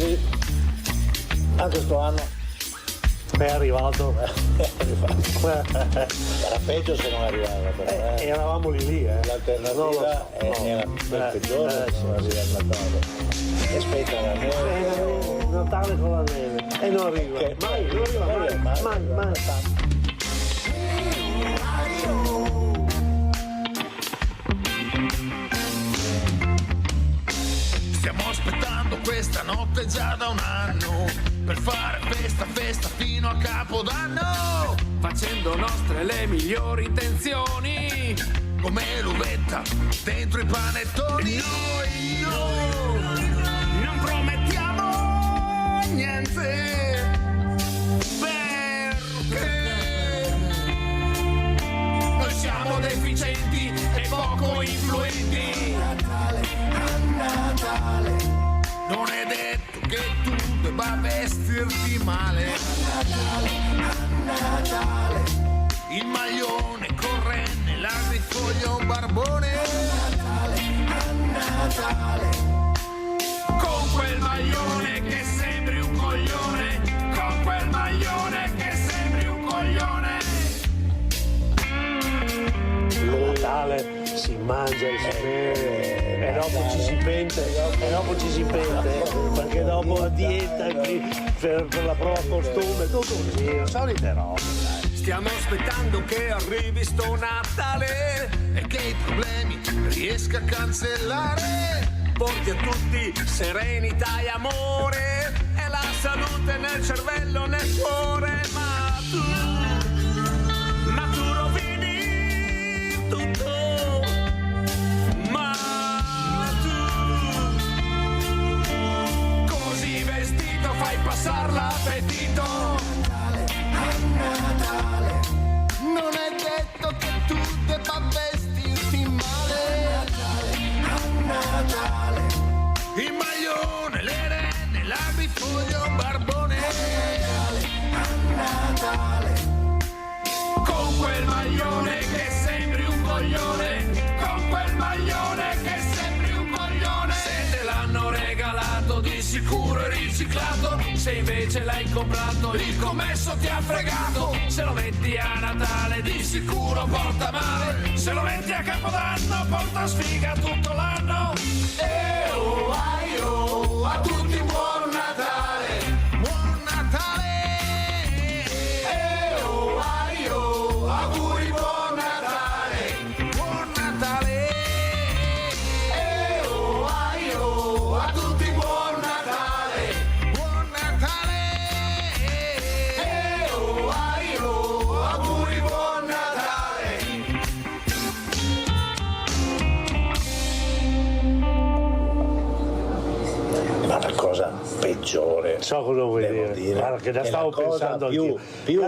così anche sto anno è arrivato. Era peggio se non arrivava, però eravamo lì. L'alternativa era il peggiore se non arriva il Natale. E aspetta la neve. Natale con la neve. E non arriva. Mai, non arriva mai. Stiamo aspettando questa notte già da un anno per fare festa fino a Capodanno, facendo nostre le migliori intenzioni come l'uvetta dentro i panettoni. Noi non promettiamo niente perché noi siamo deficienti e poco influenti. Natale, non è detto che tu debba vestirti male. Natale, il maglione corre nell'agrifoglio un barbone. Natale, con quel maglione che sembri un coglione, con quel maglione che sembri un coglione. Natale si mangia e si beve e dopo ci si pente perché dopo la dieta per la prova costume tutto così, solite robe. Stiamo aspettando che arrivi sto Natale e che i problemi riesca a cancellare. Porti a tutti serenità e amore e la salute nel cervello, nel cuore. Ma tu rovini tutto. Ma tu così vestito fai passare l'appetito. Natale, non è detto che tu debba vestirti male. Natale, il maglione, le renne, l'abbifoglio, un barbone. Natale, con quel maglione che sembri un coglione, con quel maglione che sembri un coglione. Se te l'hanno regalato di sicuro è riciclato, se invece l'hai comprato il commesso ti ha fregato. Se lo metti a Natale di sicuro porta male, se lo metti a Capodanno porta sfiga tutto l'anno. A tutti buon Natale, buon Natale. Auguri buon Natale, buon Natale. A tutti buon Natale, buon Natale. Auguri buon Natale. Ma la cosa peggiore, So cosa vuoi devo dire, guarda che già è stavo la cosa pensando più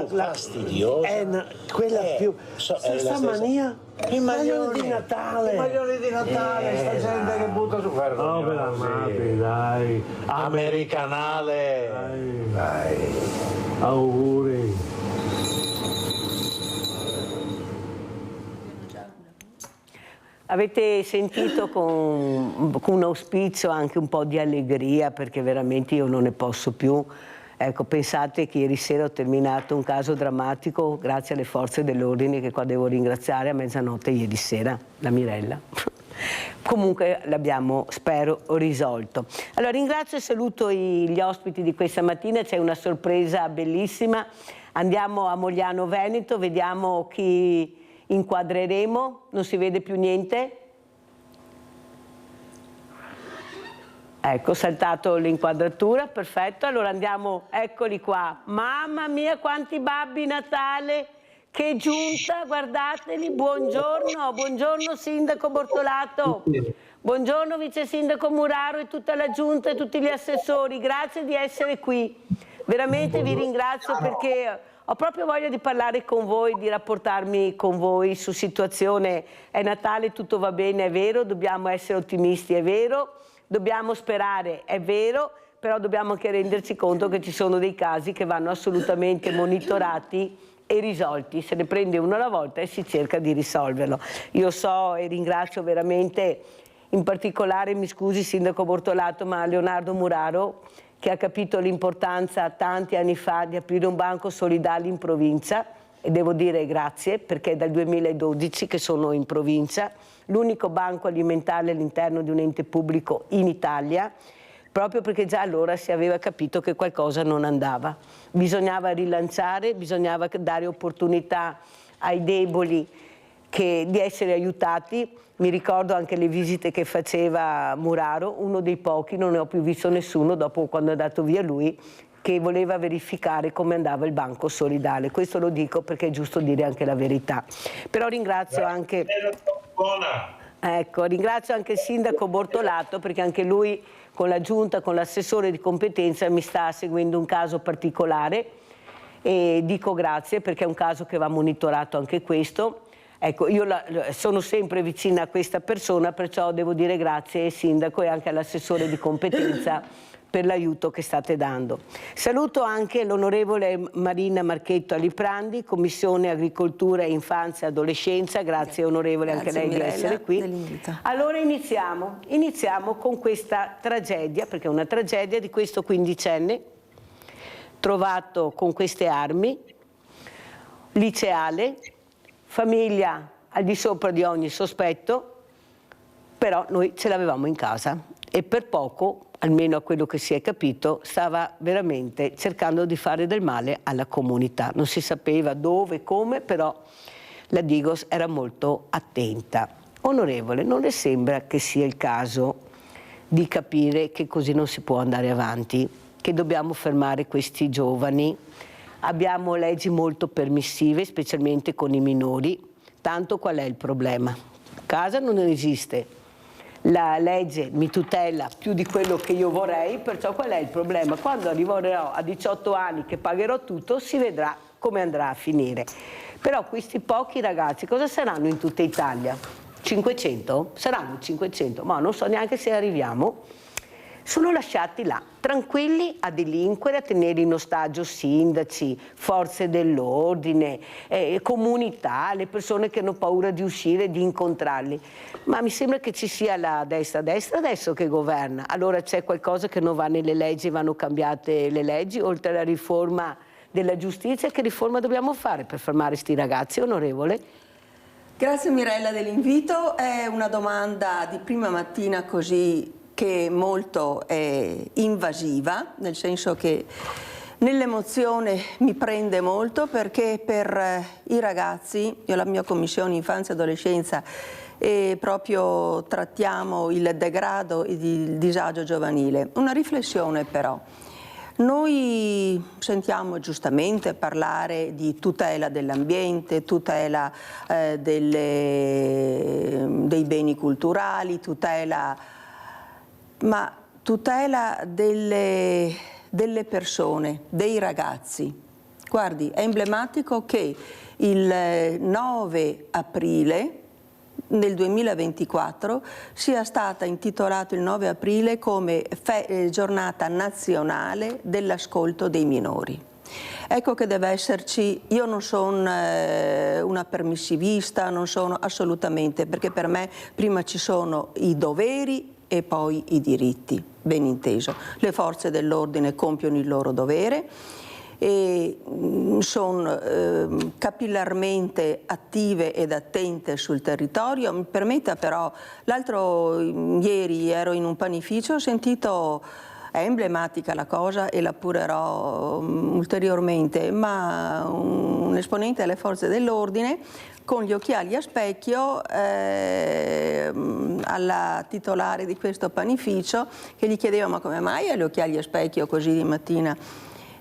fastidiosa quella più questa mania, il maglione di Natale, sta gente che butta su no, per amate, dai, americanale, dai. Auguri. Avete sentito con un auspicio anche un po' di allegria, perché veramente io non ne posso più. Ecco, pensate che ieri sera ho terminato un caso drammatico grazie alle forze dell'ordine, che qua devo ringraziare a mezzanotte ieri sera, la Mirella. Comunque l'abbiamo, spero, risolto. Allora ringrazio e saluto gli ospiti di questa mattina, c'è una sorpresa bellissima. Andiamo a Mogliano Veneto, vediamo chi inquadreremo. Non si vede più niente? Ecco, saltato l'inquadratura, perfetto. Allora andiamo, eccoli qua. Mamma mia, quanti babbi Natale! Che giunta, guardateli, buongiorno, buongiorno Sindaco Bortolato, buongiorno Vice Sindaco Muraro e tutta la giunta e tutti gli assessori, grazie di essere qui, veramente vi ringrazio perché ho proprio voglia di parlare con voi, di rapportarmi con voi su situazione, è Natale, tutto va bene, è vero, dobbiamo essere ottimisti, è vero, dobbiamo sperare, è vero, però dobbiamo anche renderci conto che ci sono dei casi che vanno assolutamente monitorati e risolti, se ne prende uno alla volta e si cerca di risolverlo. Io so e ringrazio veramente, in particolare, mi scusi Sindaco Bortolato, ma Leonardo Muraro, che ha capito l'importanza tanti anni fa di aprire un banco solidale in provincia, e devo dire grazie perché è dal 2012 che sono in provincia, l'unico banco alimentare all'interno di un ente pubblico in Italia, proprio perché già allora si aveva capito che qualcosa non andava. Bisognava rilanciare, bisognava dare opportunità ai deboli di essere aiutati. Mi ricordo anche le visite che faceva Muraro, uno dei pochi, non ne ho più visto nessuno dopo quando è andato via lui, che voleva verificare come andava il banco solidale. Questo lo dico perché è giusto dire anche la verità. Però ringrazio anche... Ecco, ringrazio anche il sindaco Bortolato perché anche lui con la giunta, con l'assessore di competenza mi sta seguendo un caso particolare e dico grazie perché è un caso che va monitorato anche questo. Ecco, io sono sempre vicina a questa persona, perciò devo dire grazie al sindaco e anche all'assessore di competenza per l'aiuto che state dando. Saluto anche l'onorevole Marina Marchetto Aliprandi, Commissione Agricoltura, Infanzia e Adolescenza. Grazie onorevole anche lei di essere qui. Allora iniziamo con questa tragedia, perché è una tragedia di questo quindicenne trovato con queste armi, liceale, famiglia al di sopra di ogni sospetto, però noi ce l'avevamo in casa e per poco, almeno a quello che si è capito, stava veramente cercando di fare del male alla comunità. Non si sapeva dove, come, però la Digos era molto attenta. Onorevole, non le sembra che sia il caso di capire che così non si può andare avanti, che dobbiamo fermare questi giovani? Abbiamo leggi molto permissive, specialmente con i minori. Tanto qual è il problema? Casa non esiste. La legge mi tutela più di quello che io vorrei, perciò qual è il problema? Quando arriverò a 18 anni che pagherò tutto, si vedrà come andrà a finire. Però questi pochi ragazzi cosa saranno in tutta Italia? 500? Saranno 500? Ma non so neanche se arriviamo. Sono lasciati là, tranquilli a delinquere, a tenere in ostaggio sindaci, forze dell'ordine, comunità, le persone che hanno paura di uscire, di incontrarli. Ma mi sembra che ci sia la destra adesso che governa. Allora c'è qualcosa che non va nelle leggi, vanno cambiate le leggi, oltre alla riforma della giustizia. Che riforma dobbiamo fare per fermare sti ragazzi, onorevole? Grazie Mirella dell'invito. È una domanda di prima mattina così che è molto invasiva, nel senso che nell'emozione mi prende molto perché per i ragazzi, io la mia commissione infanzia e adolescenza proprio trattiamo il degrado e il disagio giovanile. Una riflessione però. Noi sentiamo giustamente parlare di tutela dell'ambiente, tutela dei beni culturali, ma tutela delle persone, dei ragazzi. Guardi, è emblematico che il 9 aprile nel 2024 sia stata intitolata il 9 aprile come giornata nazionale dell'ascolto dei minori. Ecco che deve esserci, io non sono una permissivista, non sono assolutamente, perché per me prima ci sono i doveri e poi i diritti, ben inteso. Le forze dell'ordine compiono il loro dovere e sono capillarmente attive ed attente sul territorio. Mi permetta però, l'altro ieri ero in un panificio, ho sentito, è emblematica la cosa e la apurerò ulteriormente, ma un esponente delle forze dell'ordine con gli occhiali a specchio alla titolare di questo panificio che gli chiedeva ma come mai ha gli occhiali a specchio così di mattina?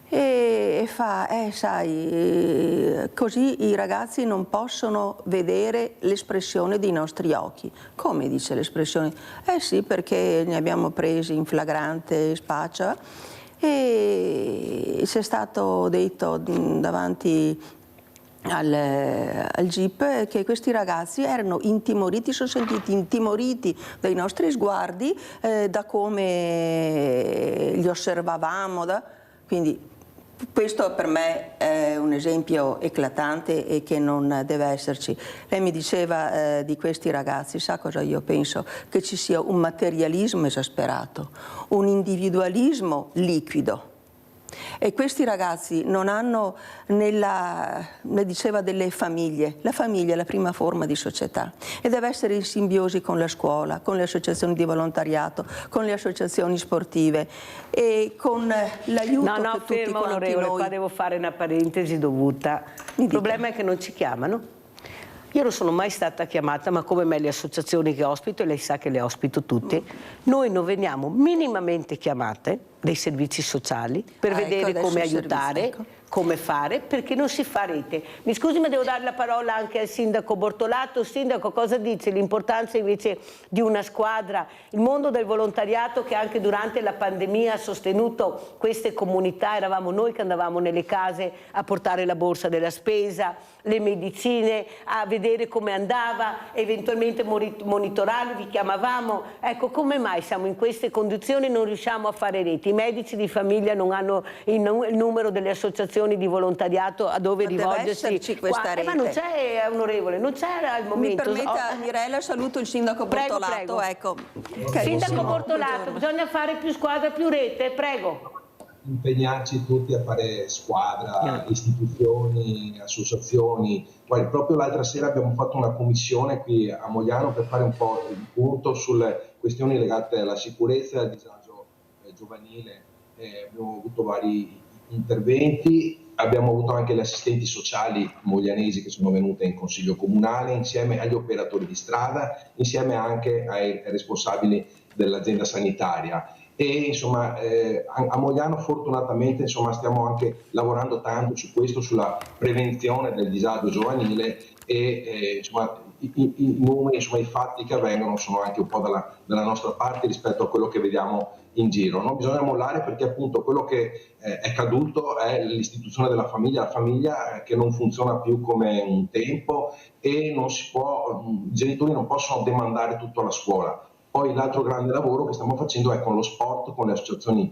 E fa, sai, così i ragazzi non possono vedere l'espressione dei nostri occhi. Come dice l'espressione? Sì, perché ne abbiamo presi in flagrante spaccia e c'è stato detto davanti al GIP che questi ragazzi erano intimoriti, sono sentiti intimoriti dai nostri sguardi, da come li osservavamo, quindi Questo per me è un esempio eclatante e che non deve esserci. Lei mi diceva di questi ragazzi, sa cosa io penso? Che ci sia un materialismo esasperato, un individualismo liquido. E questi ragazzi non hanno ne diceva delle famiglie. La famiglia è la prima forma di società e deve essere in simbiosi con la scuola, con le associazioni di volontariato, con le associazioni sportive e con l'aiuto che tutti ferma, quanti onorevole, noi... qua devo fare una parentesi dovuta. Il problema è che non ci chiamano. Io non sono mai stata chiamata, ma come me le associazioni che ospito, e lei sa che le ospito tutte, noi non veniamo minimamente chiamate dei servizi sociali per vedere come aiutare, come fare, perché non si fa rete. Mi scusi, ma devo dare la parola anche al sindaco Bortolato. Sindaco, cosa dice l'importanza invece di una squadra, il mondo del volontariato che anche durante la pandemia ha sostenuto queste comunità, eravamo noi che andavamo nelle case a portare la borsa della spesa, le medicine, a vedere come andava, eventualmente monitorarlo, vi chiamavamo. Ecco, come mai siamo in queste condizioni e non riusciamo a fare reti? I medici di famiglia non hanno il numero delle associazioni di volontariato a dove rivolgersi. Deve esserci questa rete. Ma non c'è, onorevole, non c'era al momento. Mi permetta, Mirella, saluto il sindaco Bortolato. Prego. Ecco. Sindaco Bortolato, bisogna fare più squadra, più rete, prego. Impegnarci tutti a fare squadra, istituzioni, associazioni. Poi, proprio l'altra sera abbiamo fatto una commissione qui a Mogliano per fare un po' il punto sulle questioni legate alla sicurezza e al disagio giovanile. Abbiamo avuto vari interventi, abbiamo avuto anche le assistenti sociali moglianesi che sono venute in consiglio comunale insieme agli operatori di strada, insieme anche ai responsabili dell'azienda sanitaria. E insomma a Mogliano fortunatamente insomma stiamo anche lavorando tanto su questo, sulla prevenzione del disagio giovanile e insomma i numeri, insomma i fatti che avvengono sono anche un po' dalla nostra parte rispetto a quello che vediamo in giro. Non bisogna mollare perché appunto quello che è caduto è l'istituzione della famiglia, la famiglia che non funziona più come un tempo e non si può, i genitori non possono demandare tutto alla scuola. Poi l'altro grande lavoro che stiamo facendo è con lo sport, con le associazioni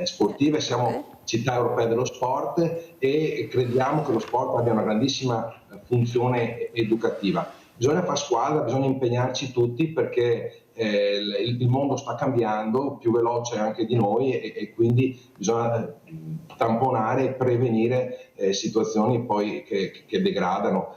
sportive, siamo città europea dello sport e crediamo che lo sport abbia una grandissima funzione educativa. Bisogna fare squadra, bisogna impegnarci tutti perché il mondo sta cambiando, più veloce anche di noi e quindi bisogna tamponare e prevenire situazioni poi che degradano.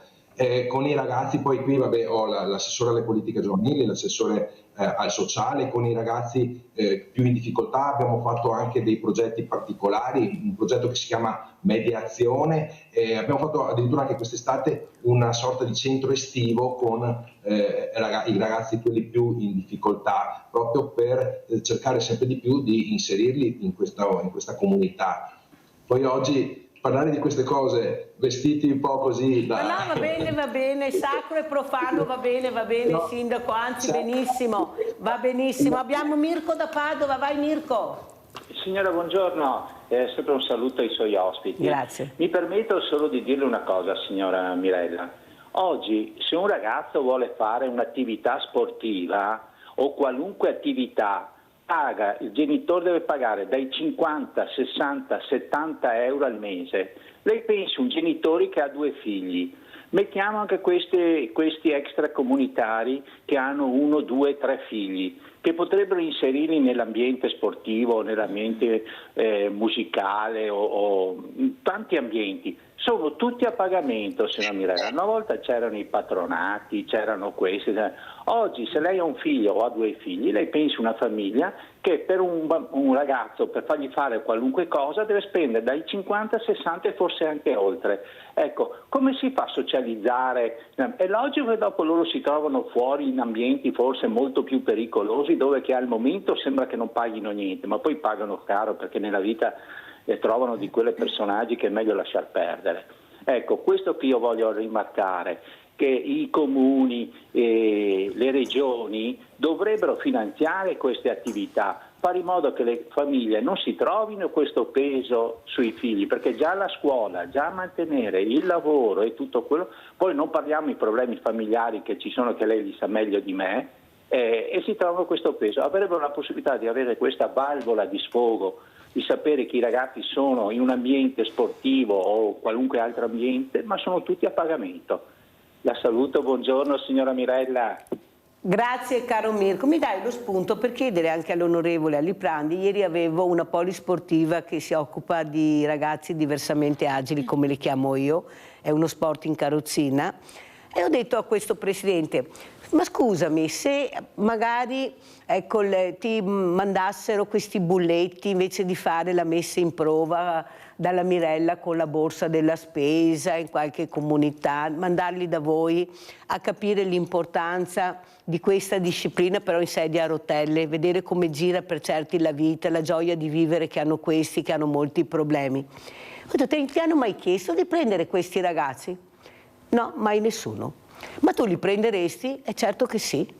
Con i ragazzi poi qui ho l'assessore alle politiche giovanili, l'assessore al sociale, con i ragazzi più in difficoltà abbiamo fatto anche dei progetti particolari, un progetto che si chiama Mediazione, abbiamo fatto addirittura anche quest'estate una sorta di centro estivo con i ragazzi quelli più in difficoltà, proprio per cercare sempre di più di inserirli in questa comunità. Poi oggi parlare di queste cose vestiti un po' così da... No, va bene, sacro e profano, va bene, no, sindaco, anzi benissimo, va benissimo. Abbiamo Mirko da Padova, vai Mirko. Signora, buongiorno, sempre un saluto ai suoi ospiti. Grazie. Mi permetto solo di dirle una cosa, signora Mirella. Oggi, se un ragazzo vuole fare un'attività sportiva o qualunque attività, il genitore deve pagare dai 50, 60, 70 euro al mese. Lei pensi un genitore che ha 2 figli, mettiamo anche questi extracomunitari che hanno 1, 2, 3 figli, che potrebbero inserirli nell'ambiente sportivo, nell'ambiente musicale o in tanti ambienti. Sono tutti a pagamento, signora Mirella. Una volta c'erano i patronati, c'erano questi. Oggi se lei ha un figlio o ha 2 figli, lei pensa una famiglia che per un ragazzo, per fargli fare qualunque cosa, deve spendere dai 50, 60 e forse anche oltre. Ecco, come si fa a socializzare? È logico che dopo loro si trovano fuori in ambienti forse molto più pericolosi, dove che al momento sembra che non paghino niente, ma poi pagano caro perché nella vita trovano di quelle personaggi che è meglio lasciar perdere. Ecco, questo che io voglio rimarcare, che i comuni e le regioni dovrebbero finanziare queste attività, fare in modo che le famiglie non si trovino questo peso sui figli, perché già la scuola, già mantenere il lavoro e tutto quello, poi non parliamo di problemi familiari che ci sono, che lei li sa meglio di me, e si trovano questo peso. Avrebbero la possibilità di avere questa valvola di sfogo di sapere che i ragazzi sono in un ambiente sportivo o qualunque altro ambiente, ma sono tutti a pagamento. La saluto, buongiorno signora Mirella. Grazie caro Mirko, mi dai lo spunto per chiedere anche all'onorevole Aliprandi. Ieri avevo una polisportiva che si occupa di ragazzi diversamente agili, come li chiamo io, è uno sport in carrozzina, e ho detto a questo presidente: ma scusami, se magari ecco, ti mandassero questi bulletti invece di fare la messa in prova dalla Mirella con la borsa della spesa in qualche comunità, mandarli da voi a capire l'importanza di questa disciplina però in sedia a rotelle, vedere come gira per certi la vita, la gioia di vivere che hanno questi, che hanno molti problemi. Ho detto: ti hanno mai chiesto di prendere questi ragazzi? No, mai nessuno. Ma tu li prenderesti? È certo che sì.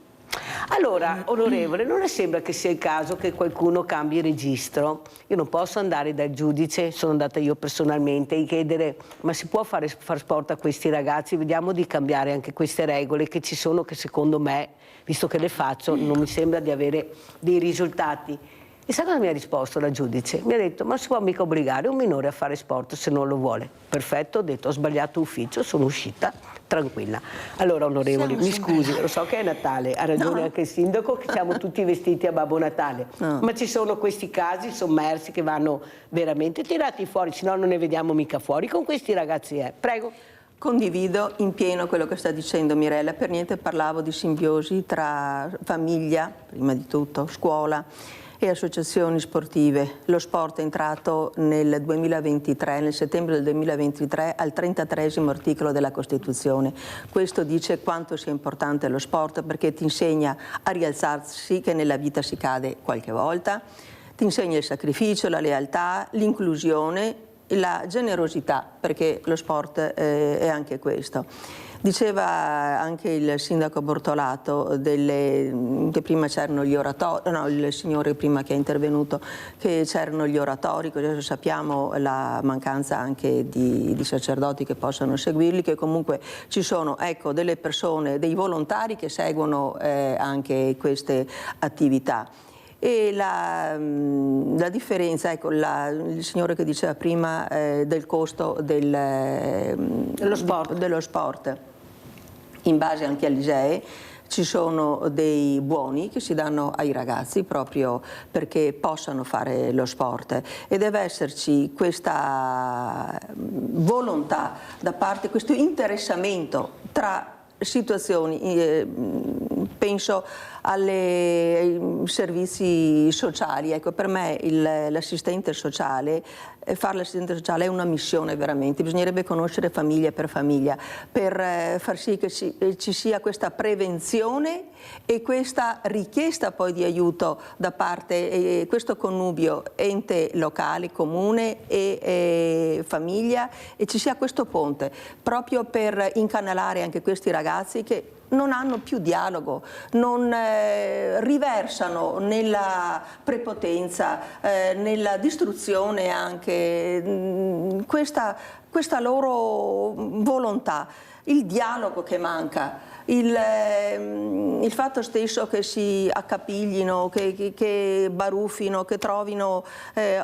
Allora, onorevole, non le sembra che sia il caso che qualcuno cambi registro? Io non posso andare dal giudice, sono andata io personalmente, e chiedere: ma si può far sport a questi ragazzi? Vediamo di cambiare anche queste regole che ci sono, che secondo me, visto che le faccio, non mi sembra di avere dei risultati. E sa cosa mi ha risposto la giudice? Mi ha detto: ma si può mica obbligare un minore a fare sport se non lo vuole. Perfetto, ho detto: ho sbagliato ufficio, sono uscita tranquilla. Allora, onorevoli, mi scusi, lo so che è Natale, ha ragione anche il sindaco che siamo tutti vestiti a Babbo Natale, ma ci sono questi casi sommersi che vanno veramente tirati fuori, se no non ne vediamo mica fuori con questi ragazzi. Prego. Condivido in pieno quello che sta dicendo Mirella, per niente parlavo di simbiosi tra famiglia, prima di tutto, scuola e associazioni sportive. Lo sport è entrato nel 2023, nel settembre del 2023, al 33esimo articolo della Costituzione. Questo dice quanto sia importante lo sport, perché ti insegna a rialzarsi, che nella vita si cade qualche volta, ti insegna il sacrificio, la lealtà, l'inclusione, la generosità, perché lo sport è anche questo. Diceva anche il sindaco Bortolato che prima c'erano gli oratori, no, il signore prima che è intervenuto, che c'erano gli oratori, adesso sappiamo la mancanza anche di sacerdoti che possano seguirli, che comunque ci sono, ecco, delle persone, dei volontari che seguono anche queste attività. E la differenza, ecco, il signore che diceva prima del costo dello sport, in base anche all'ISEE ci sono dei buoni che si danno ai ragazzi proprio perché possano fare lo sport, e deve esserci questa volontà da parte, questo interessamento tra situazioni, penso ai servizi sociali. Ecco, per me l'assistente sociale, fare l'assistente sociale è una missione veramente, bisognerebbe conoscere famiglia per famiglia per far sì che ci sia questa prevenzione e questa richiesta poi di aiuto da parte, questo connubio ente locale, comune e famiglia, e ci sia questo ponte proprio per incanalare anche questi ragazzi che non hanno più dialogo, non riversano nella prepotenza, nella distruzione anche questa loro volontà, il dialogo che manca, il fatto stesso che si accapiglino, che baruffino, che trovino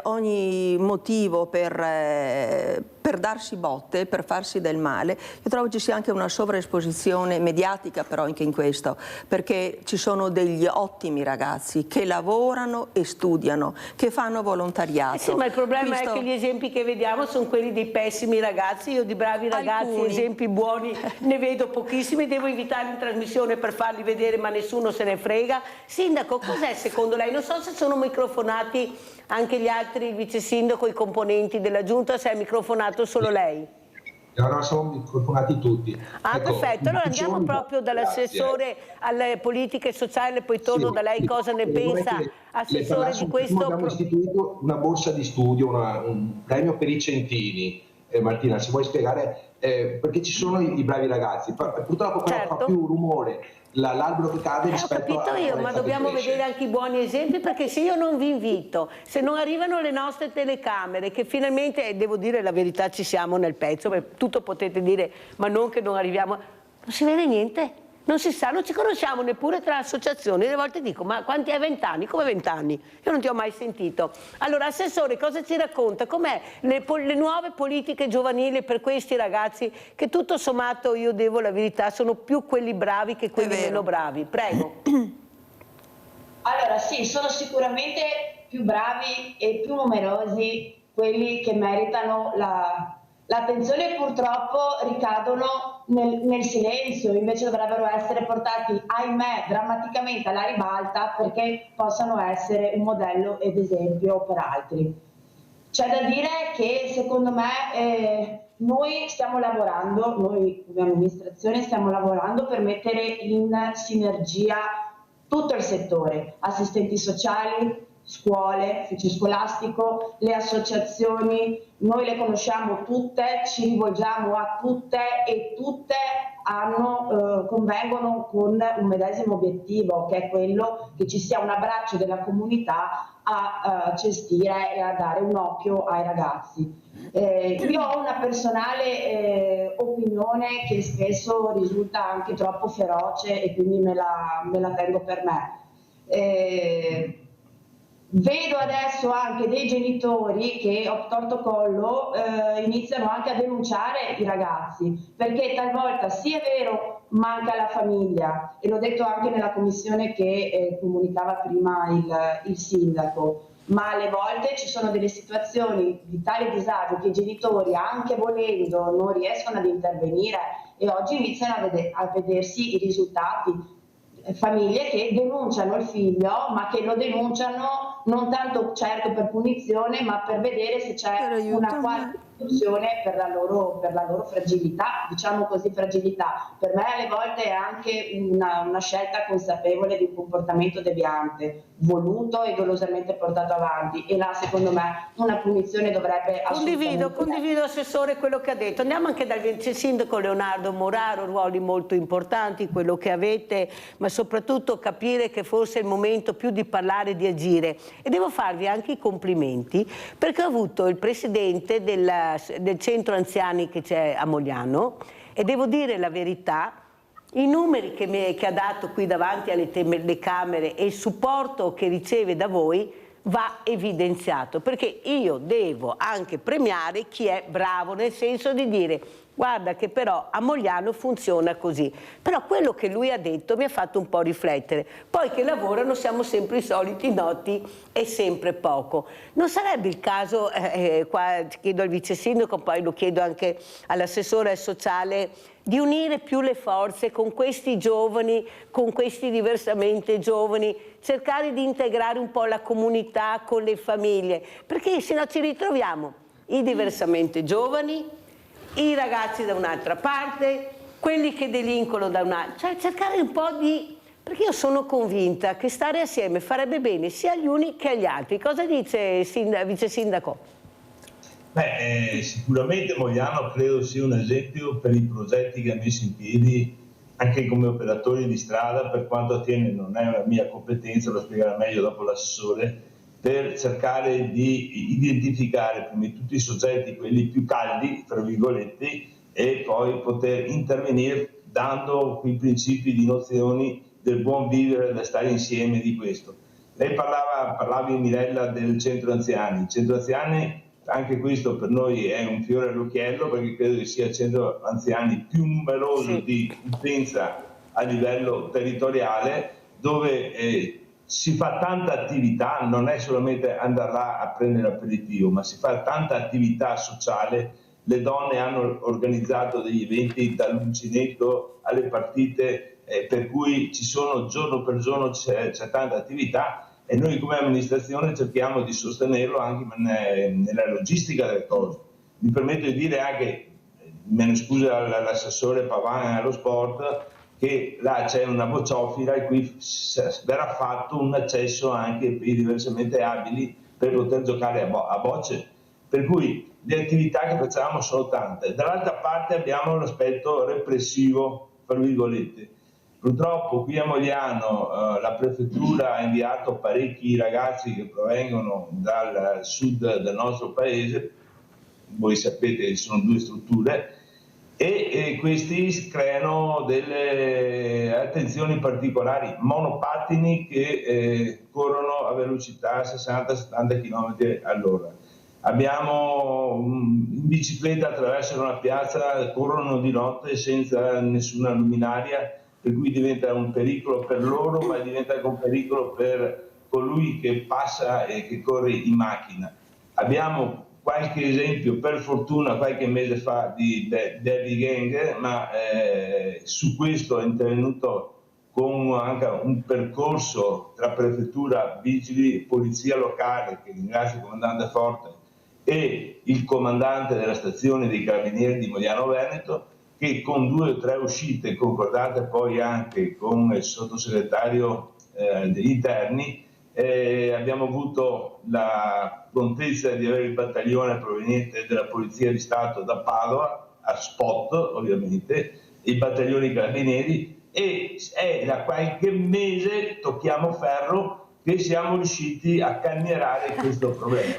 ogni motivo per darsi botte, per farsi del male. Io trovo ci sia anche una sovraesposizione mediatica però anche in questo, perché ci sono degli ottimi ragazzi che lavorano e studiano, che fanno volontariato. Sì, ma il problema è che gli esempi che vediamo sono quelli dei pessimi ragazzi. Io di bravi ragazzi, esempi buoni, ne vedo pochissimi, devo invitarli in trasmissione per farli vedere, ma nessuno se ne frega. Sindaco, cos'è secondo lei? Non so se sono microfonati anche gli altri, il vice sindaco, i componenti della giunta, se è microfonato solo lei? Allora siamo microfonati tutti. Ah, ecco, perfetto, allora andiamo proprio dall'assessore alle politiche sociali, poi torno da lei, cosa ne pensa, assessore, di questo? Abbiamo istituito una borsa di studio, un premio per i centini. Martina, se vuoi spiegare, perché ci sono i bravi ragazzi, purtroppo però fa più rumore l'albero che cade rispetto ho capito io, ma dobbiamo vedere anche i buoni esempi, perché se io non vi invito, se non arrivano le nostre telecamere, che finalmente, devo dire la verità, ci siamo nel pezzo, tutto potete dire, ma non che non arriviamo, non si vede niente. Non si sa, non ci conosciamo neppure tra associazioni. Delle volte dico, ma quanti hai? 20 anni? Come 20 anni? Io non ti ho mai sentito. Allora, Assessore, cosa ci racconta? Com'è le nuove politiche giovanili per questi ragazzi che tutto sommato, io devo la verità, sono più quelli bravi che quelli meno bravi? Prego. Allora sì, sono sicuramente più bravi e più numerosi quelli che meritano l'attenzione e purtroppo ricadono nel silenzio, invece dovrebbero essere portati, ahimè, drammaticamente alla ribalta perché possano essere un modello ed esempio per altri. C'è da dire che secondo me noi stiamo lavorando, noi come amministrazione stiamo lavorando per mettere in sinergia tutto il settore, assistenti sociali, scuole, ufficio scolastico, le associazioni, noi le conosciamo tutte, ci rivolgiamo a tutte e tutte convengono con un medesimo obiettivo, che è quello che ci sia un abbraccio della comunità a gestire e a dare un occhio ai ragazzi. Io ho una personale opinione che spesso risulta anche troppo feroce e quindi me la tengo per me. Vedo adesso anche dei genitori che obtorto collo iniziano anche a denunciare i ragazzi, perché talvolta sì è vero manca la famiglia, e l'ho detto anche nella commissione che comunicava prima il sindaco, ma alle volte ci sono delle situazioni di tale disagio che i genitori, anche volendo, non riescono ad intervenire e oggi iniziano a vedersi i risultati. Famiglie che denunciano il figlio, ma che lo denunciano non tanto certo per punizione, ma per vedere se c'è una qualche soluzione per la loro fragilità, diciamo così, fragilità. Per me alle volte è anche una scelta consapevole di un comportamento deviante, voluto e dolosamente portato avanti, e là secondo me una punizione dovrebbe assolutamente... Condivido Assessore quello che ha detto. Andiamo anche dal vice sindaco Leonardo Moraro, ruoli molto importanti quello che avete, ma soprattutto capire che forse è il momento più di parlare e di agire, e devo farvi anche i complimenti perché ho avuto il presidente del centro anziani che c'è a Mogliano, e devo dire la verità, i numeri che ha dato qui davanti alle telecamere e il supporto che riceve da voi va evidenziato, perché io devo anche premiare chi è bravo, nel senso di dire guarda che però a Mogliano funziona così. Però quello che lui ha detto mi ha fatto un po' riflettere. Poi che lavorano siamo sempre i soliti noti e sempre poco. Non sarebbe il caso, qua chiedo al vice sindaco, poi lo chiedo anche all'assessore sociale, di unire più le forze con questi giovani, con questi diversamente giovani, cercare di integrare un po' la comunità con le famiglie, perché se no ci ritroviamo i diversamente giovani, i ragazzi da un'altra parte, quelli che delinquono da un'altra, cioè cercare un po' di... perché io sono convinta che stare assieme farebbe bene sia agli uni che agli altri. Cosa dice vice sindaco? Sicuramente Mogliano credo sia un esempio per i progetti che ha messo in piedi anche come operatori di strada, per quanto attiene, non è una mia competenza, lo spiegherà meglio dopo l'assessore, per cercare di identificare prima di tutti i soggetti, quelli più caldi, tra virgolette, e poi poter intervenire dando quei principi di nozioni del buon vivere, da stare insieme di questo. Lei parlavi Mirella del centro anziani. Il centro anziani, anche questo per noi è un fiore all'occhiello, perché credo che sia il centro anziani più numeroso di utenza a livello territoriale, dove si fa tanta attività, non è solamente andare là a prendere aperitivo, ma si fa tanta attività sociale. Le donne hanno organizzato degli eventi dall'uncinetto alle partite, per cui ci sono giorno per giorno, c'è tanta attività, e noi come amministrazione cerchiamo di sostenerlo anche nella logistica del cose. Mi permetto di dire anche, me ne scusa l'assessore Pavan allo sport, che là c'è una bocciofila e qui verrà fatto un accesso anche per i diversamente abili per poter giocare a bocce, per cui le attività che facciamo sono tante. Dall'altra parte abbiamo l'aspetto repressivo, tra virgolette. Purtroppo qui a Mogliano la prefettura ha inviato parecchi ragazzi che provengono dal sud del nostro paese, voi sapete che ci sono due strutture, e questi creano delle attenzioni particolari, monopattini che corrono a velocità 60-70 km all'ora. Abbiamo in bicicletta attraversano una piazza, corrono di notte senza nessuna luminaria, per cui diventa un pericolo per loro, ma diventa anche un pericolo per colui che passa e che corre in macchina. Abbiamo qualche esempio, per fortuna, qualche mese fa di Daddy Gang, ma su questo è intervenuto con anche un percorso tra prefettura, vigili, polizia locale, che ringrazio il comandante Forte, e il comandante della stazione dei Carabinieri di Mogliano Veneto, che con 2 o 3 uscite concordate poi anche con il sottosegretario degli interni, abbiamo avuto la prontezza di avere il battaglione proveniente dalla Polizia di Stato da Padova, a Spot ovviamente, i battaglioni carabinieri, e è da qualche mese, tocchiamo ferro, che siamo riusciti a calmierare questo problema.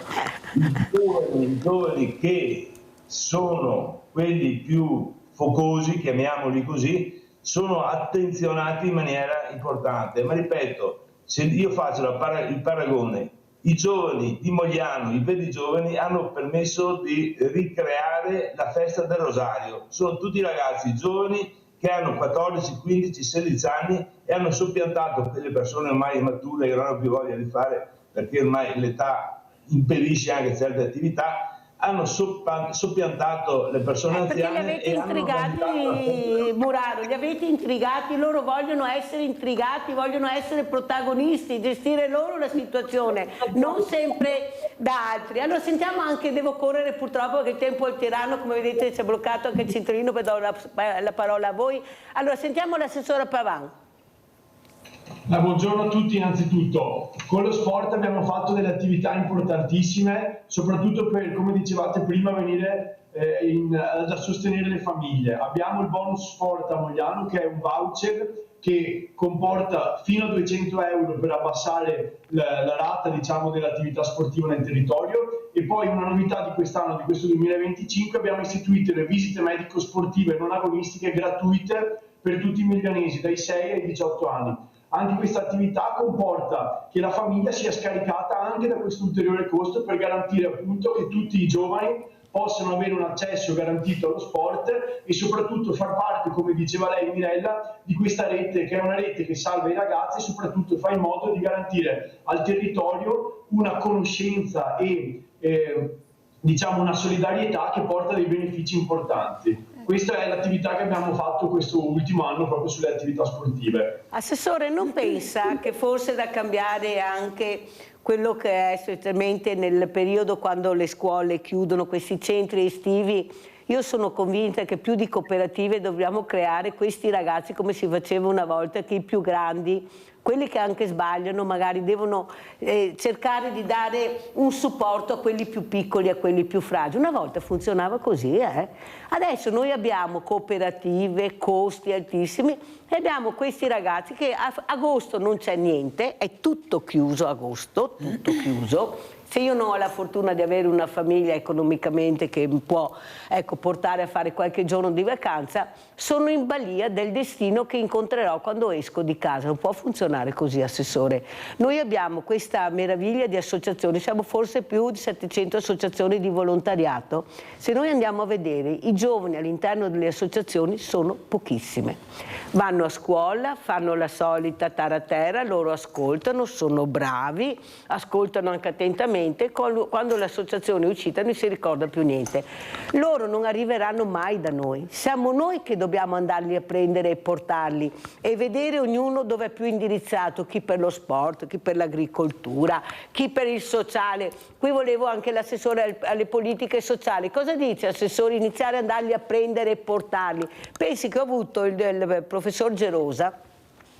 I giovani che sono quelli più focosi, chiamiamoli così, sono attenzionati in maniera importante, ma ripeto, se io faccio il paragone, i giovani di Mogliano, i veri giovani, hanno permesso di ricreare la festa del Rosario. Sono tutti ragazzi giovani che hanno 14, 15, 16 anni e hanno soppiantato quelle persone ormai mature che non hanno più voglia di fare, perché ormai l'età impedisce anche certe attività, hanno soppiantato le persone anziane. Perché li avete intrigati, Muraro, li avete intrigati, loro vogliono essere intrigati, vogliono essere protagonisti, gestire loro la situazione, non sempre da altri. Allora sentiamo anche, devo correre purtroppo perché il tempo è il tiranno, come vedete ci è bloccato anche il cinturino, poi do la parola a voi. Allora sentiamo l'assessora Pavan. Buongiorno a tutti innanzitutto. Con lo sport abbiamo fatto delle attività importantissime, soprattutto per, come dicevate prima, venire a sostenere le famiglie. Abbiamo il bonus sport a Mogliano, che è un voucher che comporta fino a 200 euro per abbassare la rata, diciamo, dell'attività sportiva nel territorio. E poi una novità di quest'anno, di questo 2025, abbiamo istituito le visite medico-sportive non agonistiche gratuite per tutti i moglianesi dai 6 ai 18 anni. Anche questa attività comporta che la famiglia sia scaricata anche da questo ulteriore costo per garantire appunto che tutti i giovani possano avere un accesso garantito allo sport e soprattutto far parte, come diceva lei Mirella, di questa rete che è una rete che salva i ragazzi e soprattutto fa in modo di garantire al territorio una conoscenza e diciamo una solidarietà che porta dei benefici importanti. Questa è l'attività che abbiamo fatto questo ultimo anno proprio sulle attività sportive. Assessore, non pensa che forse è da cambiare anche quello che è specialmente nel periodo quando le scuole chiudono, questi centri estivi? Io sono convinta che più di cooperative dobbiamo creare questi ragazzi come si faceva una volta, che i più grandi, quelli che anche sbagliano, magari devono cercare di dare un supporto a quelli più piccoli, a quelli più fragili. Una volta funzionava così, Adesso noi abbiamo cooperative, costi altissimi e abbiamo questi ragazzi che a agosto non c'è niente, è tutto chiuso agosto, tutto chiuso. Se io non ho la fortuna di avere una famiglia economicamente che mi può portare a fare qualche giorno di vacanza, sono in balia del destino che incontrerò quando esco di casa. Non può funzionare così, Assessore. Noi abbiamo questa meraviglia di associazioni, siamo forse più di 700 associazioni di volontariato. Se noi andiamo a vedere, i giovani all'interno delle associazioni sono pochissime. Vanno a scuola, fanno la solita taratera, loro ascoltano, sono bravi, ascoltano anche attentamente. Quando l'associazione è uscita non si ricorda più niente. Loro non arriveranno mai da noi, siamo noi che dobbiamo andarli a prendere e portarli e vedere ognuno dove è più indirizzato, chi per lo sport, chi per l'agricoltura, chi per il sociale. Qui volevo anche l'assessore alle politiche sociali. Cosa dice, Assessore, iniziare ad andarli a prendere e portarli? Pensi che ho avuto il professor Gerosa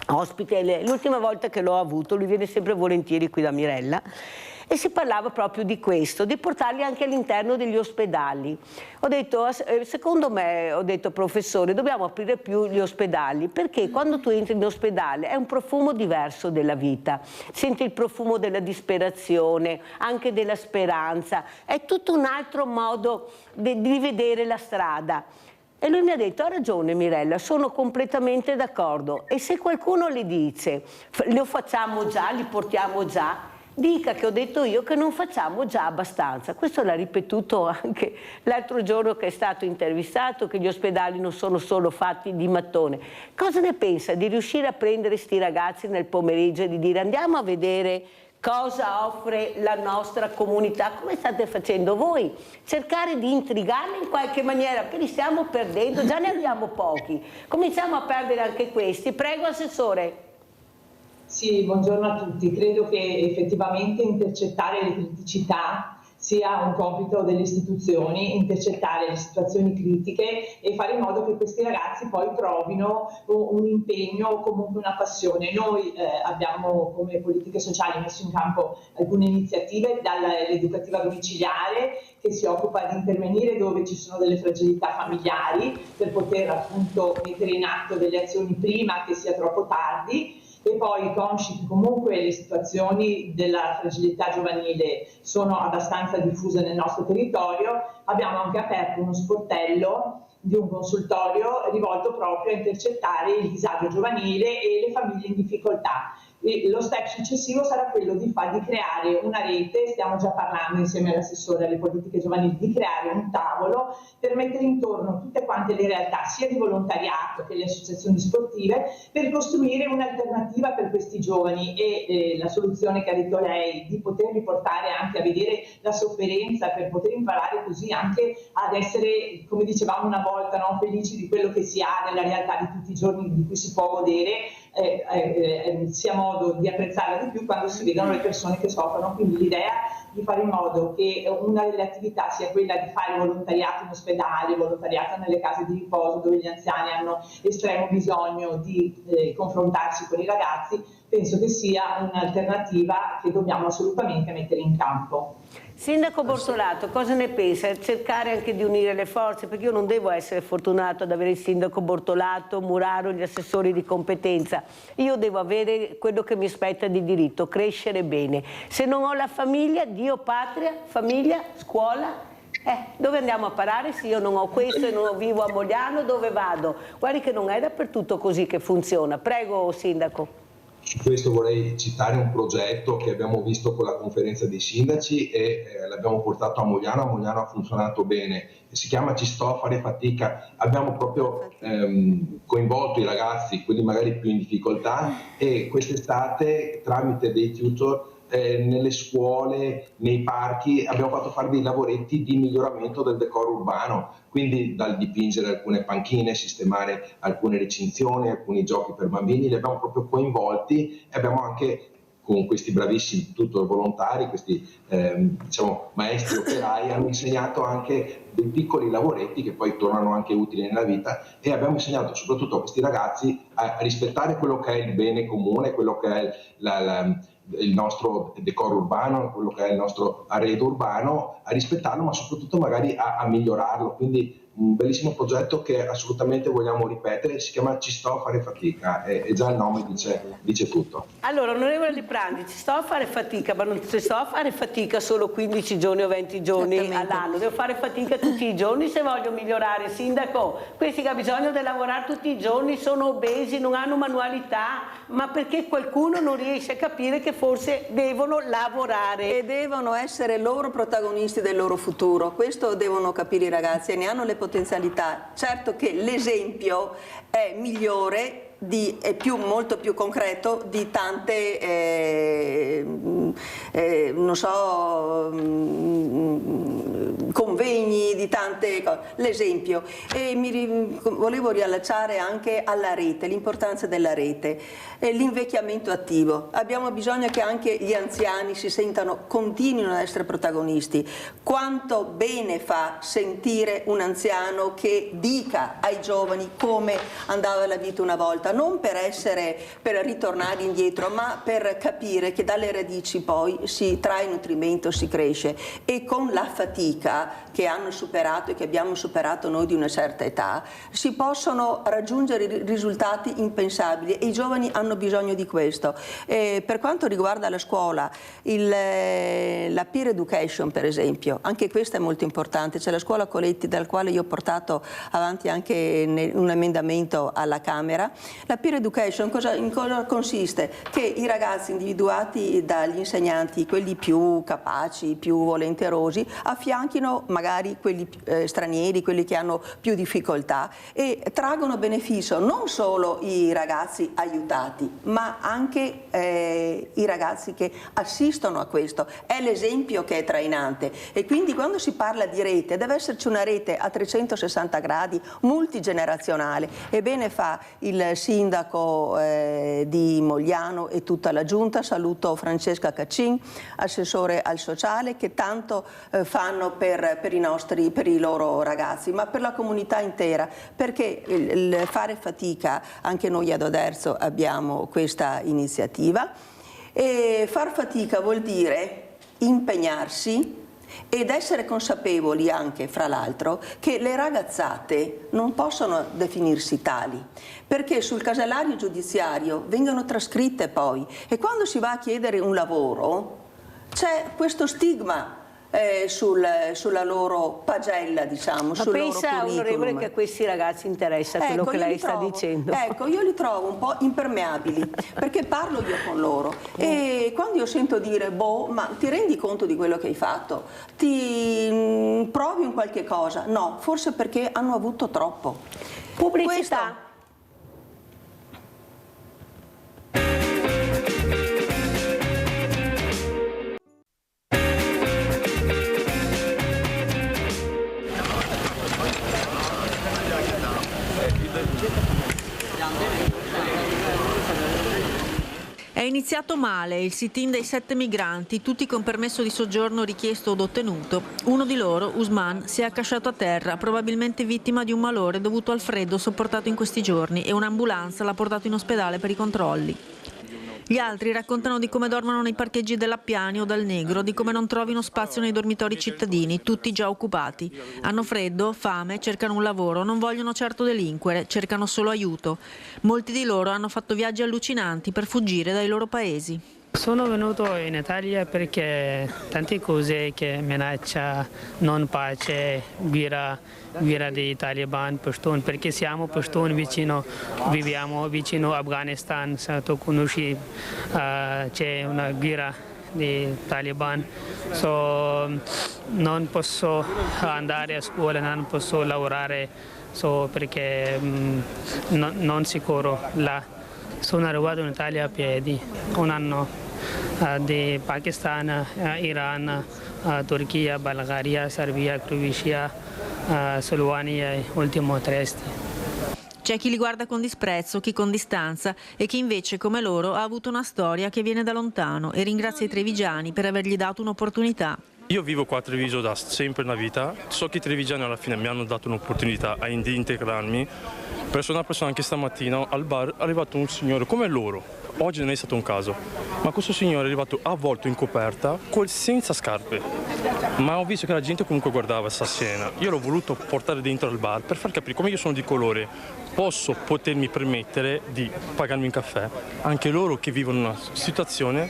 ospite l'ultima volta che l'ho avuto, lui viene sempre volentieri qui da Mirella, e si parlava proprio di questo, di portarli anche all'interno degli ospedali. Ho detto, secondo me, ho detto, professore, dobbiamo aprire più gli ospedali, perché quando tu entri in ospedale è un profumo diverso della vita, senti il profumo della disperazione, anche della speranza, è tutto un altro modo di vedere la strada. E lui mi ha detto: ha ragione Mirella, sono completamente d'accordo. E se qualcuno le dice lo facciamo già, li portiamo già, dica che ho detto io che non facciamo già abbastanza. Questo l'ha ripetuto anche l'altro giorno che è stato intervistato, che gli ospedali non sono solo fatti di mattone. Cosa ne pensa di riuscire a prendere sti ragazzi nel pomeriggio e di dire andiamo a vedere cosa offre la nostra comunità, come state facendo voi? Cercare di intrigarli in qualche maniera, perché li stiamo perdendo, già ne abbiamo pochi. Cominciamo a perdere anche questi. Prego, Assessore. Sì, buongiorno a tutti. Credo che effettivamente intercettare le criticità sia un compito delle istituzioni, intercettare le situazioni critiche e fare in modo che questi ragazzi poi trovino un impegno o comunque una passione. Noi abbiamo come politiche sociali messo in campo alcune iniziative, dall'educativa domiciliare che si occupa di intervenire dove ci sono delle fragilità familiari per poter appunto mettere in atto delle azioni prima che sia troppo tardi. E poi consci che comunque le situazioni della fragilità giovanile sono abbastanza diffuse nel nostro territorio, abbiamo anche aperto uno sportello di un consultorio rivolto proprio a intercettare il disagio giovanile e le famiglie in difficoltà. E lo step successivo sarà quello di creare una rete, stiamo già parlando insieme all'assessore alle politiche giovanili, di creare un tavolo per mettere intorno tutte quante le realtà, sia di volontariato che le associazioni sportive, per costruire un'alternativa per questi giovani e la soluzione che ha detto lei, di poterli portare anche a vedere la sofferenza, per poter imparare così anche ad essere, come dicevamo una volta, no, felici di quello che si ha nella realtà di tutti i giorni di cui si può godere, sia modo di apprezzare di più quando si vedono le persone che soffrono. Quindi l'idea di fare in modo che una delle attività sia quella di fare volontariato in ospedale, volontariato nelle case di riposo dove gli anziani hanno estremo bisogno di confrontarsi con i ragazzi, penso che sia un'alternativa che dobbiamo assolutamente mettere in campo. Sindaco Bortolato, cosa ne pensa? Cercare anche di unire le forze, perché io non devo essere fortunato ad avere il sindaco Bortolato, Muraro, gli assessori di competenza. Io devo avere quello che mi spetta di diritto, crescere bene. Se non ho la famiglia, Dio, patria, famiglia, scuola, dove andiamo a parare? Se io non ho questo e non vivo a Mogliano, dove vado? Guardi che non è dappertutto così che funziona. Prego, sindaco. Su questo vorrei citare un progetto che abbiamo visto con la conferenza dei sindaci e l'abbiamo portato a Mogliano ha funzionato bene, si chiama Ci sto a fare fatica. Abbiamo proprio coinvolto i ragazzi, quelli magari più in difficoltà, e quest'estate tramite dei tutor nelle scuole, nei parchi, abbiamo fatto fare dei lavoretti di miglioramento del decoro urbano, quindi dal dipingere alcune panchine, sistemare alcune recinzioni, alcuni giochi per bambini, li abbiamo proprio coinvolti e abbiamo anche con questi bravissimi tutor volontari, questi diciamo maestri operai, hanno insegnato anche dei piccoli lavoretti che poi tornano anche utili nella vita, e abbiamo insegnato soprattutto a questi ragazzi a rispettare quello che è il bene comune, quello che è il nostro decoro urbano, quello che è il nostro arredo urbano, a rispettarlo, ma soprattutto magari a migliorarlo. Quindi un bellissimo progetto che assolutamente vogliamo ripetere, si chiama Ci sto a fare fatica e già il nome dice tutto. Allora, onorevole Liprandi, ci sto a fare fatica, ma non ci sto a fare fatica solo 15 giorni o 20 giorni all'anno, devo fare fatica tutti i giorni se voglio migliorare. Sindaco, questi che hanno bisogno di lavorare tutti i giorni sono obesi, non hanno manualità, ma perché qualcuno non riesce a capire che forse devono lavorare. E devono essere loro protagonisti del loro futuro, questo devono capire i ragazzi e ne hanno le potenzialità. Certo che l'esempio è migliore, è molto più concreto di tante non so, convegni, di tante cose. L'esempio. E volevo riallacciare anche alla rete, l'importanza della rete, l'invecchiamento attivo. Abbiamo bisogno che anche gli anziani si sentano, continuino ad essere protagonisti. Quanto bene fa sentire un anziano che dica ai giovani come andava la vita una volta. volta, non per ritornare indietro, ma per capire che dalle radici poi si trae nutrimento, si cresce, e con la fatica che hanno superato e che abbiamo superato noi di una certa età si possono raggiungere risultati impensabili, e i giovani hanno bisogno di questo. Per quanto riguarda la scuola, la peer education per esempio, anche questa è molto importante. C'è la scuola Coletti, dal quale io ho portato avanti anche un emendamento alla Camera. La peer education in cosa consiste? Che i ragazzi individuati dagli insegnanti, quelli più capaci, più volenterosi, affianchino magari quelli stranieri, quelli che hanno più difficoltà, e traggono beneficio non solo i ragazzi aiutati, ma anche i ragazzi che assistono a questo. È l'esempio che è trainante, e quindi quando si parla di rete deve esserci una rete a 360 gradi, multigenerazionale, e bene fa il sindaco di Mogliano e tutta la giunta. Saluto Francesca Caccin, assessore al sociale, che tanto fanno per i loro ragazzi, ma per la comunità intera, perché il fare fatica, anche noi ad Oderzo abbiamo questa iniziativa, e far fatica vuol dire impegnarsi ed essere consapevoli anche, fra l'altro, che le ragazzate non possono definirsi tali, perché sul casellario giudiziario vengono trascritte poi, e quando si va a chiedere un lavoro c'è questo stigma sulla loro pagella, diciamo, ma sul loro pensa, curriculum. onorevole, che a questi ragazzi interessa quello che lei sta dicendo? Ecco, io li trovo un po' impermeabili, perché parlo io con loro, e quando io sento dire boh, ma ti rendi conto di quello che hai fatto? Ti provi in qualche cosa? No, forse perché hanno avuto troppo. Pubblicità. È iniziato male il sit-in dei 7 migranti, tutti con permesso di soggiorno richiesto od ottenuto. Uno di loro, Usman, si è accasciato a terra, probabilmente vittima di un malore dovuto al freddo sopportato in questi giorni, e un'ambulanza l'ha portato in ospedale per i controlli. Gli altri raccontano di come dormono nei parcheggi dell'Appiani o dal Negro, di come non trovino spazio nei dormitori cittadini, tutti già occupati. Hanno freddo, fame, cercano un lavoro, non vogliono certo delinquere, cercano solo aiuto. Molti di loro hanno fatto viaggi allucinanti per fuggire dai loro paesi. Sono venuto in Italia perché tante cose che minaccia non pace, guerra dei Taliban, Pashtun, perché siamo Pashtun viviamo vicino Afghanistan, tu conosci, c'è una guerra dei Taliban, non posso andare a scuola, non posso lavorare, perché non sicuro là. Sono arrivato in Italia a piedi, un anno di Pakistan, Iran, Turchia, Bulgaria, Serbia, Croazia, Slovenia e ultimo Trieste. C'è chi li guarda con disprezzo, chi con distanza, e chi invece, come loro, ha avuto una storia che viene da lontano e ringrazia i trevigiani per avergli dato un'opportunità. Io vivo qua a Treviso da sempre nella vita, so che i trevigiani alla fine mi hanno dato un'opportunità di integrarmi. Per una persona, anche stamattina al bar è arrivato un signore come loro, oggi non è stato un caso, ma questo signore è arrivato avvolto in coperta, senza scarpe, ma ho visto che la gente comunque guardava questa scena. Io l'ho voluto portare dentro al bar per far capire, come io sono di colore, posso potermi permettere di pagarmi un caffè. Anche loro che vivono una situazione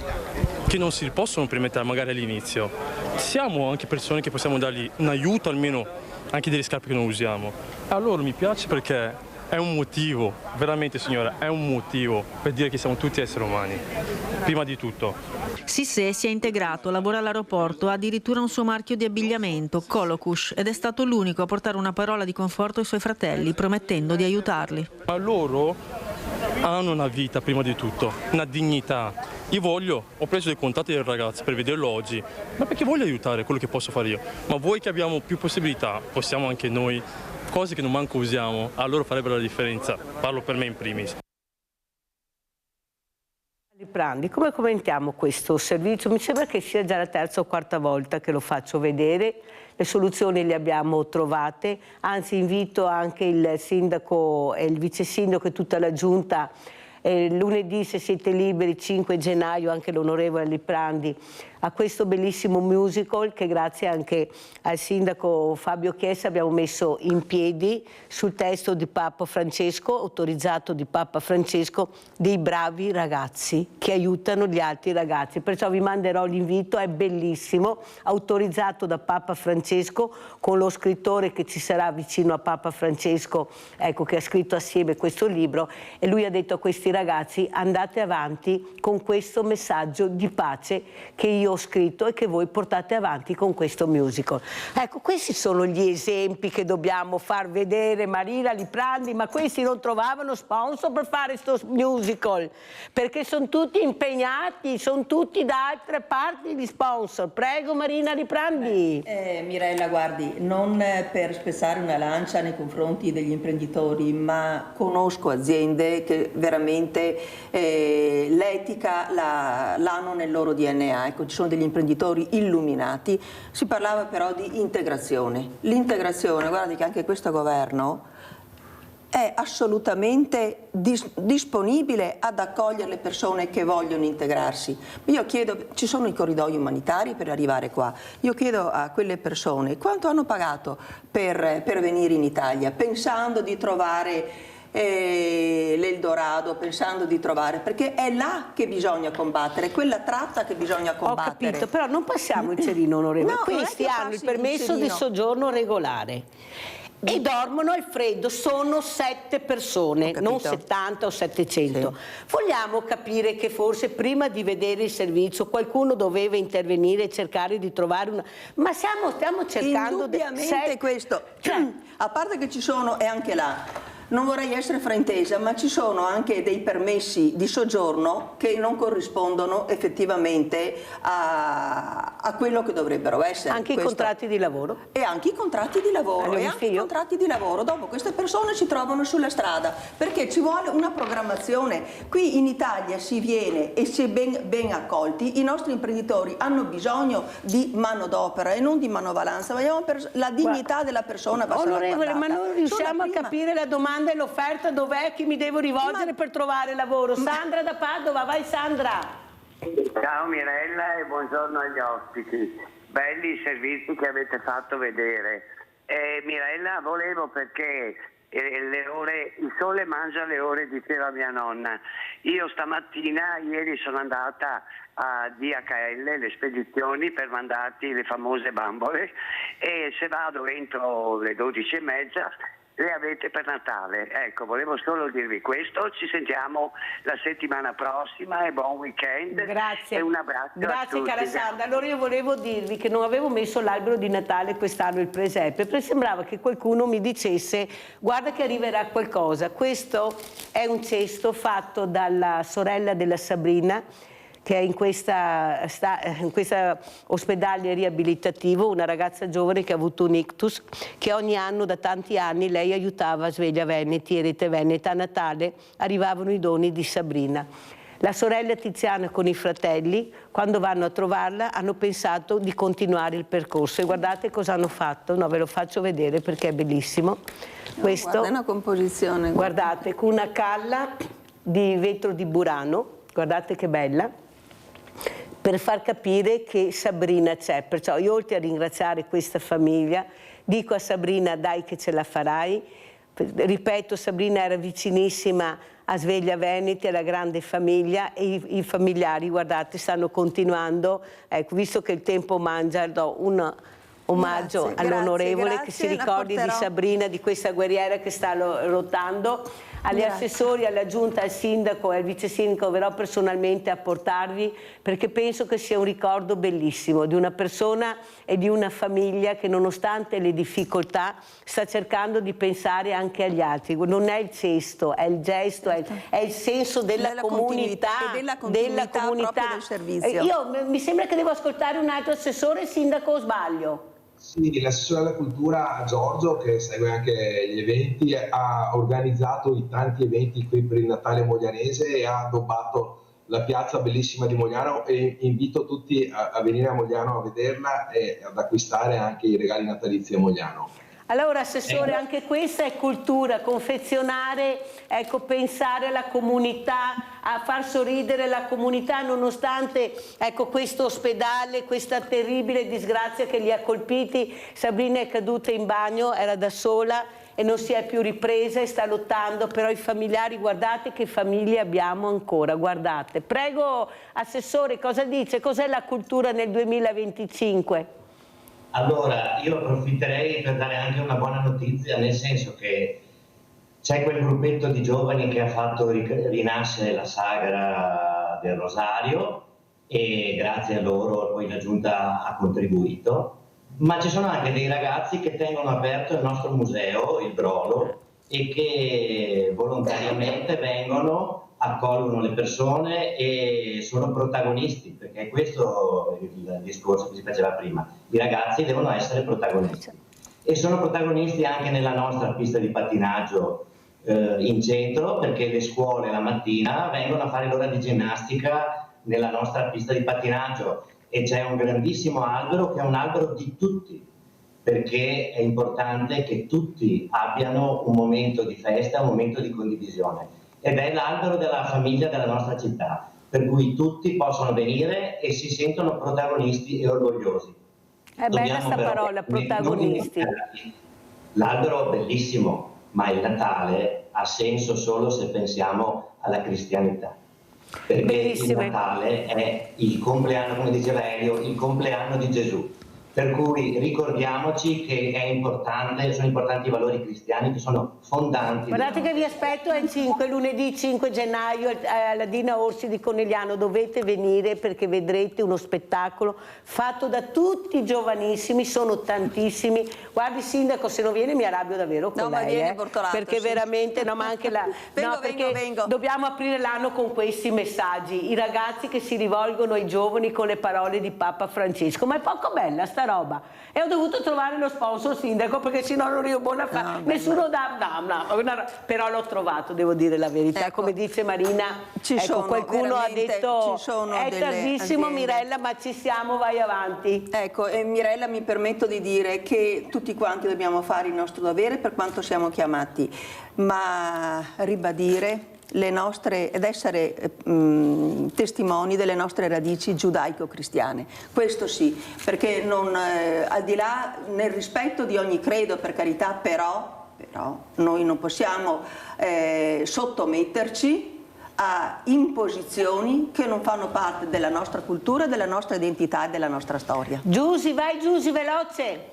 che non si possono permettere magari all'inizio. Siamo anche persone che possiamo dargli un aiuto, almeno anche delle scarpe che non usiamo. A loro mi piace perché è un motivo, veramente signora, è un motivo per dire che siamo tutti esseri umani, prima di tutto. Sissé si è integrato, lavora all'aeroporto, ha addirittura un suo marchio di abbigliamento, Kolokush, ed è stato l'unico a portare una parola di conforto ai suoi fratelli, promettendo di aiutarli. Ma loro hanno una vita prima di tutto, una dignità. Ho preso dei contatti del ragazzo per vederlo oggi, ma perché voglio aiutare quello che posso fare io. Ma voi che abbiamo più possibilità, possiamo anche noi, cose che non manco usiamo, a loro farebbero la differenza. Parlo per me in primis. Liprandi, come commentiamo questo servizio? Mi sembra che sia già la terza o quarta volta che lo faccio vedere. Le soluzioni le abbiamo trovate, anzi invito anche il sindaco e il vice sindaco e tutta la giunta lunedì, se siete liberi, 5 gennaio, anche l'onorevole Liprandi, a questo bellissimo musical che grazie anche al sindaco Fabio Chiesa abbiamo messo in piedi sul testo di Papa Francesco, autorizzato di Papa Francesco, dei bravi ragazzi che aiutano gli altri ragazzi. Perciò vi manderò l'invito, è bellissimo, autorizzato da Papa Francesco con lo scrittore che ci sarà vicino a Papa Francesco, ecco, che ha scritto assieme questo libro, e lui ha detto a questi ragazzi: andate avanti con questo messaggio di pace che io ho scritto e che voi portate avanti con questo musical. Ecco, questi sono gli esempi che dobbiamo far vedere. Marina Liprandi, ma questi non trovavano sponsor per fare sto musical, perché sono tutti impegnati, sono tutti da altre parti di sponsor. Prego Marina Liprandi. Mirella, guardi, non per spezzare una lancia nei confronti degli imprenditori, ma conosco aziende che veramente l'etica l'hanno nel loro DNA. Ecco, ci sono degli imprenditori illuminati. Si parlava però di integrazione. L'integrazione, guardi che anche questo governo è assolutamente disponibile ad accogliere le persone che vogliono integrarsi. Io chiedo, ci sono i corridoi umanitari per arrivare qua, io chiedo a quelle persone quanto hanno pagato per venire in Italia, pensando di trovare l'Eldorado, pensando di trovare, perché è là che bisogna combattere, quella tratta che bisogna combattere. Ho capito, però non passiamo il cerino, onorevole. No, questi hanno il permesso di soggiorno regolare e dormono al freddo, sono 7 persone, non 70 o 700. Sì. Vogliamo capire che forse prima di vedere il servizio qualcuno doveva intervenire e cercare di trovare una... Ma stiamo cercando... Indubbiamente questo, cioè, a parte che ci sono, e anche là, non vorrei essere fraintesa, ma ci sono anche dei permessi di soggiorno che non corrispondono effettivamente a quello che dovrebbero essere. Anche i contratti di lavoro? E anche i contratti di lavoro. Contratti di lavoro. Dopo queste persone si trovano sulla strada perché ci vuole una programmazione. Qui in Italia si viene e si è ben accolti. I nostri imprenditori hanno bisogno di manodopera e non di manovalanza. Vogliamo per la dignità della persona. Onorevole, ma non riusciamo a capire la domanda e l'offerta, dov'è che mi devo rivolgere per trovare lavoro? Sandra da Padova, vai Sandra. Ciao Mirella e buongiorno agli ospiti. Belli i servizi che avete fatto vedere. Mirella, volevo perché il sole mangia le ore, diceva mia nonna. Io stamattina, ieri sono andata a DHL, le spedizioni, per mandarti le famose bambole, e se vado entro le 12:30 le avete per Natale. Ecco, volevo solo dirvi questo. Ci sentiamo la settimana prossima e buon weekend. Grazie. E un abbraccio. Grazie a tutti. cara Sandra. Allora io volevo dirvi che non avevo messo l'albero di Natale quest'anno, il presepe, perché sembrava che qualcuno mi dicesse: guarda che arriverà qualcosa. Questo è un cesto fatto dalla sorella della Sabrina, che è in questa ospedale riabilitativo, una ragazza giovane che ha avuto un ictus, che ogni anno, da tanti anni, lei aiutava Sveglia Veneti e Rete Veneta. A Natale arrivavano i doni di Sabrina. La sorella Tiziana con i fratelli, quando vanno a trovarla, hanno pensato di continuare il percorso. E guardate cosa hanno fatto, no, ve lo faccio vedere perché è bellissimo. Questo, guarda, è una composizione. Guardate, con una calla di vetro di Burano, guardate che bella, per far capire che Sabrina c'è. Perciò io, oltre a ringraziare questa famiglia, dico a Sabrina: dai che ce la farai. Ripeto, Sabrina era vicinissima a Sveglia Veneti, alla grande famiglia, e i familiari, guardate, stanno continuando. Ecco, visto che il tempo mangia, do un omaggio all'onorevole che si ricordi di Sabrina, di questa guerriera che sta lottando. Agli assessori, alla giunta, al sindaco e al vice sindaco verrò personalmente a portarvi, perché penso che sia un ricordo bellissimo di una persona e di una famiglia che, nonostante le difficoltà, sta cercando di pensare anche agli altri. Non è il cesto, è il gesto, è il senso della comunità e della continuità proprio del servizio. Io mi sembra che devo ascoltare un altro assessore, sindaco, o sbaglio? Sì, l'assessore alla cultura Giorgio, che segue anche gli eventi, ha organizzato i tanti eventi qui per il Natale moglianese e ha addobbato la piazza bellissima di Mogliano, e invito tutti a venire a Mogliano a vederla e ad acquistare anche i regali natalizi a Mogliano. Allora, Assessore, anche questa è cultura, confezionare, ecco, pensare alla comunità, a far sorridere la comunità nonostante, ecco, questo ospedale, questa terribile disgrazia che li ha colpiti. Sabrina è caduta in bagno, era da sola e non si è più ripresa e sta lottando, però i familiari, guardate che famiglie abbiamo ancora, guardate. Prego, Assessore, cosa dice? Cos'è la cultura nel 2025? Allora, io approfitterei per dare anche una buona notizia, nel senso che c'è quel gruppetto di giovani che ha fatto rinascere la sagra del Rosario e grazie a loro poi la Giunta ha contribuito, ma ci sono anche dei ragazzi che tengono aperto il nostro museo, il Brolo, e che volontariamente vengono, accolgono le persone e sono protagonisti, perché questo è il discorso che si faceva prima, i ragazzi devono essere protagonisti e sono protagonisti anche nella nostra pista di pattinaggio in centro, perché le scuole la mattina vengono a fare l'ora di ginnastica nella nostra pista di pattinaggio e c'è un grandissimo albero che è un albero di tutti, perché è importante che tutti abbiano un momento di festa, un momento di condivisione. Ed è l'albero della famiglia della nostra città, per cui tutti possono venire e si sentono protagonisti e orgogliosi. È bella sta parola, protagonisti. L'albero è bellissimo, ma il Natale ha senso solo se pensiamo alla cristianità. Perché Bellissime. il Natale è il compleanno, come diceva Elio, il compleanno di Gesù. Per cui ricordiamoci che è importante, sono importanti i valori cristiani che sono fondanti. Guardate che vi aspetto al 5, lunedì 5 gennaio alla Dina Orsi di Conegliano, dovete venire perché vedrete uno spettacolo fatto da tutti i giovanissimi, sono tantissimi. Guardi Sindaco, se non viene mi arrabbio davvero con lei, viene Bortolato, perché sì. veramente, no, ma anche la... Vengo. Dobbiamo aprire l'anno con questi messaggi, i ragazzi che si rivolgono ai giovani con le parole di Papa Francesco, ma è poco bella sta roba e ho dovuto trovare lo sponsor, Sindaco, perché sennò non ero buona fare, nessuno però l'ho trovato, devo dire la verità, come dice Marina, qualcuno ha detto è tardissimo Mirella, ma ci siamo, vai avanti. Ecco, Mirella, mi permetto di dire che tutti quanti dobbiamo fare il nostro dovere per quanto siamo chiamati, ma ribadire le nostre ed essere testimoni delle nostre radici giudaico-cristiane. Questo sì, perché al di là, nel rispetto di ogni credo, per carità, però noi non possiamo sottometterci a imposizioni che non fanno parte della nostra cultura, della nostra identità e della nostra storia. Giusy, vai Giusy, veloce!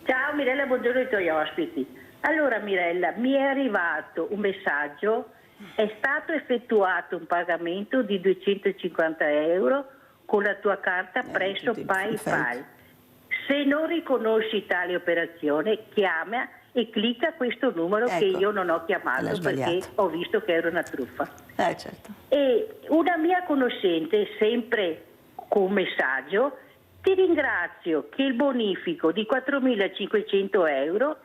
Ciao Mirella, buongiorno ai tuoi ospiti. Allora Mirella, mi è arrivato un messaggio. È stato effettuato un pagamento di 250 euro con la tua carta presso PayPal. Se non riconosci tale operazione, chiama e clicca questo numero che io non ho chiamato perché ho visto che era una truffa. Certo. E una mia conoscente, sempre con messaggio, ti ringrazio che il bonifico di 4.500 euro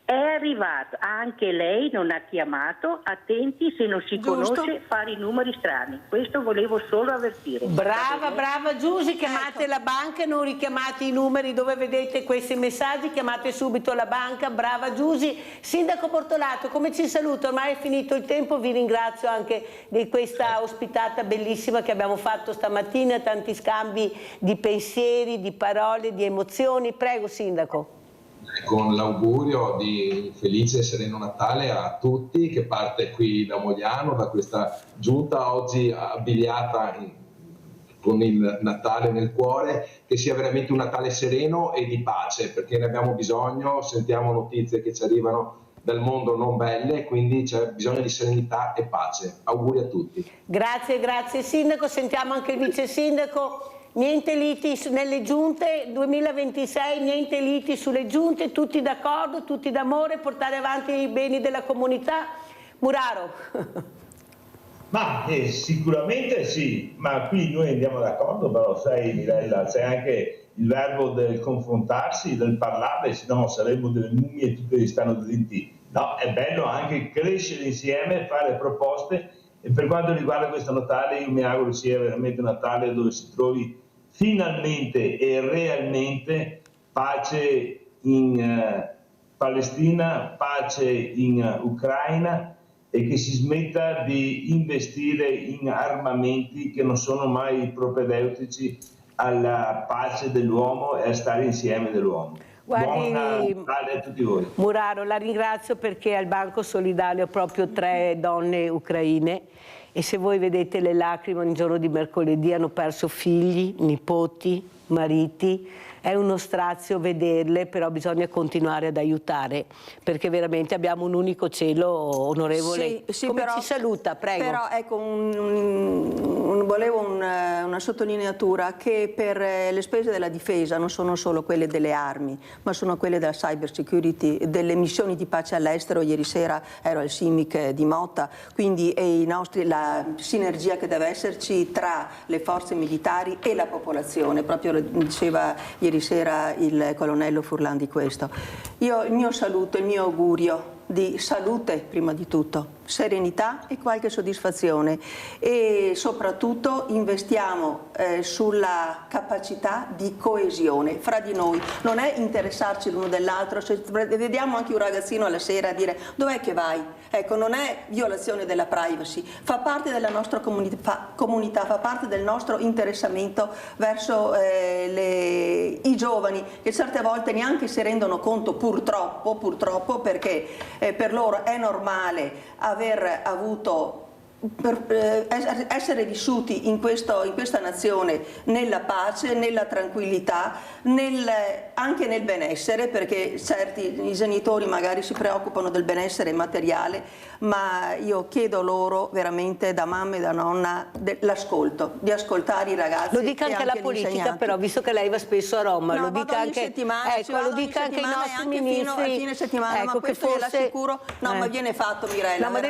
è arrivato, anche lei non ha chiamato, attenti se non si conosce fare i numeri strani, questo volevo solo avvertire. Brava Giusy, chiamate la banca, non richiamate i numeri dove vedete questi messaggi, chiamate subito la banca, brava Giusy. Sindaco Bortolato, come ci saluto? Ormai è finito il tempo, vi ringrazio anche di questa ospitata bellissima che abbiamo fatto stamattina, tanti scambi di pensieri, di parole, di emozioni. Prego Sindaco. Con l'augurio di un felice e sereno Natale a tutti, che parte qui da Mogliano, da questa giunta oggi abiliata con il Natale nel cuore, che sia veramente un Natale sereno e di pace, perché ne abbiamo bisogno, sentiamo notizie che ci arrivano dal mondo non belle, quindi c'è bisogno di serenità e pace. Auguri a tutti. Grazie Sindaco, sentiamo anche il vice sindaco. Niente liti nelle giunte, 2026, niente liti sulle giunte, tutti d'accordo, tutti d'amore, portare avanti i beni della comunità. Muraro. Ma sicuramente sì, ma qui noi andiamo d'accordo, però sai Mirella, c'è anche il verbo del confrontarsi, del parlare, se no saremmo delle mummie e tutti stanno dritti. No, è bello anche crescere insieme, fare proposte E per quanto riguarda questo Natale, io mi auguro sia veramente un Natale dove si trovi finalmente e realmente pace in Palestina, pace in Ucraina, e che si smetta di investire in armamenti che non sono mai propedeutici alla pace dell'uomo e a stare insieme dell'uomo. Guardi, Buon Natale a tutti voi. Muraro, la ringrazio perché al Banco Solidario ho proprio 3 donne ucraine e se voi vedete le lacrime ogni giorno di mercoledì, hanno perso figli, nipoti, mariti. È uno strazio vederle, però bisogna continuare ad aiutare, perché veramente abbiamo un unico cielo, onorevole. Sì, come però, ci saluta, prego. Però ecco, volevo una sottolineatura che per le spese della difesa non sono solo quelle delle armi, ma sono quelle della cyber security, delle missioni di pace all'estero. Ieri sera ero al CIMIC di Motta, quindi la sinergia che deve esserci tra le forze militari e la popolazione, proprio lo diceva ieri sera il colonnello Furlan di questo. Il mio saluto, il mio augurio di salute prima di tutto, serenità e qualche soddisfazione, e soprattutto investiamo sulla capacità di coesione fra di noi. Non è interessarci l'uno dell'altro. Se vediamo anche un ragazzino alla sera a dire dov'è che vai, ecco, non è violazione della privacy, fa parte della nostra comunità, fa parte del nostro interessamento verso i giovani, che certe volte neanche si rendono conto, purtroppo, perché per loro è normale aver avuto, essere vissuti in questa nazione nella pace, nella tranquillità, anche nel benessere, perché i genitori magari si preoccupano del benessere materiale, ma io chiedo loro veramente, da mamma e da nonna, l'ascolto, di ascoltare i ragazzi. Lo dica anche la politica, però, visto che lei va spesso a Roma, lo dica anche, lo dica anche ai nostri ministri. Fine settimana, ecco, ma questo io l'assicuro, ma viene fatto, Mirella. No, ma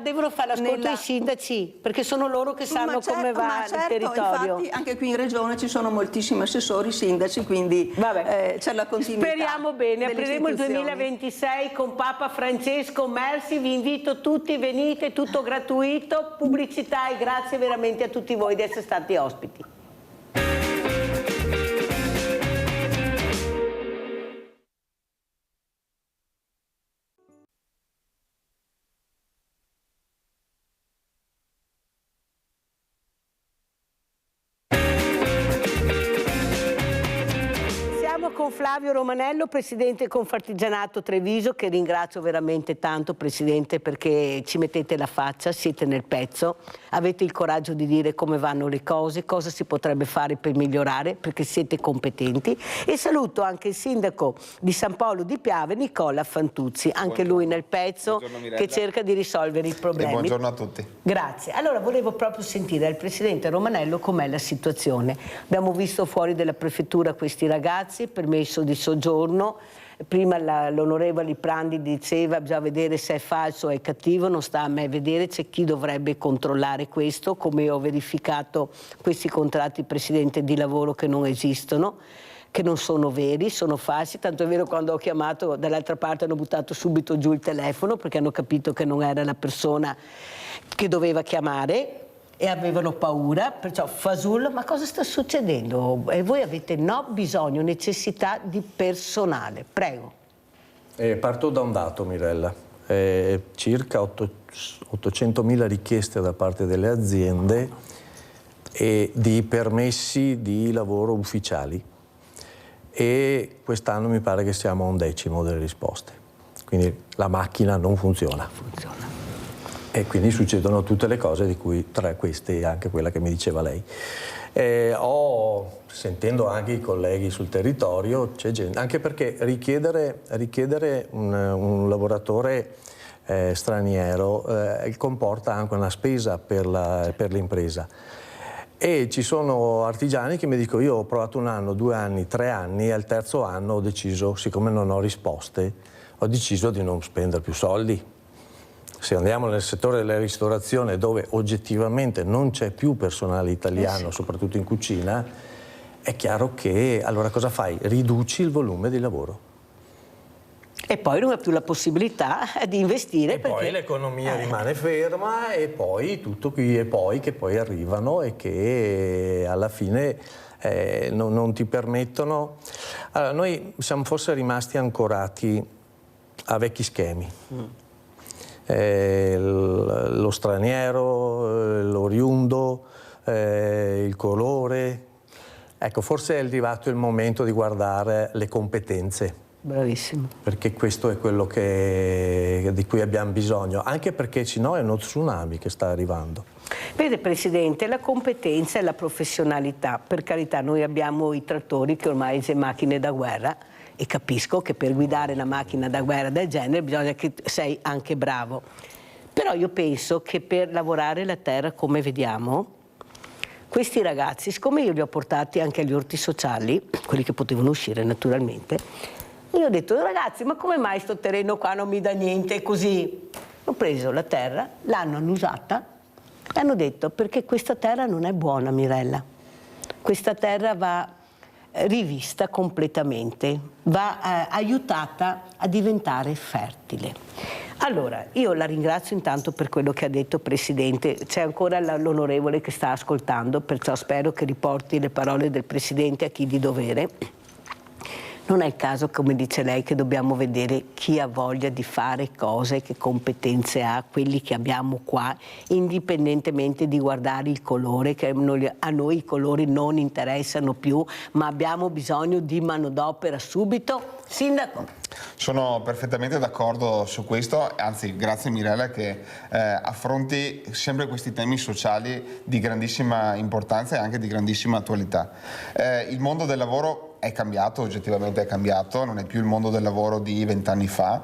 devono fare l'ascolto ai sindaci, perché sono loro che sanno come va il territorio. Infatti anche qui in regione ci sono moltissimi assessori, sindaci, quindi c'è la continuità. Speriamo bene, apriremo il 2026 con Papa Francesco. Merci, vi invito tutti, venite, tutto gratuito, pubblicità, e grazie veramente a tutti voi di essere stati ospiti. Con Flavio Romanello, presidente Confartigianato Treviso, che ringrazio veramente tanto, presidente, perché ci mettete la faccia, siete nel pezzo, avete il coraggio di dire come vanno le cose, cosa si potrebbe fare per migliorare, perché siete competenti. E saluto anche il sindaco di San Polo di Piave, Nicola Fantuzzi, anche lui nel pezzo, che cerca di risolvere i problemi. E buongiorno a tutti. Grazie. Allora volevo proprio sentire dal presidente Romanello com'è la situazione. Abbiamo visto fuori dalla prefettura questi ragazzi, permesso di soggiorno. Prima l'onorevole Liprandi diceva bisogna vedere se è falso o è cattivo, non sta a me vedere, c'è chi dovrebbe controllare questo, come ho verificato questi contratti, presidente, di lavoro che non esistono, che non sono veri, sono falsi, tanto è vero quando ho chiamato dall'altra parte hanno buttato subito giù il telefono perché hanno capito che non era la persona che doveva chiamare e avevano paura, perciò fasullo. Ma cosa sta succedendo? E voi avete bisogno, necessità di personale, prego. Parto da un dato, Mirella, circa 800.000 richieste da parte delle aziende e di permessi di lavoro ufficiali, e quest'anno mi pare che siamo a 1/10 delle risposte, quindi la macchina non funziona. E quindi succedono tutte le cose di cui tra queste anche quella che mi diceva lei. Sentendo anche i colleghi sul territorio, c'è gente, anche perché richiedere un lavoratore straniero comporta anche una spesa per l'impresa. E ci sono artigiani che mi dicono: io ho provato 1 anno, 2 anni, 3 anni, e al terzo anno ho deciso, siccome non ho risposte, ho deciso di non spendere più soldi. Se andiamo nel settore della ristorazione, dove oggettivamente non c'è più personale italiano, soprattutto in cucina, è chiaro che allora cosa fai? Riduci il volume di lavoro. E poi non ha più la possibilità di investire. E poi l'economia rimane ferma e poi tutto qui e poi che poi arrivano e che alla fine non ti permettono. Allora, noi siamo forse rimasti ancorati a vecchi schemi. Lo straniero, l'oriundo, il colore. Ecco, forse è arrivato il momento di guardare le competenze. Bravissimo. Perché questo è quello di cui abbiamo bisogno, anche perché sennò è uno tsunami che sta arrivando. Vede Presidente, la competenza e la professionalità, per carità noi abbiamo i trattori che ormai sono macchine da guerra e capisco che per guidare una macchina da guerra del genere bisogna che sei anche bravo, però io penso che per lavorare la terra come vediamo, questi ragazzi, siccome io li ho portati anche agli orti sociali, quelli che potevano uscire naturalmente, io ho detto ragazzi ma come mai sto terreno qua non mi dà niente così? Ho preso la terra, l'hanno annusata e hanno detto perché questa terra non è buona Mirella, questa terra va rivista completamente, va aiutata a diventare fertile. Allora, io la ringrazio intanto per quello che ha detto Presidente, c'è ancora l'onorevole che sta ascoltando, perciò spero che riporti le parole del Presidente a chi di dovere. Non è il caso, come dice lei, che dobbiamo vedere chi ha voglia di fare cose, che competenze ha, quelli che abbiamo qua, indipendentemente di guardare il colore, che a noi i colori non interessano più, ma abbiamo bisogno di manodopera subito. Sindaco. Sono perfettamente d'accordo su questo, anzi grazie Mirella che affronti sempre questi temi sociali di grandissima importanza e anche di grandissima attualità. Il mondo del lavoro è cambiato, oggettivamente è cambiato, non è più il mondo del lavoro di 20 anni fa,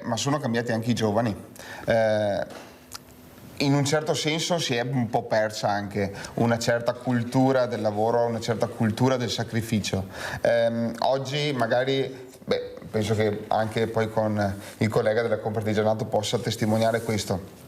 ma sono cambiati anche i giovani. In un certo senso si è un po' persa anche una certa cultura del lavoro, una certa cultura del sacrificio. Oggi magari, penso che anche poi con il collega della Confartigianato possa testimoniare questo.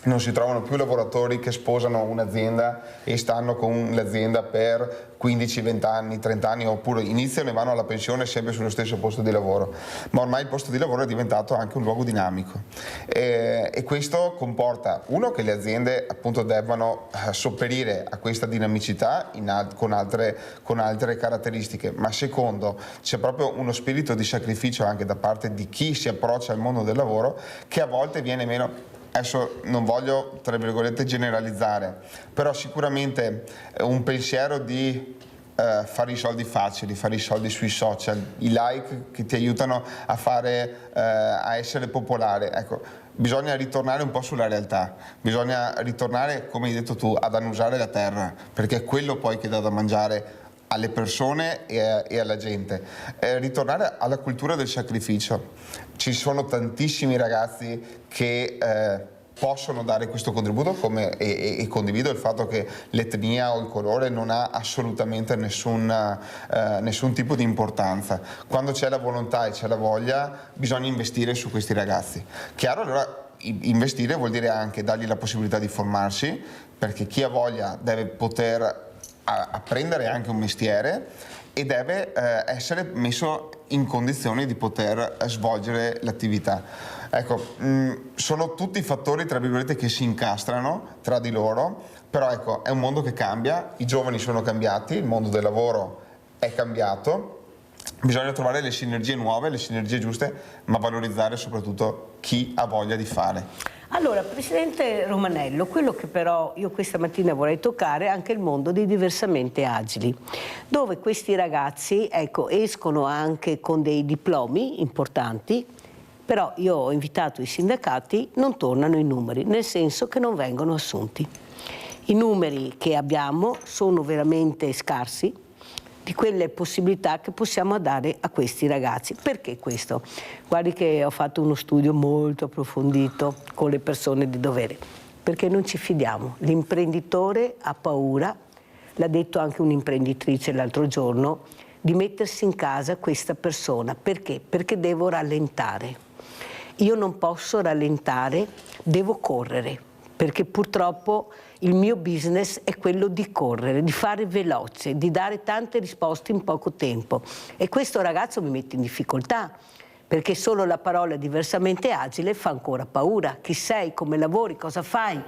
Non si trovano più lavoratori che sposano un'azienda e stanno con l'azienda per 15, 20 anni, 30 anni oppure iniziano e vanno alla pensione sempre sullo stesso posto di lavoro, ma ormai il posto di lavoro è diventato anche un luogo dinamico e questo comporta, uno, che le aziende appunto debbano sopperire a questa dinamicità con altre caratteristiche, ma secondo c'è proprio uno spirito di sacrificio anche da parte di chi si approccia al mondo del lavoro che a volte viene meno. Adesso non voglio, tra virgolette, generalizzare, però sicuramente un pensiero di fare i soldi facili, fare i soldi sui social, i like che ti aiutano a essere popolare. Ecco, bisogna ritornare un po' sulla realtà, bisogna ritornare, come hai detto tu, ad annusare la terra, perché è quello poi che dà da mangiare alle persone e alla gente. Ritornare alla cultura del sacrificio. Ci sono tantissimi ragazzi che possono dare questo contributo e condivido il fatto che l'etnia o il colore non ha assolutamente nessun tipo di importanza. Quando c'è la volontà e c'è la voglia bisogna investire su questi ragazzi. Chiaro, allora investire vuol dire anche dargli la possibilità di formarsi, perché chi ha voglia deve poter apprendere anche un mestiere e deve essere messo in condizioni di poter svolgere l'attività. Ecco, sono tutti fattori, tra virgolette, che si incastrano tra di loro, però ecco, è un mondo che cambia, i giovani sono cambiati, il mondo del lavoro è cambiato, bisogna trovare le sinergie nuove, le sinergie giuste, ma valorizzare soprattutto chi ha voglia di fare. Allora, Presidente Romanello, quello che però io questa mattina vorrei toccare è anche il mondo dei diversamente agili, dove questi ragazzi, ecco, escono anche con dei diplomi importanti, però io ho invitato i sindacati, non tornano i numeri, nel senso che non vengono assunti. I numeri che abbiamo sono veramente scarsi di quelle possibilità che possiamo dare a questi ragazzi. Perché questo? Guardi che ho fatto uno studio molto approfondito con le persone di dovere, perché non ci fidiamo. L'imprenditore ha paura, l'ha detto anche un'imprenditrice l'altro giorno, di mettersi in casa questa persona. Perché? Perché devo rallentare. Io non posso rallentare, devo correre, perché purtroppo il mio business è quello di correre, di fare veloce, di dare tante risposte in poco tempo. E questo ragazzo mi mette in difficoltà, perché solo la parola diversamente agile fa ancora paura. Chi sei, come lavori, cosa fai?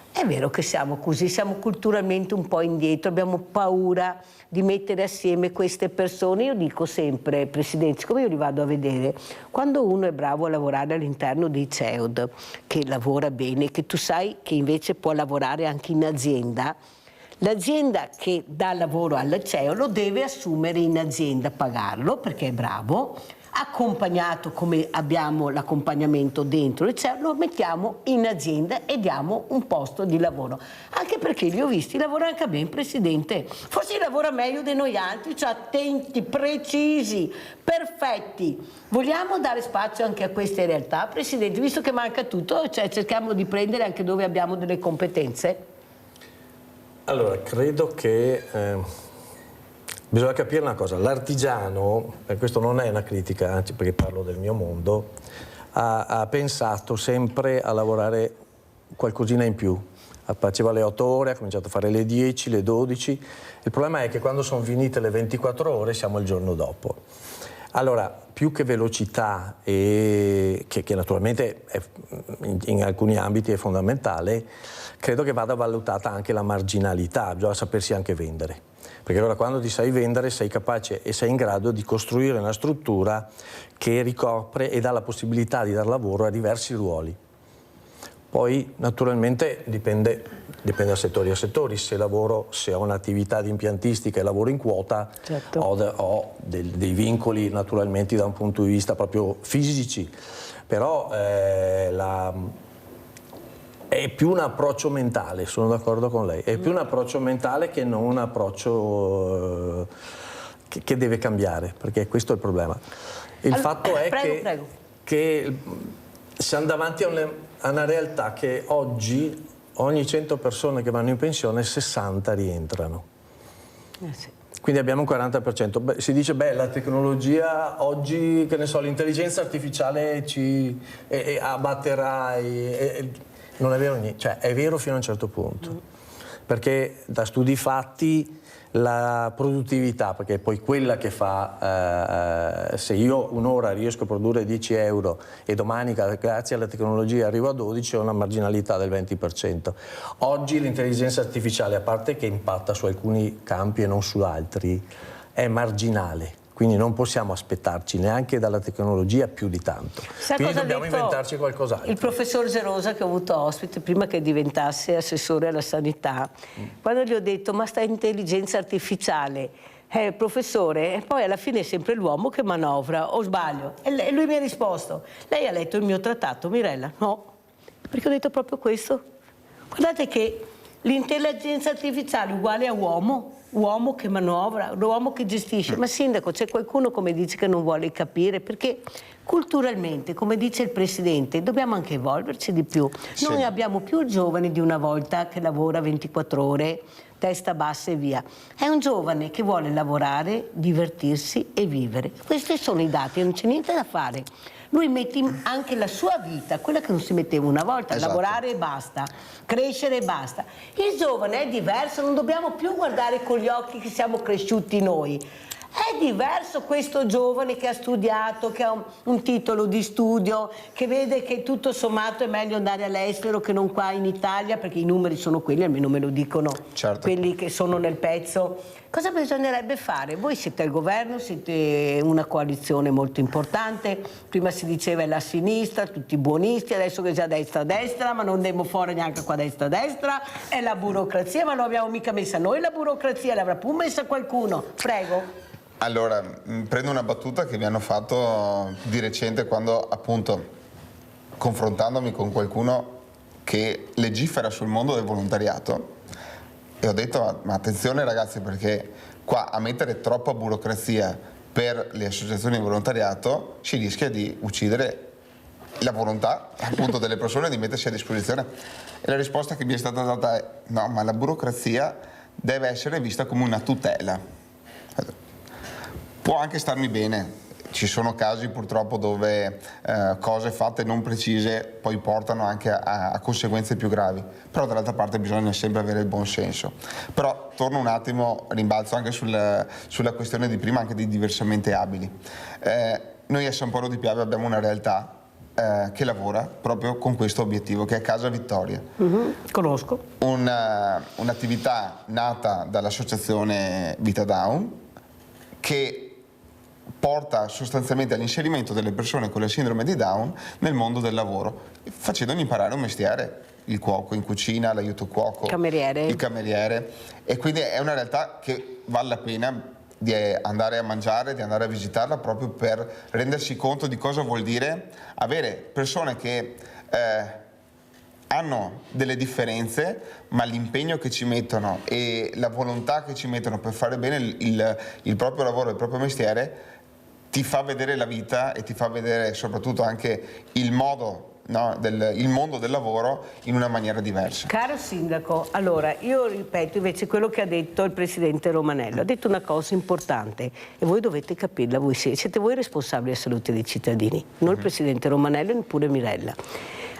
È vero che siamo così, siamo culturalmente un po' indietro, abbiamo paura di mettere assieme queste persone. Io dico sempre, Presidente, siccome io li vado a vedere, quando uno è bravo a lavorare all'interno dei CEOD, che lavora bene, che tu sai che invece può lavorare anche in azienda, l'azienda che dà lavoro al CEO lo deve assumere in azienda, pagarlo perché è bravo, accompagnato come abbiamo l'accompagnamento dentro il CEO, lo mettiamo in azienda e diamo un posto di lavoro. Anche perché li ho visti, lavora anche bene, Presidente. Forse lavora meglio di noi altri, cioè attenti, precisi, perfetti. Vogliamo dare spazio anche a queste realtà, Presidente, visto che manca tutto, cioè cerchiamo di prendere anche dove abbiamo delle competenze? Allora, credo che bisogna capire una cosa, l'artigiano, e questo non è una critica, anzi perché parlo del mio mondo, ha pensato sempre a lavorare qualcosina in più. Faceva le 8 ore, ha cominciato a fare le 10, le 12. Il problema è che quando sono finite le 24 ore siamo il giorno dopo. Allora, più che velocità, che naturalmente in alcuni ambiti è fondamentale, credo che vada valutata anche la marginalità, bisogna sapersi anche vendere. Perché allora quando ti sai vendere sei capace e sei in grado di costruire una struttura che ricopre e dà la possibilità di dar lavoro a diversi ruoli. Poi naturalmente dipende da settori a settori, se ho un'attività di impiantistica e lavoro in quota, certo, ho dei vincoli naturalmente da un punto di vista proprio fisici, però è più un approccio mentale, sono d'accordo con lei, è più un approccio mentale che non un approccio che deve cambiare, perché questo è il problema. Il fatto è che siamo davanti a una realtà che oggi ogni 100 persone che vanno in pensione 60 rientrano. Sì. Quindi abbiamo un 40%. Si dice, la tecnologia oggi, che ne so, l'intelligenza artificiale ci abbatterà. Non è vero niente, cioè è vero fino a un certo punto, perché da studi fatti la produttività, perché è poi quella che fa, se io un'ora riesco a produrre 10 euro e domani grazie alla tecnologia arrivo a 12, ho una marginalità del 20%. Oggi l'intelligenza artificiale, a parte che impatta su alcuni campi e non su altri, è marginale. Quindi non possiamo aspettarci neanche dalla tecnologia più di tanto. Quindi dobbiamo inventarci qualcos'altro. Il professor Gerosa, che ho avuto ospite prima che diventasse assessore alla sanità, quando gli ho detto ma sta intelligenza artificiale, professore, e poi alla fine è sempre l'uomo che manovra, o sbaglio? E lui mi ha risposto, lei ha letto il mio trattato, Mirella? No, perché ho detto proprio questo. Guardate che l'intelligenza artificiale è uguale a uomo che manovra, l'uomo che gestisce. Ma sindaco, c'è qualcuno, come dice, che non vuole capire, perché culturalmente, come dice il Presidente, dobbiamo anche evolverci di più. Sì. Noi abbiamo più il giovane di una volta che lavora 24 ore, testa bassa e via. È un giovane che vuole lavorare, divertirsi e vivere. Questi sono i dati, non c'è niente da fare. Lui mette anche la sua vita, quella che non si metteva una volta, esatto, lavorare e basta, crescere e basta. Il giovane è diverso, non dobbiamo più guardare con gli occhi che siamo cresciuti noi. È diverso questo giovane che ha studiato, che ha un titolo di studio, che vede che tutto sommato è meglio andare all'estero che non qua in Italia, perché i numeri sono quelli, almeno me lo dicono, certo, quelli che sono nel pezzo. Cosa bisognerebbe fare? Voi siete al governo, siete una coalizione molto importante, prima si diceva è la sinistra, tutti buonisti, adesso che è già destra, ma non andiamo fuori neanche qua destra, è la burocrazia, ma non abbiamo mica messa noi la burocrazia, l'avrà pure messa qualcuno. Prego. Allora, prendo una battuta che mi hanno fatto di recente quando, appunto, confrontandomi con qualcuno che legifera sul mondo del volontariato, e ho detto, ma attenzione ragazzi, perché qua a mettere troppa burocrazia per le associazioni di volontariato si rischia di uccidere la volontà, appunto, delle persone di mettersi a disposizione. E la risposta che mi è stata data è, no, ma la burocrazia deve essere vista come una tutela. Può anche starmi bene, ci sono casi purtroppo dove cose fatte non precise poi portano anche a conseguenze più gravi, però dall'altra parte bisogna sempre avere il buon senso. Però torno un attimo, rimbalzo anche sulla questione di prima, anche di diversamente abili. noi a San Polo di Piave abbiamo una realtà che lavora proprio con questo obiettivo, che è Casa Vittoria. Conosco. Un'attività nata dall'associazione Vita Down, che porta sostanzialmente all'inserimento delle persone con la sindrome di Down nel mondo del lavoro, facendogli imparare un mestiere, il cuoco in cucina, l'aiuto cuoco, il cameriere, e quindi è una realtà che vale la pena di andare a mangiare, di andare a visitarla, proprio per rendersi conto di cosa vuol dire avere persone che hanno delle differenze, ma l'impegno che ci mettono e la volontà che ci mettono per fare bene il proprio lavoro, il proprio mestiere, ti fa vedere la vita e ti fa vedere soprattutto anche il modo, il mondo del lavoro in una maniera diversa. Caro Sindaco, allora io ripeto invece quello che ha detto il Presidente Romanello. Ha detto una cosa importante e voi dovete capirla, voi siete voi responsabili della salute dei cittadini, non il Presidente Romanello, neppure Mirella.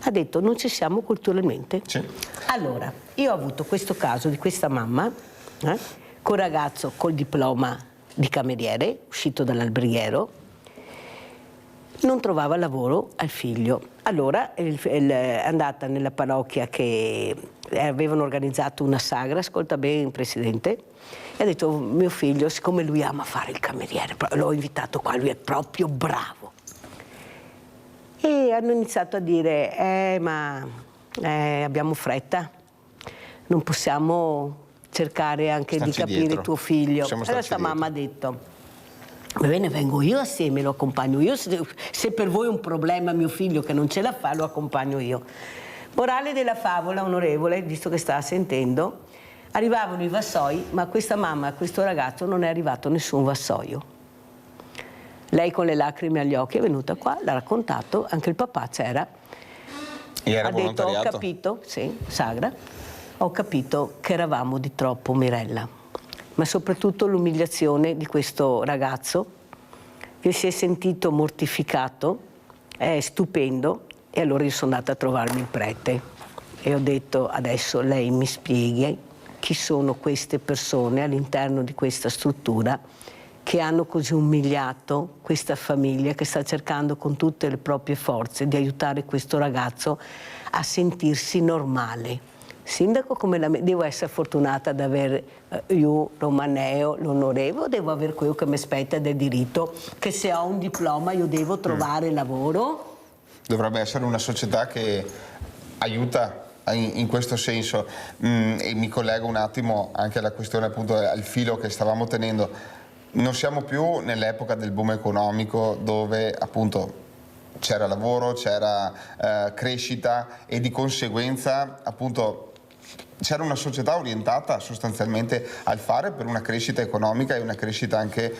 Ha detto non ci siamo culturalmente. Sì. Allora, io ho avuto questo caso di questa mamma con un ragazzo col diploma di cameriere, uscito dall'alberghiero, non trovava lavoro al figlio. Allora è andata nella parrocchia che avevano organizzato una sagra, ascolta bene il Presidente, e ha detto mio figlio, siccome lui ama fare il cameriere, l'ho invitato qua, lui è proprio bravo. E hanno iniziato a dire abbiamo fretta, non possiamo cercare anche di capire dietro. Tuo figlio. Allora sta mamma ha detto va bene, vengo io assieme, lo accompagno io, se per voi è un problema mio figlio che non ce la fa, lo accompagno io. Morale della favola, onorevole, visto che sta sentendo, arrivavano i vassoi, ma a questa mamma, a questo ragazzo non è arrivato nessun vassoio. Lei con le lacrime agli occhi è venuta qua, l'ha raccontato, anche il papà c'era, ha detto ho capito, sì, Sagra, ho capito che eravamo di troppo, Mirella. Ma soprattutto l'umiliazione di questo ragazzo che si è sentito mortificato, è stupendo, e allora io sono andata a trovarmi il prete e ho detto adesso lei mi spieghi chi sono queste persone all'interno di questa struttura che hanno così umiliato questa famiglia che sta cercando con tutte le proprie forze di aiutare questo ragazzo a sentirsi normale. Sindaco, come devo essere fortunata ad avere io, Romaneo, l'onorevole, o devo avere quello che mi spetta del diritto, che se ho un diploma io devo trovare lavoro? Dovrebbe essere una società che aiuta in questo senso, e mi collego un attimo anche alla questione, appunto, al filo che stavamo tenendo. Non siamo più nell'epoca del boom economico dove appunto c'era lavoro, c'era crescita e di conseguenza appunto c'era una società orientata sostanzialmente al fare per una crescita economica e una crescita anche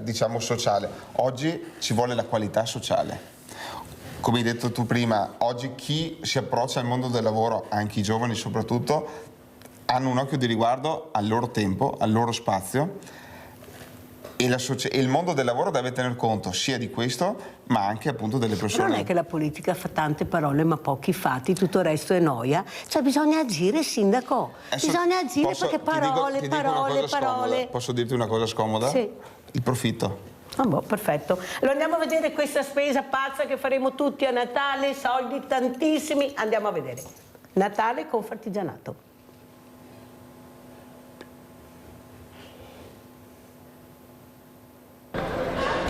diciamo sociale. Oggi ci vuole la qualità sociale. Come hai detto tu prima, oggi chi si approccia al mondo del lavoro, anche i giovani soprattutto, hanno un occhio di riguardo al loro tempo, al loro spazio, e il mondo del lavoro deve tener conto sia di questo, ma anche appunto delle persone. Però non è che la politica fa tante parole ma pochi fatti, tutto il resto è noia. Cioè bisogna agire, Sindaco, bisogna agire perché parole. Posso dirti una cosa scomoda? Sì. Il profitto. Ah, boh, perfetto. Allora andiamo a vedere questa spesa pazza che faremo tutti a Natale, soldi tantissimi, andiamo a vedere. Natale Confartigianato.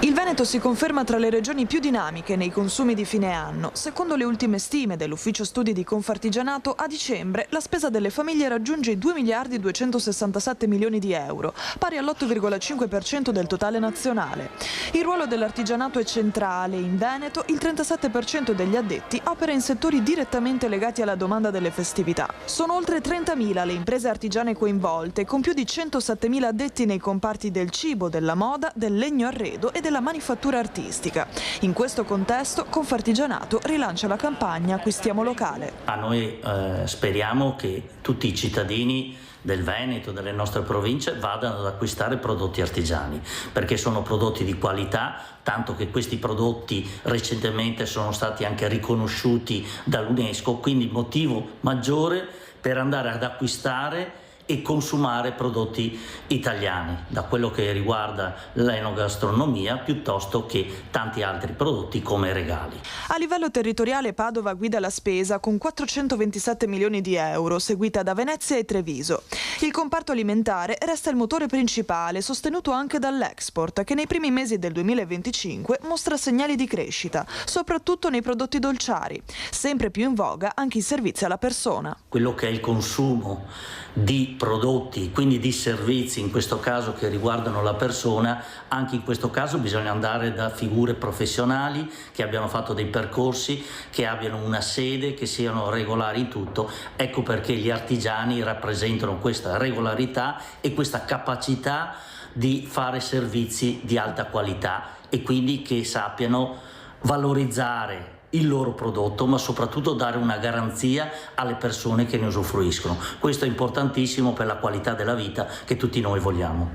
Il Veneto si conferma tra le regioni più dinamiche nei consumi di fine anno. Secondo le ultime stime dell'Ufficio Studi di Confartigianato, a dicembre la spesa delle famiglie raggiunge i 2 miliardi 267 milioni di euro, pari all'8,5% del totale nazionale. Il ruolo dell'artigianato è centrale. In Veneto il 37% degli addetti opera in settori direttamente legati alla domanda delle festività. Sono oltre 30.000 le imprese artigiane coinvolte, con più di 107.000 addetti nei comparti del cibo, della moda, del legno arredo e della manifattura artistica. In questo contesto Confartigianato rilancia la campagna Acquistiamo locale. A noi speriamo che tutti i cittadini del Veneto, delle nostre province, vadano ad acquistare prodotti artigiani, perché sono prodotti di qualità, tanto che questi prodotti recentemente sono stati anche riconosciuti dall'UNESCO, quindi motivo maggiore per andare ad acquistare e consumare prodotti italiani, da quello che riguarda l'enogastronomia piuttosto che tanti altri prodotti come regali. A livello territoriale Padova guida la spesa con 427 milioni di euro, seguita da Venezia e Treviso. Il comparto alimentare resta il motore principale, sostenuto anche dall'export, che nei primi mesi del 2025 mostra segnali di crescita, soprattutto nei prodotti dolciari. Sempre più in voga anche i servizi alla persona. Quello che è il consumo di prodotti, quindi di servizi, in questo caso che riguardano la persona, anche in questo caso bisogna andare da figure professionali che abbiano fatto dei percorsi, che abbiano una sede, che siano regolari in tutto. Ecco perché gli artigiani rappresentano questa regolarità e questa capacità di fare servizi di alta qualità e quindi che sappiano valorizzare il loro prodotto, ma soprattutto dare una garanzia alle persone che ne usufruiscono. Questo è importantissimo per la qualità della vita che tutti noi vogliamo.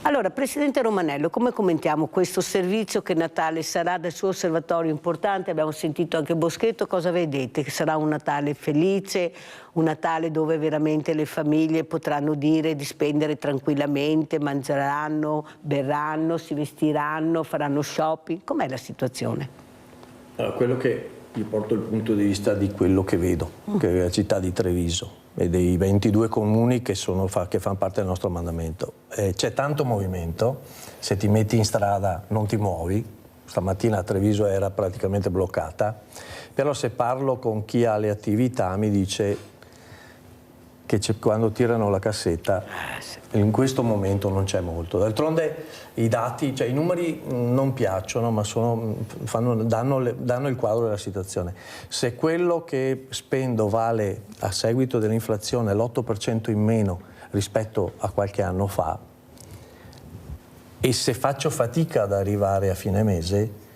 Allora, Presidente Romanello, come commentiamo questo servizio che Natale sarà del suo osservatorio importante? Abbiamo sentito anche Boschetto, cosa vedete? Che sarà un Natale felice, un Natale dove veramente le famiglie potranno dire di spendere tranquillamente, mangeranno, berranno, si vestiranno, faranno shopping? Com'è la situazione? Allora, quello che io porto il punto di vista di quello che vedo, che è la città di Treviso e dei 22 comuni che fanno parte del nostro mandamento. C'è tanto movimento, se ti metti in strada non ti muovi, stamattina a Treviso era praticamente bloccata, però se parlo con chi ha le attività mi dice che quando tirano la cassetta in questo momento non c'è molto. D'altronde i dati, cioè i numeri non piacciono, ma danno il quadro della situazione. Se quello che spendo vale a seguito dell'inflazione l'8% in meno rispetto a qualche anno fa, e se faccio fatica ad arrivare a fine mese,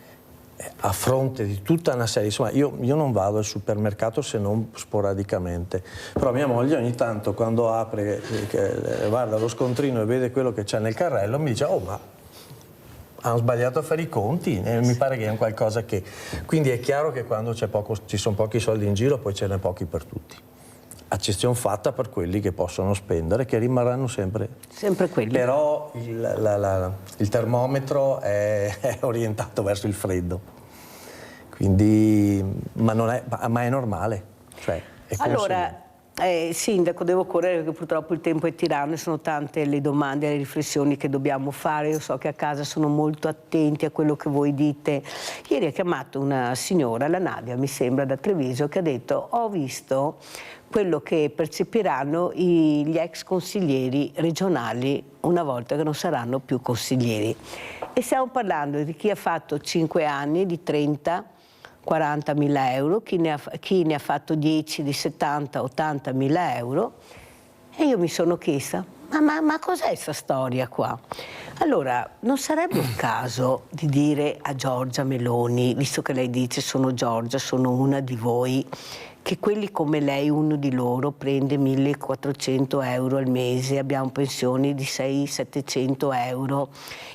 a fronte di tutta una serie, insomma io non vado al supermercato se non sporadicamente, però mia moglie ogni tanto quando apre, guarda lo scontrino e vede quello che c'è nel carrello, mi dice: oh, ma hanno sbagliato a fare i conti, mi pare che è un qualcosa che... Quindi è chiaro che quando ci sono pochi soldi in giro poi ce n'è pochi per tutti, accezione fatta per quelli che possono spendere, che rimarranno sempre quelli. Però il termometro è orientato verso il freddo, quindi ma è normale, cioè è allora Sindaco, devo correre perché purtroppo il tempo è tiranno e sono tante le domande e le riflessioni che dobbiamo fare. Io so che a casa sono molto attenti a quello che voi dite. Ieri ha chiamato una signora, la Nadia mi sembra, da Treviso, che ha detto: ho visto quello che percepiranno gli ex consiglieri regionali una volta che non saranno più consiglieri. E stiamo parlando di chi ha fatto 5 anni di 30-40 mila euro, chi ne ha fatto 10 di 70-80 mila euro. E io mi sono chiesta: ma cos'è questa storia qua? Allora, non sarebbe il caso di dire a Giorgia Meloni, visto che lei dice sono Giorgia, sono una di voi, che quelli come lei, uno di loro, prende 1.400 euro al mese, abbiamo pensioni di 600-700 euro,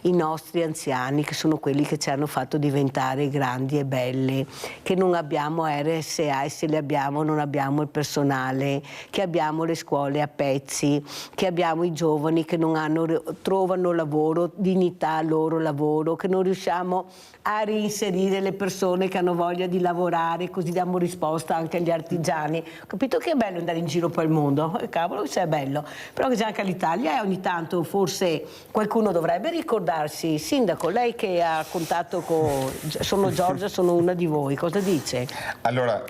i nostri anziani, che sono quelli che ci hanno fatto diventare grandi e belle, che non abbiamo RSA e se le abbiamo non abbiamo il personale, che abbiamo le scuole a pezzi, che abbiamo i giovani che non trovano lavoro, dignità al loro lavoro, che non riusciamo a reinserire le persone che hanno voglia di lavorare, così diamo risposta anche agli artigiani. Ho capito che è bello andare in giro per il mondo, cavolo se è bello, però che c'è anche l'Italia e ogni tanto forse qualcuno dovrebbe ricordarsi. Sindaco, lei che ha contatto con sono Giorgia, sono una di voi, cosa dice? Allora,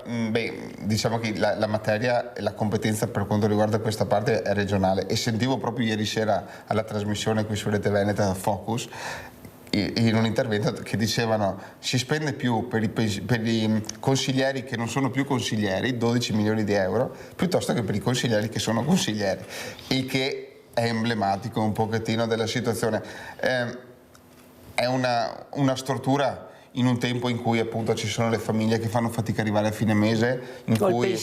diciamo che la materia e la competenza per quanto riguarda questa parte è regionale, e sentivo proprio ieri sera alla trasmissione qui su Rete Veneta Focus in un intervento che dicevano: si spende più per i consiglieri che non sono più consiglieri, 12 milioni di euro, piuttosto che per i consiglieri che sono consiglieri, il che è emblematico un pochettino della situazione. È una stortura in un tempo in cui appunto ci sono le famiglie che fanno fatica ad arrivare a fine mese, in cui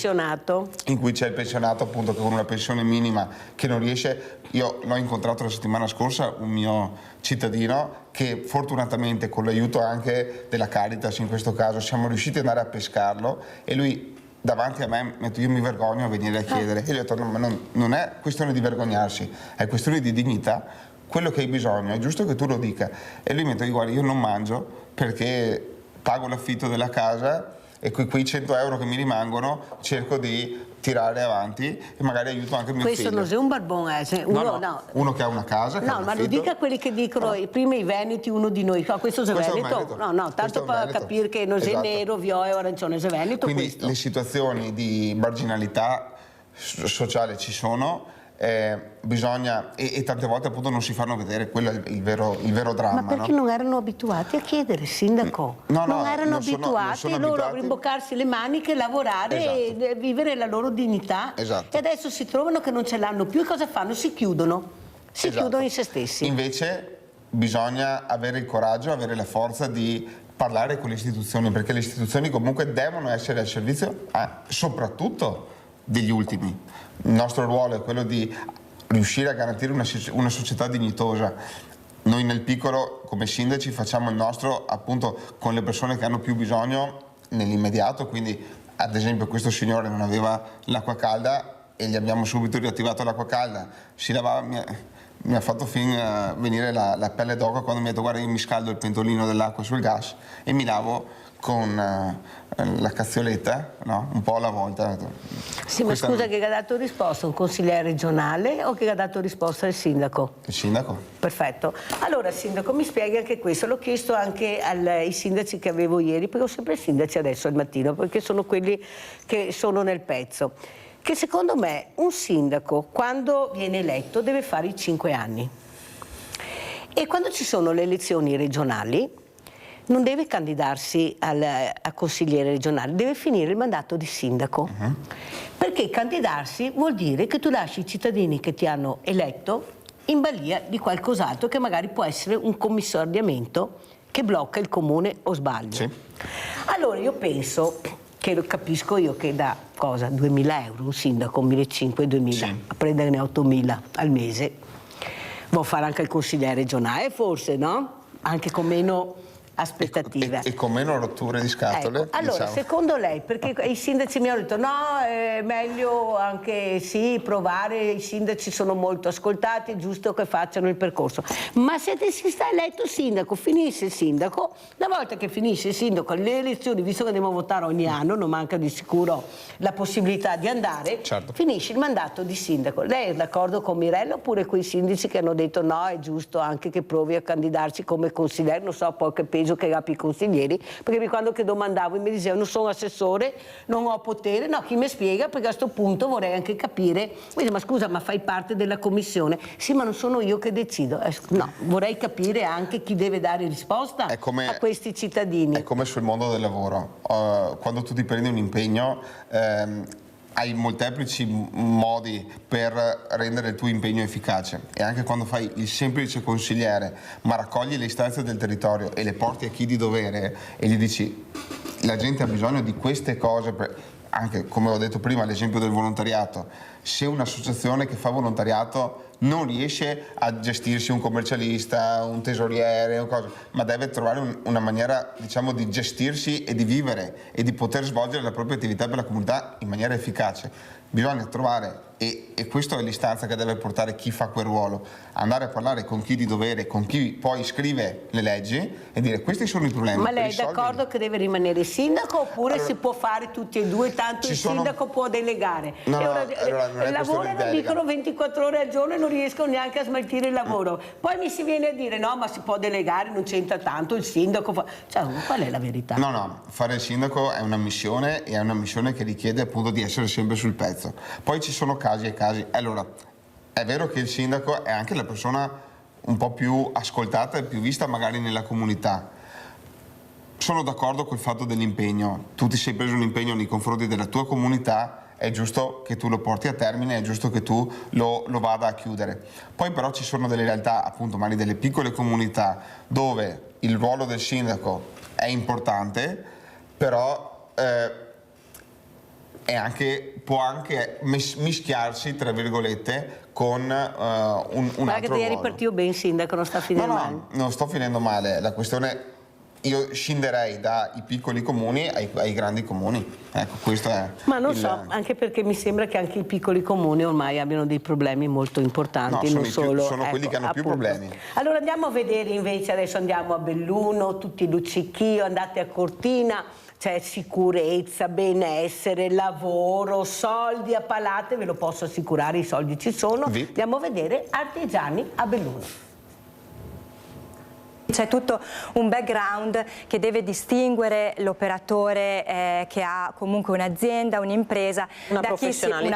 c'è il pensionato appunto con una pensione minima che non riesce. Io l'ho incontrato la settimana scorsa, un mio cittadino, che fortunatamente con l'aiuto anche della Caritas in questo caso siamo riusciti ad andare a pescarlo, e lui davanti a me, io mi vergogno a venire a chiedere. E gli ho detto, no, ma non è questione di vergognarsi, è questione di dignità. Quello che hai bisogno è giusto che tu lo dica. E lui mi ha detto, guarda, io non mangio perché pago l'affitto della casa e quei 100 euro che mi rimangono cerco di tirare avanti e magari aiuto anche mio Questo figlio. non è un barbone, Uno che ha una casa. No, ma lo dica a quelli che dicono prima i veneti, uno di noi. Questo è Veneto? No, tanto per capire che non è nero, viola o arancione, è Veneto. Quindi questo. le situazioni di marginalità sociale ci sono. Bisogna e tante volte appunto non si fanno vedere, quello è il vero dramma. Ma perché non erano abituati a chiedere, sindaco? Non erano abituati loro a rimboccarsi le maniche, lavorare e vivere la loro dignità. E adesso si trovano che non ce l'hanno più e cosa fanno? Si chiudono in se stessi. Invece bisogna avere il coraggio, avere la forza di parlare con le istituzioni, perché le istituzioni comunque devono essere al servizio soprattutto degli ultimi. Il nostro ruolo è quello di riuscire a garantire una società dignitosa. Noi nel piccolo come sindaci facciamo il nostro appunto con le persone che hanno più bisogno nell'immediato, quindi ad esempio questo signore non aveva l'acqua calda e gli abbiamo subito riattivato l'acqua calda, si lavava, mi ha fatto venire la pelle d'oca quando mi ha detto guarda io mi scaldo il pentolino dell'acqua sul gas e mi lavo con la cazzoletta, no? Un po' alla volta. Sì, ma scusa, che ha dato risposta? Un consigliere regionale o che ha dato risposta il sindaco? Il sindaco. Perfetto. Allora, sindaco, mi spieghi anche questo. L'ho chiesto anche ai sindaci che avevo ieri, perché ho sempre i sindaci adesso al mattino, perché sono quelli che sono nel pezzo. Che secondo me un sindaco, quando viene eletto, deve fare i 5 anni. E quando ci sono le elezioni regionali, non deve candidarsi a consigliere regionale, deve finire il mandato di sindaco. Perché candidarsi vuol dire che tu lasci i cittadini che ti hanno eletto in balia di qualcos'altro che magari può essere un commissariamento che blocca il comune, o sbaglio? Sì. Allora io penso, che lo capisco io, che da 2.000 euro un sindaco, 1.500-2.000, sì, a prenderne 8.000 al mese, vuol fare anche il consigliere regionale forse, no? Anche con meno aspettative. E con meno rotture di scatole. Ecco, allora, diciamo, secondo lei, perché i sindaci mi hanno detto no, è meglio anche sì provare, i sindaci sono molto ascoltati, è giusto che facciano il percorso. Ma se si sta eletto sindaco, finisce il sindaco, una volta che finisce il sindaco, le elezioni, visto che andiamo a votare ogni anno, non manca di sicuro la possibilità di andare, certo, finisce il mandato di sindaco. Lei è d'accordo con Mirella oppure quei sindaci che hanno detto no, è giusto anche che provi a candidarsi come consigliere, non so poi che peso che ha più consiglieri, perché quando che domandavo mi dicevano sono assessore, non ho potere, no, chi mi spiega, perché a questo punto vorrei anche capire, ma scusa, ma fai parte della commissione? Sì, ma non sono io che decido. No, vorrei capire anche chi deve dare risposta a questi cittadini. È come sul mondo del lavoro, quando tu ti prendi un impegno hai molteplici modi per rendere il tuo impegno efficace, e anche quando fai il semplice consigliere ma raccogli le istanze del territorio e le porti a chi di dovere e gli dici la gente ha bisogno di queste cose, anche come ho detto prima l'esempio del volontariato, se un'associazione che fa volontariato non riesce a gestirsi un commercialista, un tesoriere, ma deve trovare una maniera, diciamo, di gestirsi e di vivere e di poter svolgere la propria attività per la comunità in maniera efficace. Bisogna trovare, e questa è l'istanza che deve portare chi fa quel ruolo, andare a parlare con chi di dovere, con chi poi scrive le leggi e dire questi sono i problemi. Ma lei è d'accordo che deve rimanere sindaco oppure si può fare tutti e due, tanto il sindaco può delegare? No, lavorano, dicono 24 ore al giorno e non riescono neanche a smaltire il lavoro. Poi mi si viene a dire no, ma si può delegare, non c'entra tanto il sindaco. Cioè, qual è la verità? No, fare il sindaco è una missione, e è una missione che richiede appunto di essere sempre sul pezzo. Poi ci sono casi e casi. Allora, è vero che il sindaco è anche la persona un po' più ascoltata e più vista magari nella comunità. Sono d'accordo col fatto dell'impegno. Tu ti sei preso un impegno nei confronti della tua comunità, è giusto che tu lo porti a termine, è giusto che tu lo vada a chiudere. Poi però ci sono delle realtà, appunto magari delle piccole comunità, dove il ruolo del sindaco è importante, però può anche mischiarsi, tra virgolette, con un altro ruolo. Che ieri ruolo. partito ben, sindaco, non sta finendo male. Non sto finendo male, la questione io scenderei dai piccoli comuni ai grandi comuni. Ecco, questo è. Ma non so, anche perché mi sembra che anche i piccoli comuni ormai abbiano dei problemi molto importanti, no, non solo. Sono quelli che hanno più problemi. Allora andiamo a vedere invece, adesso andiamo a Belluno, tutti i luccichio, andate a Cortina. C'è sicurezza, benessere, lavoro, soldi a palate, ve lo posso assicurare, i soldi ci sono. Andiamo a vedere artigiani a Belluno. C'è tutto un background che deve distinguere l'operatore che ha comunque un'azienda, un'impresa, una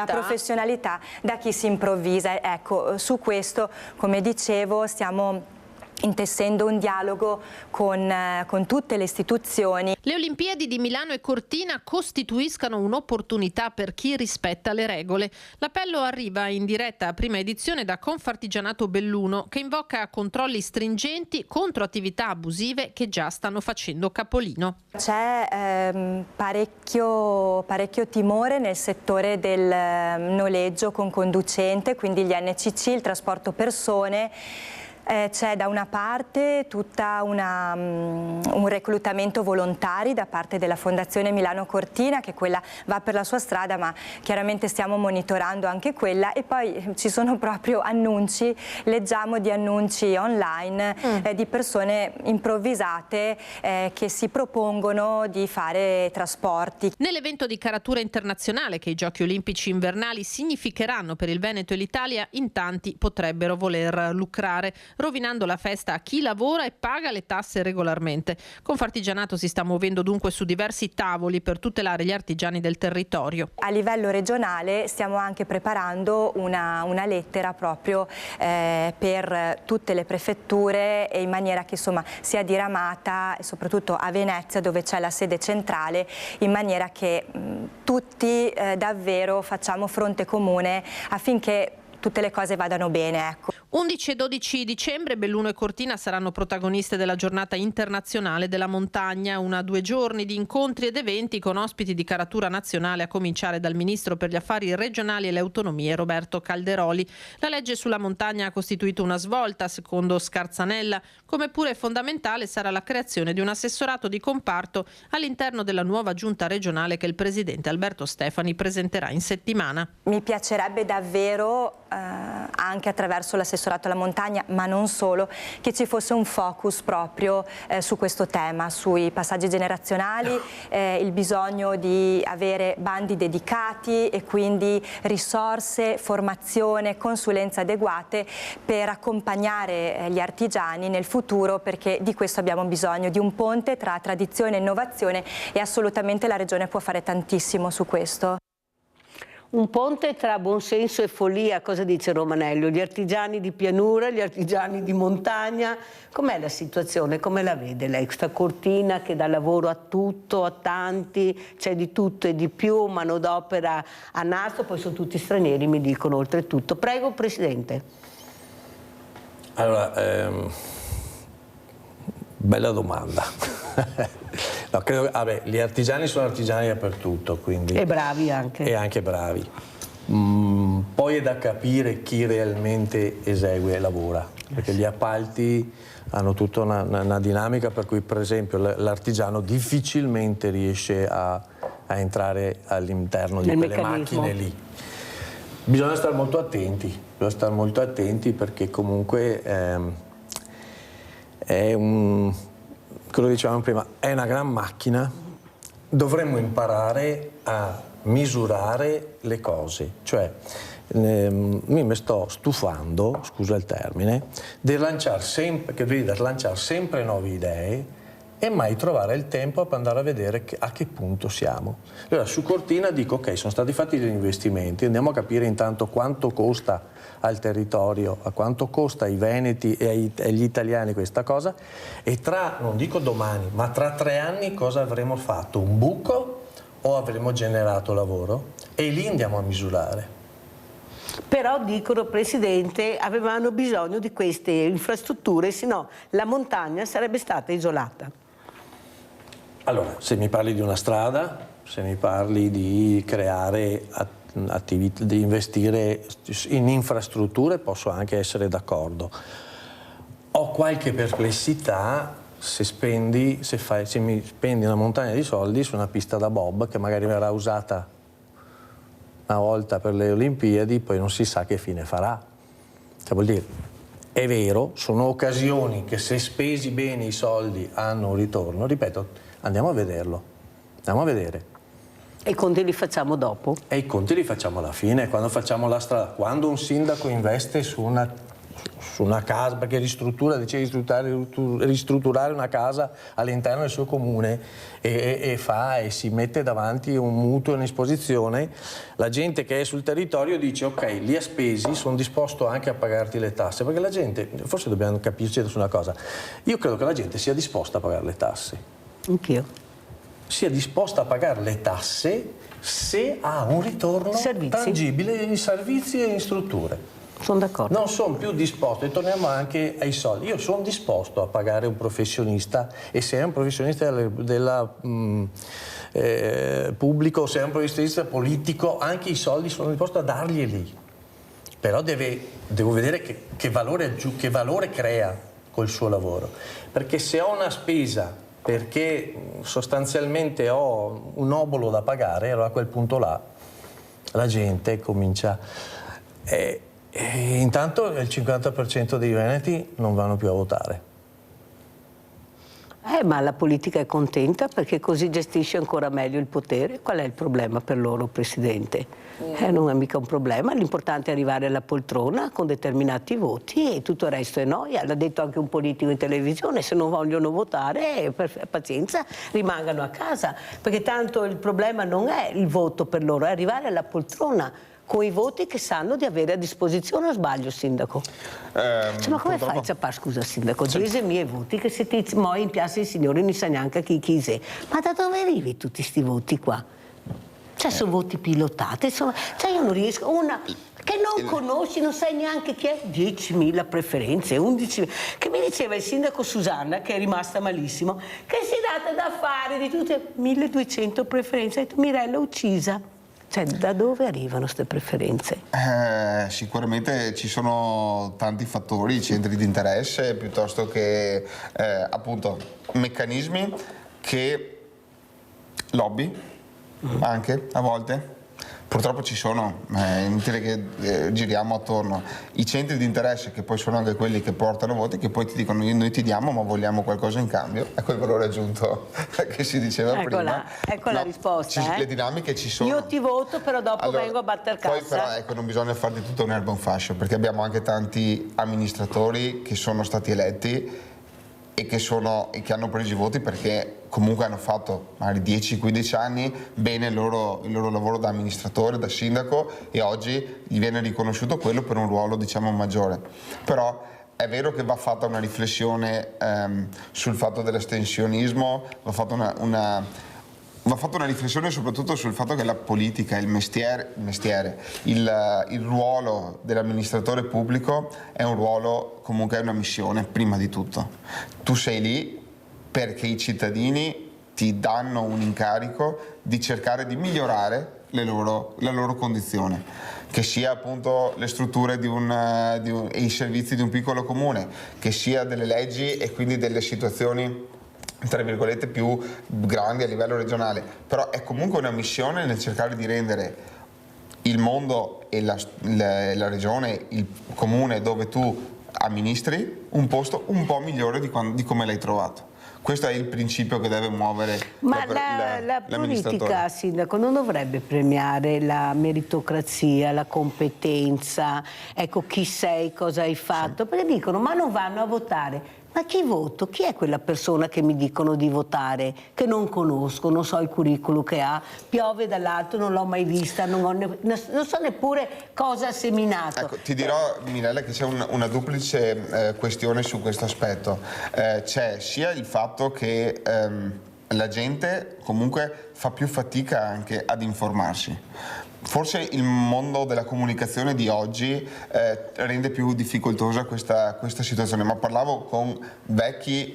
professionalità da chi si improvvisa. Ecco, su questo, come dicevo, stiamo intessendo un dialogo con tutte le istituzioni. Le Olimpiadi di Milano e Cortina costituiscano un'opportunità per chi rispetta le regole. L'appello arriva in diretta a prima edizione da Confartigianato Belluno, che invoca controlli stringenti contro attività abusive che già stanno facendo capolino. C'è parecchio timore nel settore del noleggio con conducente, quindi gli NCC, il trasporto persone. C'è da una parte tutta un reclutamento volontari da parte della Fondazione Milano Cortina, che quella va per la sua strada, ma chiaramente stiamo monitorando anche quella, e poi ci sono proprio annunci, leggiamo di annunci online di persone improvvisate che si propongono di fare trasporti. Nell'evento di caratura internazionale che i Giochi Olimpici invernali significheranno per il Veneto e l'Italia, in tanti potrebbero voler lucrare, rovinando la festa a chi lavora e paga le tasse regolarmente. Confartigianato si sta muovendo dunque su diversi tavoli per tutelare gli artigiani del territorio. A livello regionale stiamo anche preparando una lettera proprio per tutte le prefetture, e in maniera che insomma sia diramata soprattutto a Venezia, dove c'è la sede centrale, in maniera che tutti davvero facciamo fronte comune affinché tutte le cose vadano bene. Ecco. 11 e 12 dicembre Belluno e Cortina saranno protagoniste della giornata internazionale della montagna, 2 giorni di incontri ed eventi con ospiti di caratura nazionale, a cominciare dal ministro per gli affari regionali e le autonomie Roberto Calderoli. La legge sulla montagna ha costituito una svolta, secondo Scarzanella, come pure fondamentale sarà la creazione di un assessorato di comparto all'interno della nuova giunta regionale che il presidente Alberto Stefani presenterà in settimana. Mi piacerebbe davvero anche attraverso l'assessorato alla montagna, ma non solo, che ci fosse un focus proprio su questo tema, sui passaggi generazionali, il bisogno di avere bandi dedicati e quindi risorse, formazione, consulenze adeguate per accompagnare gli artigiani nel futuro, perché di questo abbiamo bisogno, di un ponte tra tradizione e innovazione, e assolutamente la Regione può fare tantissimo su questo. Un ponte tra buonsenso e follia, cosa dice Romanello? Gli artigiani di pianura, gli artigiani di montagna, com'è la situazione? Come la vede lei? Questa Cortina che dà lavoro a tutto, a tanti, c'è di tutto e di più, manodopera a nastro, poi sono tutti stranieri, mi dicono oltretutto. Prego, Presidente. Allora, bella domanda. No, credo, gli artigiani sono artigiani dappertutto, quindi, e bravi anche. E anche bravi. Poi è da capire chi realmente esegue e lavora, perché gli appalti hanno tutta una dinamica per cui, per esempio, l'artigiano difficilmente riesce a entrare all'interno di quelle macchine lì. Bisogna stare molto attenti, perché comunque è quello che dicevamo prima, è una gran macchina, dovremmo imparare a misurare le cose, cioè mi sto stufando, scusa il termine, di lanciare sempre nuove idee e mai trovare il tempo per andare a vedere a che punto siamo. Allora su Cortina dico ok, sono stati fatti degli investimenti, andiamo a capire intanto quanto costa al territorio, a quanto costa ai veneti e agli italiani questa cosa, e non dico domani, ma tra 3 anni cosa avremo fatto? Un buco o avremo generato lavoro? E lì andiamo a misurare. Però dicono, Presidente, avevano bisogno di queste infrastrutture, se no la montagna sarebbe stata isolata. Allora, se mi parli di una strada, se mi parli di creare attività, di investire in infrastrutture, posso anche essere d'accordo. Ho qualche perplessità se mi spendi una montagna di soldi su una pista da bob che magari verrà usata una volta per le Olimpiadi, poi non si sa che fine farà. Cioè, vuol dire, è vero, sono occasioni che se spesi bene i soldi hanno un ritorno, ripeto, andiamo a vederlo, andiamo a vedere. E i conti li facciamo dopo? E i conti li facciamo alla fine, quando facciamo la strada. Quando un sindaco investe su una casa, perché decide di ristrutturare una casa all'interno del suo comune e si mette davanti un mutuo in esposizione, la gente che è sul territorio dice ok, li ha spesi, sono disposto anche a pagarti le tasse, perché la gente, forse dobbiamo capirci su una cosa, io credo che la gente sia disposta a pagare le tasse. Anch'io. Sia disposta a pagare le tasse se ha un ritorno tangibile in servizi e in strutture. Sono d'accordo. Non sono più disposto, e torniamo anche ai soldi, io sono disposto a pagare un professionista, e se è un professionista della pubblico, se è un professionista politico, anche i soldi sono disposto a darglieli. Però devo vedere che valore crea col suo lavoro. Perché se ho una spesa perché sostanzialmente ho un obolo da pagare, allora a quel punto là la gente comincia... intanto il 50% dei veneti non vanno più a votare. Ma la politica è contenta perché così gestisce ancora meglio il potere. Qual è il problema per loro, Presidente? Non è mica un problema, l'importante è arrivare alla poltrona con determinati voti e tutto il resto è noia. L'ha detto anche un politico in televisione, se non vogliono votare, pazienza, rimangano a casa, perché tanto il problema non è il voto per loro, è arrivare alla poltrona con i voti che sanno di avere a disposizione, o sbaglio, Sindaco? Ma come fai a sapere, scusa, Sindaco, due miei voti che se ti muovi in piazza i signori non sa neanche chi sei. Ma da dove arrivi tutti questi voti qua? Cioè sono voti pilotati, cioè io non riesco, una che non conosci, non sai neanche chi è, 10.000 preferenze, 11.000, che mi diceva il sindaco Susanna, che è rimasta malissimo, che si è data da fare di tutte 1.200 preferenze, ha detto Mirella uccisa. Cioè, da dove arrivano queste preferenze? Sicuramente ci sono tanti fattori, centri di interesse, piuttosto che appunto meccanismi che lobby, anche a volte. Purtroppo ci sono, è inutile che giriamo attorno. I centri di interesse, che poi sono anche quelli che portano voti, che poi ti dicono noi ti diamo ma vogliamo qualcosa in cambio. È quel valore aggiunto che si diceva prima. Ecco la risposta. Le dinamiche ci sono. Io ti voto, però dopo vengo a batter cassa. Poi però ecco, non bisogna far di tutto un'erba un fascio, perché abbiamo anche tanti amministratori che sono stati eletti e che hanno preso i voti perché comunque hanno fatto magari 10-15 anni bene il loro lavoro da amministratore, da sindaco, e oggi gli viene riconosciuto quello per un ruolo diciamo maggiore. Però è vero che va fatta una riflessione sul fatto dell'astensionismo, va fatta una riflessione soprattutto sul fatto che la politica, il ruolo dell'amministratore pubblico è un ruolo, comunque è una missione prima di tutto. Tu sei lì perché i cittadini ti danno un incarico di cercare di migliorare la loro condizione, che sia appunto le strutture e i servizi di un piccolo comune, che sia delle leggi e quindi delle situazioni tra virgolette più grandi a livello regionale, però è comunque una missione nel cercare di rendere il mondo e la regione, il comune dove tu amministri, un posto un po' migliore di come l'hai trovato. Questo è il principio che deve muovere la politica, Sindaco, non dovrebbe premiare la meritocrazia, la competenza, ecco chi sei, cosa hai fatto, perché dicono ma non vanno a votare. Ma chi voto? Chi è quella persona che mi dicono di votare, che non conosco, non so il curriculum che ha, piove dall'alto, non l'ho mai vista, non so neppure cosa ha seminato. Ecco, ti dirò, Mirella, che c'è una duplice questione su questo aspetto. C'è sia il fatto che la gente comunque fa più fatica anche ad informarsi. Forse il mondo della comunicazione di oggi rende più difficoltosa questa situazione, ma parlavo con vecchi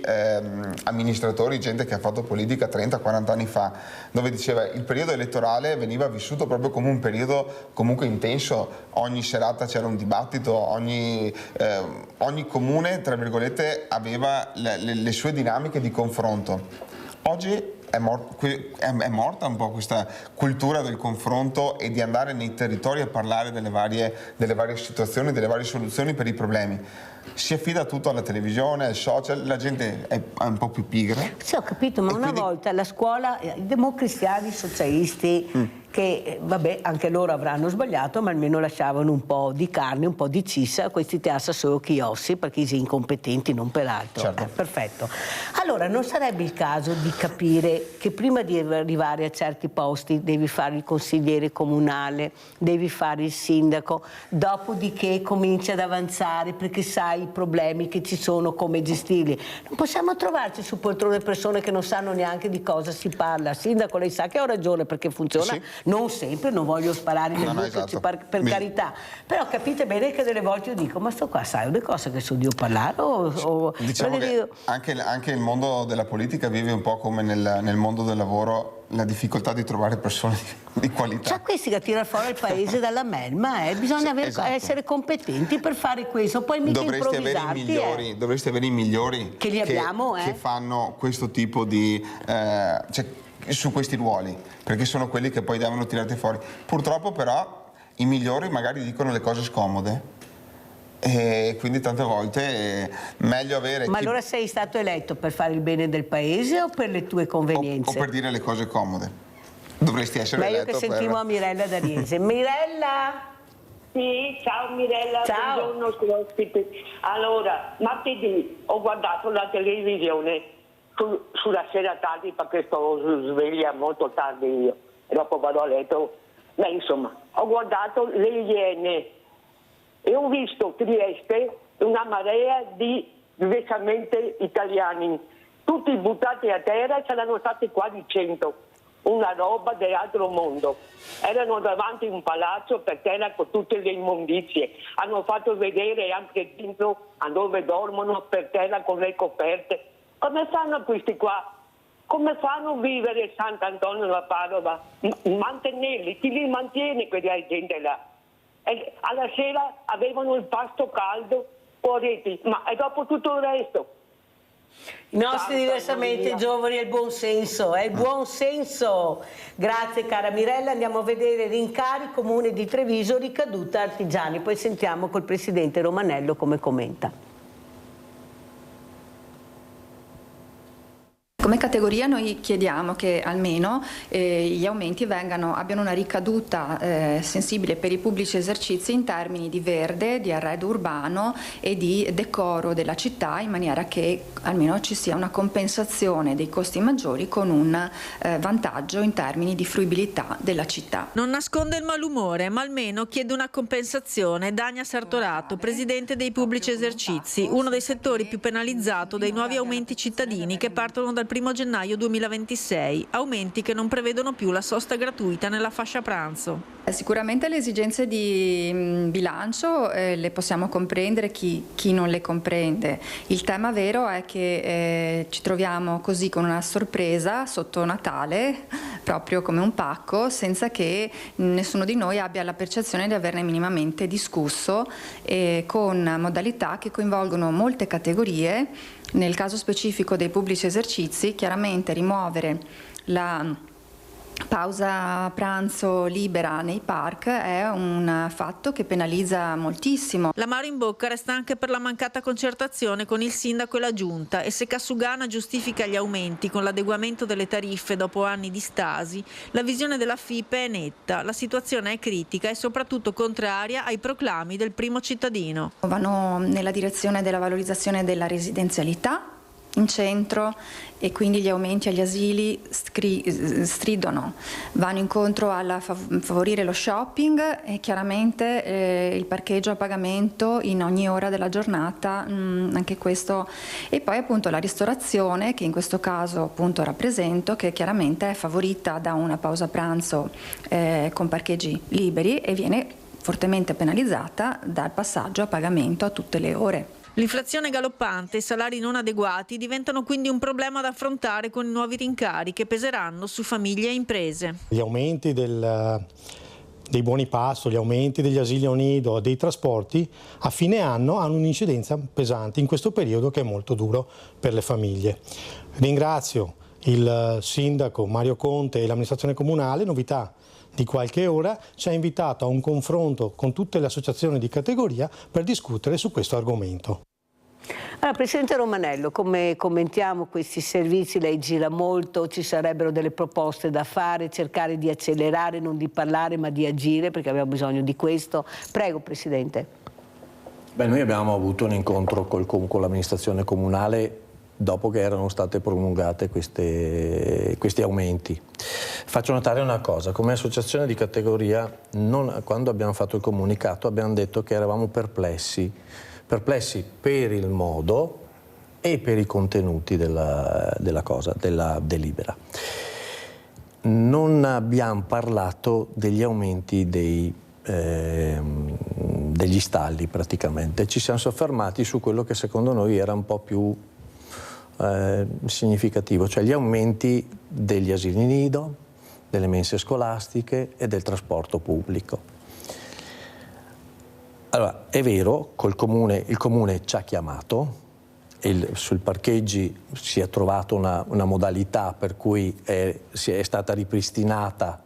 amministratori, gente che ha fatto politica 30-40 anni fa, dove diceva il periodo elettorale veniva vissuto proprio come un periodo comunque intenso, ogni serata c'era un dibattito, ogni comune, tra virgolette, aveva le sue dinamiche di confronto. Oggi è morta un po' questa cultura del confronto e di andare nei territori a parlare delle varie situazioni, delle varie soluzioni per i problemi. Si affida tutto alla televisione, ai social, la gente è un po' più pigra. Sì, ho capito, ma una volta alla scuola i democristiani socialisti che vabbè anche loro avranno sbagliato, ma almeno lasciavano un po' di carne, un po' di cissa, questi teassa solo chi ossi perché si incompetenti, non per altro. Certo. Perfetto. Allora non sarebbe il caso di capire che prima di arrivare a certi posti devi fare il consigliere comunale, devi fare il sindaco, dopodiché cominci ad avanzare perché sai i problemi che ci sono, come gestirli. Non possiamo trovarci su poltrone persone che non sanno neanche di cosa si parla. Sindaco, lei sa che ho ragione perché funziona. Sì. Non sempre, non voglio sparare nel buco, esatto. Per carità, però capite bene che delle volte io dico ma sto qua sai le cose che so Dio parlare diciamo che anche il mondo della politica vive un po' come nel mondo del lavoro, la difficoltà di trovare persone di qualità. C'è questi che tirano fuori il paese dalla melma, bisogna essere competenti per fare questo, poi mica improvvisarti. Dovreste avere i migliori che li abbiamo, che fanno questo tipo di su questi ruoli, perché sono quelli che poi devono tirarti fuori. Purtroppo però i migliori magari dicono le cose scomode e quindi tante volte è meglio avere allora sei stato eletto per fare il bene del paese o per le tue convenienze? O per dire le cose comode. Dovresti essere meglio eletto che sentiamo a Mirella d'Ariese. Mirella? Sì, ciao Mirella, ciao. Buongiorno ospite. Allora, martedì ho guardato la televisione sulla sera tardi perché sto sveglia molto tardi io e dopo vado a letto. Beh, insomma, ho guardato le Iene e ho visto Trieste una marea di diversamente italiani, tutti buttati a terra, c'erano stati quasi 100, una roba dell'altro mondo. Erano davanti a un palazzo per terra con tutte le immondizie, hanno fatto vedere anche dentro a dove dormono per terra con le coperte. Come fanno questi qua? Come fanno a vivere Sant'Antonio da Padova? Mantenerli, chi li mantiene quella gente là? E alla sera avevano il pasto caldo, poveretti, ma e dopo tutto il resto? I nostri diversamente giovani è il buon senso, è il buon senso. Grazie cara Mirella, andiamo a vedere rincari comune di Treviso, ricaduta artigiani, poi sentiamo col presidente Romanello come commenta. Come categoria noi chiediamo che almeno gli aumenti abbiano una ricaduta sensibile per i pubblici esercizi in termini di verde, di arredo urbano e di decoro della città, in maniera che almeno ci sia una compensazione dei costi maggiori con un vantaggio in termini di fruibilità della città. Non nasconde il malumore, ma almeno chiede una compensazione. Dania Sartorato, presidente dei pubblici esercizi, uno dei settori più penalizzato dai nuovi aumenti cittadini che partono dal 1 gennaio 2026, aumenti che non prevedono più la sosta gratuita nella fascia pranzo. Sicuramente le esigenze di bilancio le possiamo comprendere, chi non le comprende. Il tema vero è che ci troviamo così con una sorpresa sotto Natale, proprio come un pacco, senza che nessuno di noi abbia la percezione di averne minimamente discusso, con modalità che coinvolgono molte categorie. Nel caso specifico dei pubblici esercizi, chiaramente rimuovere la pausa pranzo libera nei park è un fatto che penalizza moltissimo. L'amaro in bocca resta anche per la mancata concertazione con il sindaco e la giunta, e se Cassugana giustifica gli aumenti con l'adeguamento delle tariffe dopo anni di stasi, la visione della FIPE è netta, la situazione è critica e soprattutto contraria ai proclami del primo cittadino. Vanno nella direzione della valorizzazione della residenzialità, in centro e quindi gli aumenti agli asili stridono, vanno incontro a favorire lo shopping e chiaramente il parcheggio a pagamento in ogni ora della giornata, anche questo, e poi appunto la ristorazione, che in questo caso appunto rappresento, che chiaramente è favorita da una pausa pranzo con parcheggi liberi e viene fortemente penalizzata dal passaggio a pagamento a tutte le ore. L'inflazione galoppante e i salari non adeguati diventano quindi un problema da affrontare con i nuovi rincari che peseranno su famiglie e imprese. Gli aumenti dei buoni pasto, gli aumenti degli asili nido, dei trasporti a fine anno hanno un'incidenza pesante in questo periodo che è molto duro per le famiglie. Ringrazio il sindaco Mario Conte e l'amministrazione comunale. Novità di qualche ora, ci ha invitato a un confronto con tutte le associazioni di categoria per discutere su questo argomento. Allora, Presidente Romanello, come commentiamo questi servizi? Lei gira molto, ci sarebbero delle proposte da fare, cercare di accelerare, non di parlare ma di agire, perché abbiamo bisogno di questo. Prego, Presidente. Beh, noi abbiamo avuto un incontro con l'amministrazione comunale dopo che erano state prolungate questi aumenti. Faccio notare una cosa: come associazione di categoria, quando abbiamo fatto il comunicato abbiamo detto che eravamo perplessi per il modo e per i contenuti della delibera. Non abbiamo parlato degli aumenti degli stalli praticamente, ci siamo soffermati su quello che secondo noi era un po' più significativo, cioè gli aumenti degli asili nido, delle mense scolastiche e del trasporto pubblico. Allora, è vero, il comune ci ha chiamato, sui parcheggi si è trovata una modalità per cui è stata ripristinata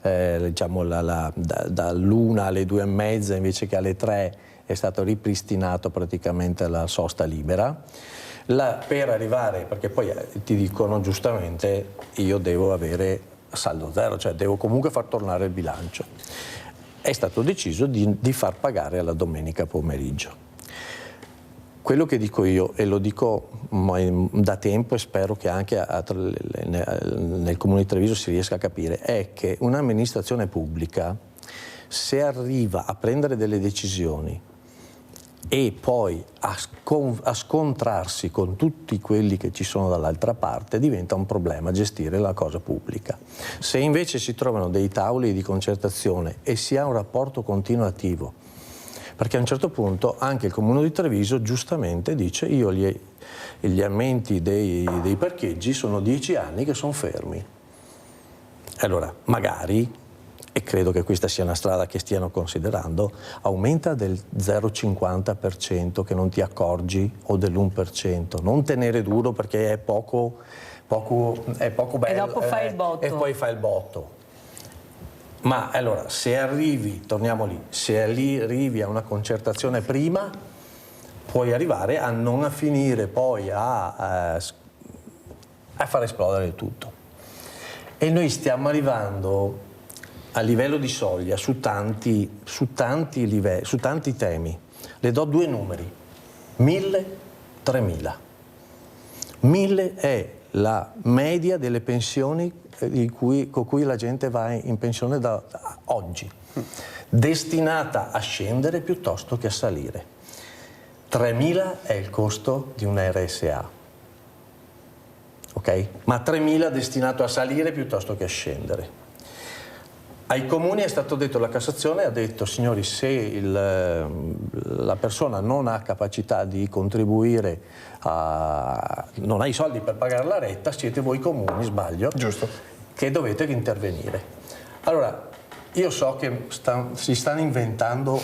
diciamo dall'1 alle 2:30 invece che alle 3, è stato ripristinato praticamente la sosta libera. Per arrivare, perché poi ti dicono giustamente io devo avere saldo zero, cioè devo comunque far tornare il bilancio. È stato deciso di far pagare alla domenica pomeriggio. Quello che dico io, e lo dico da tempo e spero che anche nel Comune di Treviso si riesca a capire, è che un'amministrazione pubblica, se arriva a prendere delle decisioni e poi a scontrarsi con tutti quelli che ci sono dall'altra parte, diventa un problema gestire la cosa pubblica. Se invece si trovano dei tavoli di concertazione e si ha un rapporto continuativo, perché a un certo punto anche il Comune di Treviso giustamente dice io gli aumenti dei parcheggi sono 10 anni che sono fermi. Allora magari, e credo che questa sia una strada che stiano considerando, aumenta del 0,50% che non ti accorgi o dell'1%, non tenere duro perché è poco bello e dopo fai il botto. E poi fai il botto. Ma allora se arrivi, torniamo lì, se arrivi a una concertazione prima, puoi arrivare a non finire poi a far esplodere il tutto. E noi stiamo arrivando a livello di soglia su tanti temi. Le do due numeri: 1.000, 3.000. 1.000 è la media delle pensioni con cui la gente va in pensione da oggi, destinata a scendere piuttosto che a salire. 3.000 è il costo di una RSA, ok? Ma 3.000 destinato a salire piuttosto che a scendere. Ai comuni è stato detto, la Cassazione ha detto: signori, se la persona non ha capacità di contribuire, non ha i soldi per pagare la retta, siete voi comuni, sbaglio? Giusto. Che dovete intervenire. Allora, io so che si stanno inventando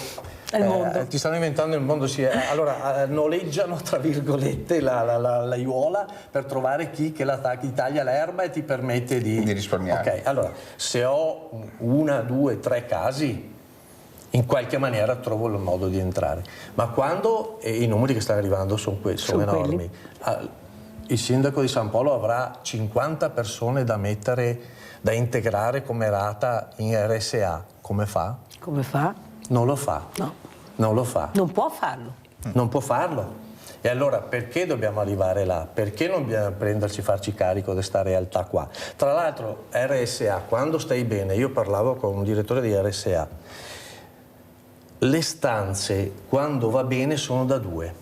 il mondo. Ti stanno inventando il mondo, sì. Allora noleggiano tra virgolette la aiuola per trovare chi che ti taglia l'erba e ti permette di risparmiare. Ok, allora se ho 1, 2, 3 casi, in qualche maniera trovo il modo di entrare. Ma quando i numeri che stanno arrivando sono enormi, il sindaco di San Polo avrà 50 persone da integrare come rata in RSA. Come fa? Come fa? Non lo fa. No. Non lo fa. Non può farlo. Non può farlo. E allora perché dobbiamo arrivare là? Perché non dobbiamo farci carico di questa realtà qua? Tra l'altro RSA, quando stai bene, io parlavo con un direttore di RSA, le stanze quando va bene sono da 2.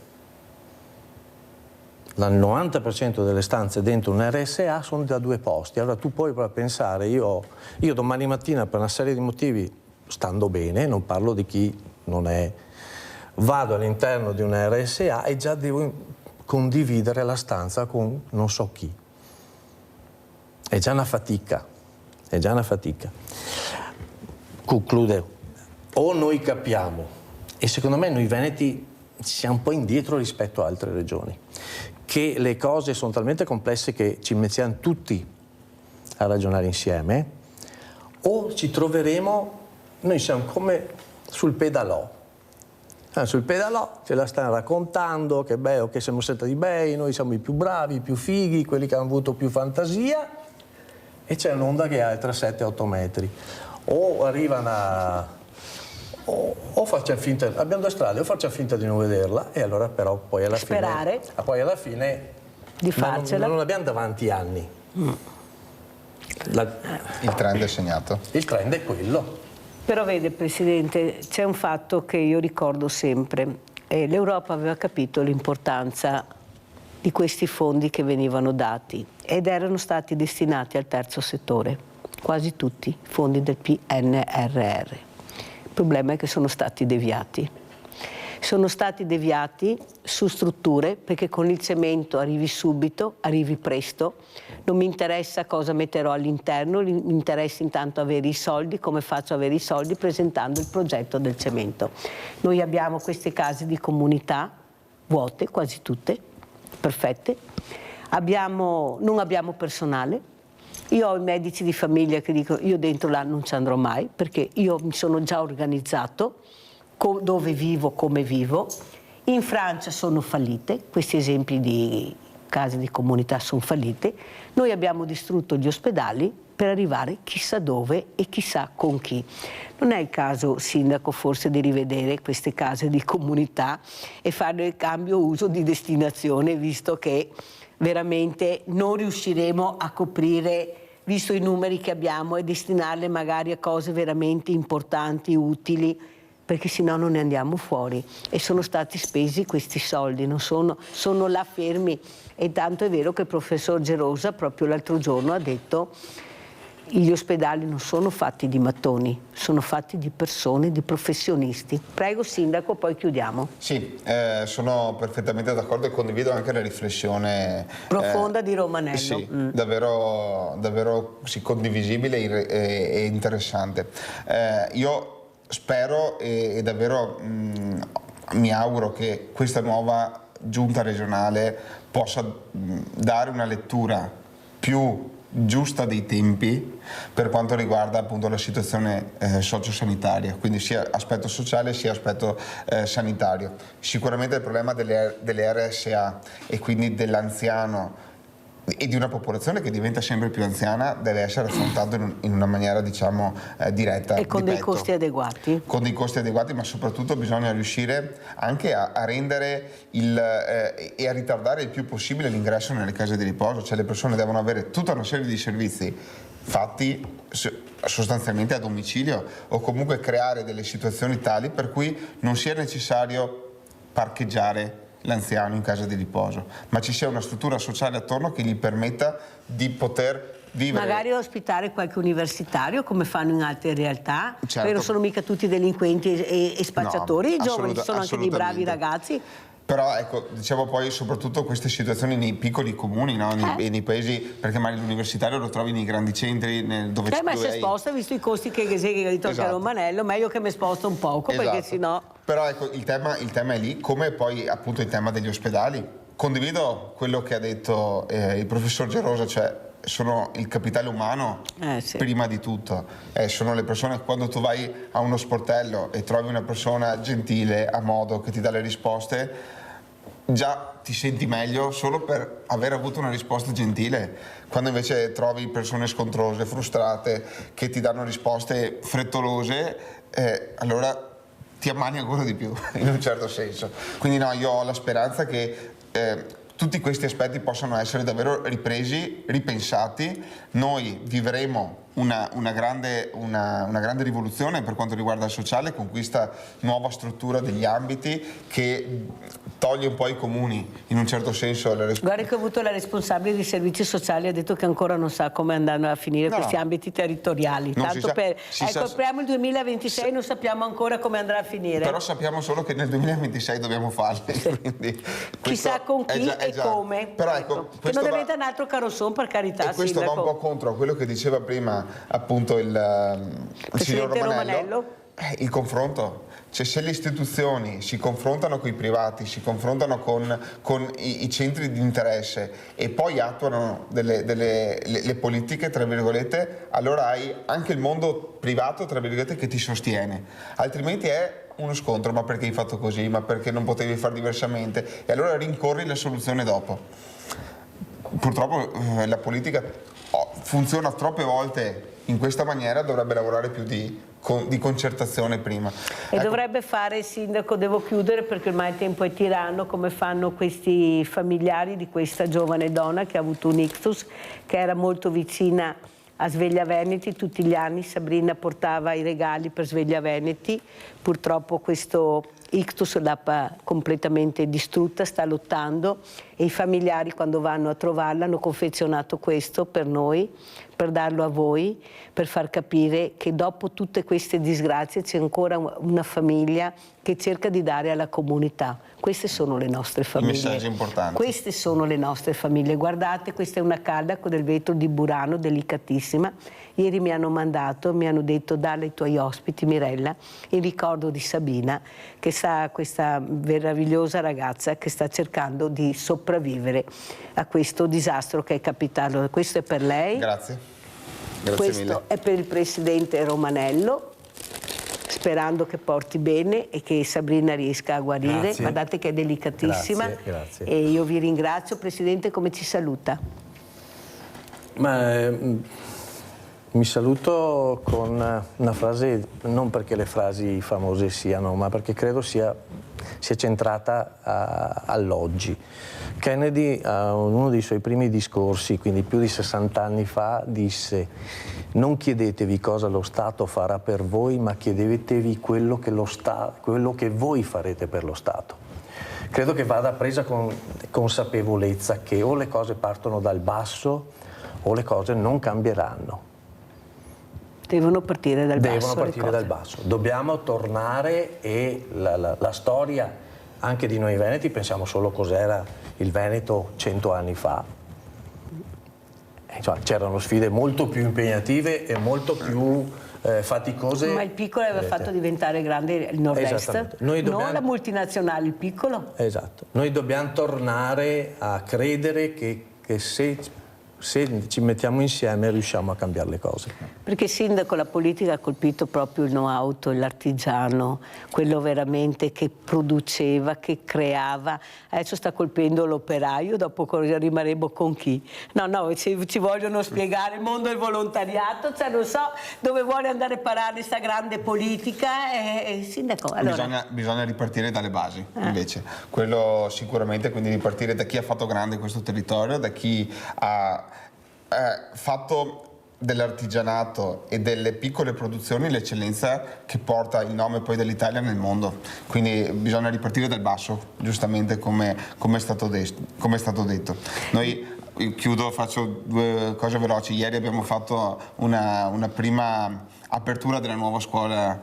Il 90% delle stanze dentro un RSA sono da 2 posti. Allora tu puoi pensare, io domani mattina per una serie di motivi, stando bene, non parlo di chi non è, vado all'interno di un RSA e già devo condividere la stanza con non so chi. È già una fatica, è già una fatica. Concludo. O noi capiamo, e secondo me noi veneti siamo un po' indietro rispetto a altre regioni, che le cose sono talmente complesse che ci mettiamo tutti a ragionare insieme, o ci troveremo, noi siamo come sul pedalò. Sul pedalò ce la stanno raccontando, che bello, che siamo stati bei, noi siamo i più bravi, i più fighi, quelli che hanno avuto più fantasia, e c'è un'onda che è tra 7-8 metri. O arrivano o facciamo finta, abbiamo 2 strade, o facciamo finta di non vederla, e allora però poi alla fine di farcela. Non abbiamo davanti anni. Il trend è segnato. Il trend è quello. Però vede Presidente, c'è un fatto che io ricordo sempre. L'Europa aveva capito l'importanza di questi fondi che venivano dati ed erano stati destinati al terzo settore, quasi tutti i fondi del PNRR. Il problema è che sono stati deviati. Sono stati deviati su strutture, perché con il cemento arrivi subito, arrivi presto, non mi interessa cosa metterò all'interno, mi interessa intanto avere i soldi. Come faccio ad avere i soldi? Presentando il progetto del cemento. Noi abbiamo queste case di comunità vuote, quasi tutte, perfette, non abbiamo personale. Io ho i medici di famiglia che dicono io dentro là non ci andrò mai, perché io mi sono già organizzato dove vivo, come vivo. In Francia sono fallite, questi esempi di case di comunità sono fallite. Noi abbiamo distrutto gli ospedali per arrivare chissà dove e chissà con chi. Non è il caso, Sindaco, forse di rivedere queste case di comunità e fare il cambio uso di destinazione, visto che veramente non riusciremo a coprire, visto i numeri che abbiamo, e destinarle magari a cose veramente importanti, utili, perché sennò non ne andiamo fuori. E sono stati spesi questi soldi, non sono là fermi. E tanto è vero che il professor Gerosa proprio l'altro giorno ha detto gli ospedali non sono fatti di mattoni, sono fatti di persone, di professionisti. Prego Sindaco, poi chiudiamo. Sì, sono perfettamente d'accordo e condivido anche la riflessione profonda di Romanello. Sì, davvero sì, condivisibile e interessante. Io spero e davvero mi auguro che questa nuova giunta regionale possa dare una lettura più giusta dei tempi per quanto riguarda appunto la situazione sociosanitaria, quindi sia aspetto sociale sia aspetto sanitario. Sicuramente il problema delle RSA e quindi dell'anziano e di una popolazione che diventa sempre più anziana deve essere affrontato in una maniera, diciamo, diretta. E con dei costi adeguati. Con dei costi adeguati, ma soprattutto bisogna riuscire anche a rendere e a ritardare il più possibile l'ingresso nelle case di riposo, cioè le persone devono avere tutta una serie di servizi fatti sostanzialmente a domicilio, o comunque creare delle situazioni tali per cui non sia necessario parcheggiare l'anziano in casa di riposo, ma ci sia una struttura sociale attorno che gli permetta di poter vivere. Magari ospitare qualche universitario, come fanno in altre realtà. Certo. Non sono mica tutti delinquenti e spacciatori, i giovani, ci sono anche dei bravi ragazzi. Però ecco, diciamo poi soprattutto queste situazioni nei piccoli comuni, no? Nei paesi, perché magari l'universitario lo trovi nei grandi centri dove ma si sposta, visto i costi che ha detto anche Romanello, meglio che mi sposto un poco, perché sennò. Però ecco, il tema è lì, come poi appunto il tema degli ospedali. Condivido quello che ha detto il professor Gerosa, cioè sono il capitale umano prima di tutto, sono le persone. Quando tu vai a uno sportello e trovi una persona gentile, a modo, che ti dà le risposte, già ti senti meglio solo per aver avuto una risposta gentile. Quando invece trovi persone scontrose, frustrate, che ti danno risposte frettolose, allora ti ammani ancora di più, in un certo senso. Quindi no, io ho la speranza che tutti questi aspetti possano essere davvero ripresi, ripensati. Noi vivremo una grande rivoluzione per quanto riguarda il sociale con questa nuova struttura degli ambiti che toglie un po' i comuni, in un certo senso. Guarda che ho avuto la responsabile dei servizi sociali, ha detto che ancora non sa come andranno a finire questi ambiti territoriali. Tanto apriamo il 2026 non sappiamo ancora come andrà a finire. Però sappiamo solo che nel 2026 dobbiamo farli. Quindi chissà con chi e come. Però ecco, che non diventa un altro carosson, per carità. E questo va un po' contro a quello che diceva prima appunto il signor Romanello. Il confronto. Cioè, se le istituzioni si confrontano con i privati, si confrontano con i centri di interesse e poi attuano le politiche, tra virgolette, allora hai anche il mondo privato, tra virgolette, che ti sostiene. Altrimenti è uno scontro, ma perché hai fatto così, ma perché non potevi fare diversamente, e allora rincorri la soluzione dopo. Purtroppo la politica funziona troppe volte in questa maniera, dovrebbe lavorare più di concertazione prima. E dovrebbe fare, sindaco, devo chiudere perché ormai il tempo è tiranno, come fanno questi familiari di questa giovane donna che ha avuto un ictus, che era molto vicina a Sveglia Veneti. Tutti gli anni Sabrina portava i regali per Sveglia Veneti, purtroppo questo ictus l'ha completamente distrutta, sta lottando, e i familiari, quando vanno a trovarla, hanno confezionato questo per noi, per darlo a voi, per far capire che dopo tutte queste disgrazie c'è ancora una famiglia che cerca di dare alla comunità. Queste sono le nostre famiglie. Messaggi importanti. Queste sono le nostre famiglie. Guardate, questa è una calda con del vetro di Burano, delicatissima. Ieri mi hanno detto dalle ai tuoi ospiti, Mirella, il ricordo di Sabina, che sa, questa meravigliosa ragazza che sta cercando di sopravvivere a questo disastro che è capitato. Questo è per lei. Grazie. Grazie questo mille. È per il presidente Romanello, sperando che porti bene e che Sabrina riesca a guarire. Grazie. Guardate che è delicatissima. Grazie. E io vi ringrazio. Presidente, come ci saluta? Mi saluto con una frase, non perché le frasi famose siano, ma perché credo sia centrata all'oggi. Kennedy, a uno dei suoi primi discorsi, quindi più di 60 anni fa, disse: non chiedetevi cosa lo Stato farà per voi, ma chiedetevi quello che voi farete per lo Stato. Credo che vada presa con consapevolezza che o le cose partono dal basso o le cose non cambieranno. Devono partire dal basso. Devono partire dal basso. Dobbiamo tornare, e la storia anche di noi veneti, pensiamo solo cos'era il Veneto 100 anni fa. C'erano sfide molto più impegnative e molto più faticose. Ma il piccolo aveva fatto diventare grande il nord-est, non la multinazionale, il piccolo. Esatto. Noi dobbiamo tornare a credere che se ci mettiamo insieme riusciamo a cambiare le cose. Perché, sindaco, la politica ha colpito proprio il know-how, l'artigiano, quello veramente che produceva, che creava. Adesso sta colpendo l'operaio, dopo rimarremo con chi? No, ci vogliono spiegare il mondo del volontariato, cioè non so dove vuole andare a parare questa grande politica. Sindaco, allora... Bisogna ripartire dalle basi, invece. Quello sicuramente, quindi ripartire da chi ha fatto grande questo territorio, da chi ha fatto dell'artigianato e delle piccole produzioni l'eccellenza che porta il nome poi dell'Italia nel mondo. Quindi bisogna ripartire dal basso, giustamente come è stato detto. Noi, chiudo, faccio due cose veloci. Ieri abbiamo fatto una prima apertura della nuova scuola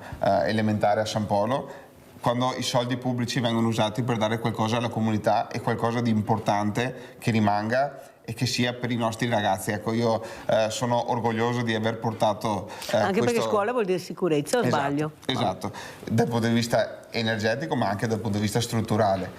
elementare a San Polo. Quando i soldi pubblici vengono usati per dare qualcosa alla comunità e qualcosa di importante che rimanga e che sia per i nostri ragazzi. Ecco, io sono orgoglioso di aver portato anche perché scuola vuol dire sicurezza, o sbaglio? Esatto, dal punto di vista energetico ma anche dal punto di vista strutturale.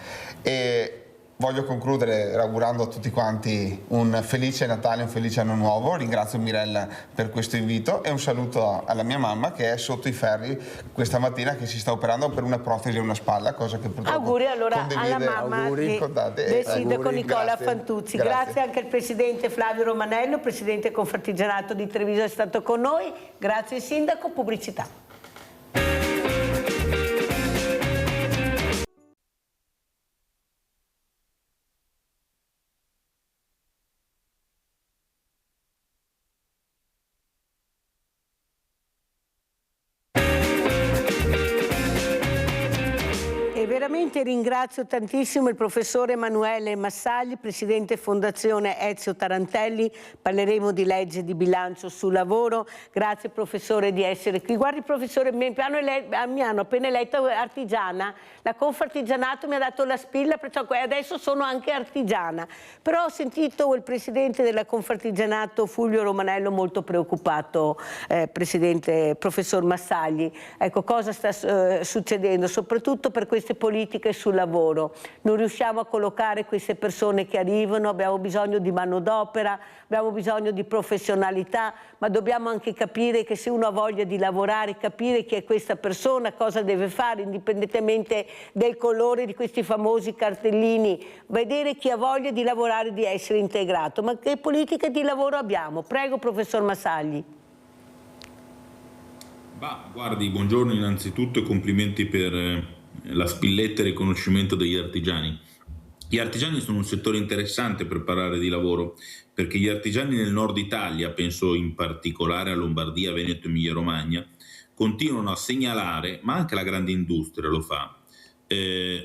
E voglio concludere augurando a tutti quanti un felice Natale, un felice anno nuovo. Ringrazio Mirella per questo invito e un saluto alla mia mamma che è sotto i ferri questa mattina, che si sta operando per una protesi a una spalla, cosa che purtroppo auguri allora alla mamma del sindaco Nicola Fantuzzi. Grazie anche al presidente Flavio Romanello, presidente Confartigianato di Treviso, è stato con noi. Grazie sindaco. Pubblicità. veramente ringrazio tantissimo il professore Emanuele Massagli, presidente Fondazione Ezio Tarantelli. Parleremo di legge di bilancio sul lavoro. Grazie professore di essere qui. Guardi professore, mi hanno appena eletto artigiana, la Confartigianato mi ha dato la spilla, perciò adesso sono anche artigiana. Però ho sentito il presidente della Confartigianato, Fulvio Romanello, molto preoccupato, presidente professor Massagli. Ecco, cosa sta succedendo, soprattutto per queste politiche sul lavoro. Non riusciamo a collocare queste persone che arrivano, abbiamo bisogno di manodopera, abbiamo bisogno di professionalità, ma dobbiamo anche capire che se uno ha voglia di lavorare, capire chi è questa persona, cosa deve fare, indipendentemente del colore di questi famosi cartellini, vedere chi ha voglia di lavorare, di essere integrato. Ma che politiche di lavoro abbiamo? Prego, professor Massagli. Guardi, buongiorno innanzitutto e complimenti per la spilletta e il riconoscimento degli artigiani. Gli artigiani sono un settore interessante per parlare di lavoro, perché gli artigiani nel nord Italia, penso in particolare a Lombardia, Veneto e Emilia Romagna, continuano a segnalare, ma anche la grande industria lo fa,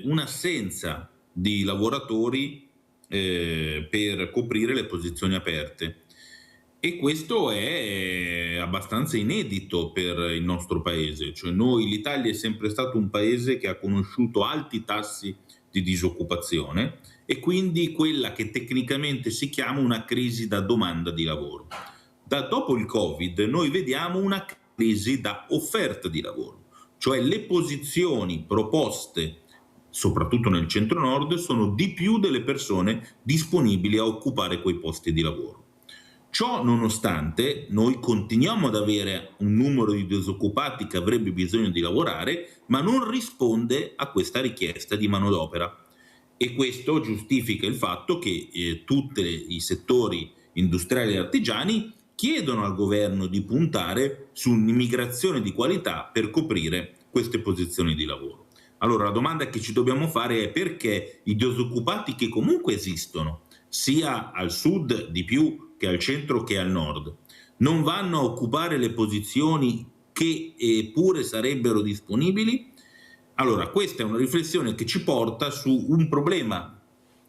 un'assenza di lavoratori per coprire le posizioni aperte. E questo è abbastanza inedito per il nostro paese, cioè l'Italia è sempre stato un paese che ha conosciuto alti tassi di disoccupazione e quindi quella che tecnicamente si chiama una crisi da domanda di lavoro. Dopo il Covid noi vediamo una crisi da offerta di lavoro, cioè le posizioni proposte soprattutto nel centro-nord sono di più delle persone disponibili a occupare quei posti di lavoro. Ciò nonostante noi continuiamo ad avere un numero di disoccupati che avrebbe bisogno di lavorare, ma non risponde a questa richiesta di manodopera. E questo giustifica il fatto che tutti i settori industriali e artigiani chiedono al governo di puntare su un'immigrazione di qualità per coprire queste posizioni di lavoro. Allora la domanda che ci dobbiamo fare è perché i disoccupati che comunque esistono, sia al sud di più che al centro che al nord, non vanno a occupare le posizioni che pure sarebbero disponibili? Allora, questa è una riflessione che ci porta su un problema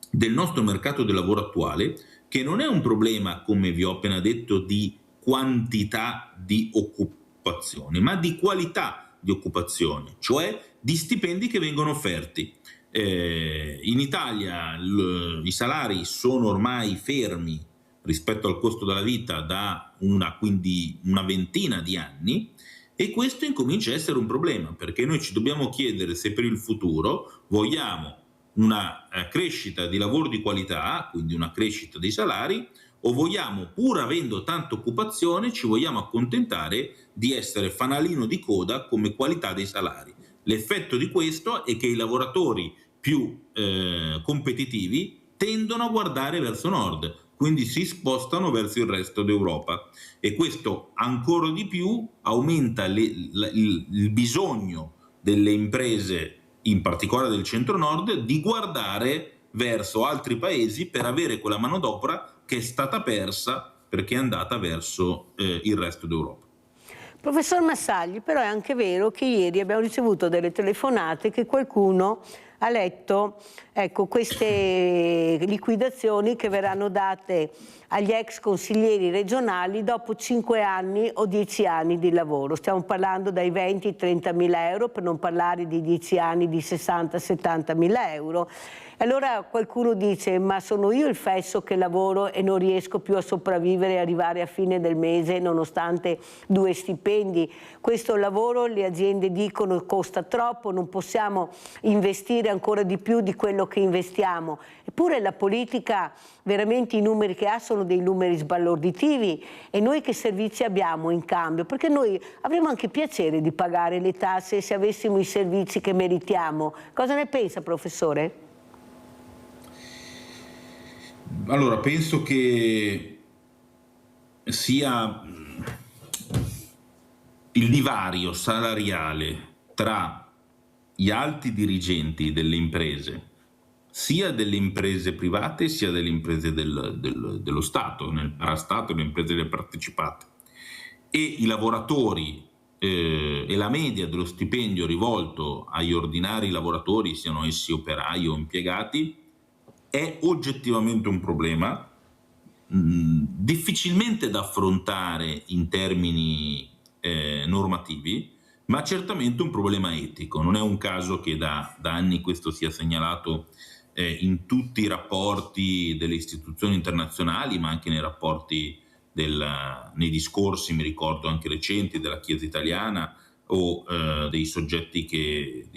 del nostro mercato del lavoro attuale, che non è un problema, come vi ho appena detto, di quantità di occupazione, ma di qualità di occupazione, cioè di stipendi che vengono offerti. In Italia i salari sono ormai fermi rispetto al costo della vita da quindi una ventina di anni, e questo incomincia a essere un problema, perché noi ci dobbiamo chiedere se per il futuro vogliamo una crescita di lavoro di qualità, quindi una crescita dei salari, o vogliamo, pur avendo tanta occupazione, ci vogliamo accontentare di essere fanalino di coda come qualità dei salari. L'effetto di questo è che i lavoratori più competitivi tendono a guardare verso nord, quindi si spostano verso il resto d'Europa, e questo ancora di più aumenta il bisogno delle imprese, in particolare del centro-nord, di guardare verso altri paesi per avere quella manodopera che è stata persa perché è andata verso il resto d'Europa. Professor Massagli, però è anche vero che ieri abbiamo ricevuto delle telefonate che qualcuno ha letto, ecco, queste liquidazioni che verranno date agli ex consiglieri regionali dopo 5 anni o 10 anni di lavoro. Stiamo parlando dai 20 ai 30 mila euro, per non parlare di 10 anni di 60-70 mila euro. Allora qualcuno dice: ma sono io il fesso che lavoro e non riesco più a sopravvivere e arrivare a fine del mese nonostante 2 stipendi? Questo lavoro, le aziende dicono, costa troppo, non possiamo investire ancora di più di quello che investiamo. Eppure la politica, veramente i numeri che ha sono dei numeri sbalorditivi, e noi che servizi abbiamo in cambio? Perché noi avremo anche piacere di pagare le tasse se avessimo i servizi che meritiamo. Cosa ne pensa, professore? Allora, penso che sia il divario salariale tra gli alti dirigenti delle imprese, sia delle imprese private sia delle imprese dello Stato, nel parastato, le imprese partecipate, e i lavoratori e la media dello stipendio rivolto agli ordinari lavoratori, siano essi operai o impiegati, è oggettivamente un problema difficilmente da affrontare in termini normativi, ma certamente un problema etico. Non è un caso che da anni questo sia segnalato in tutti i rapporti delle istituzioni internazionali, ma anche nei rapporti nei discorsi, mi ricordo anche recenti, della Chiesa italiana o di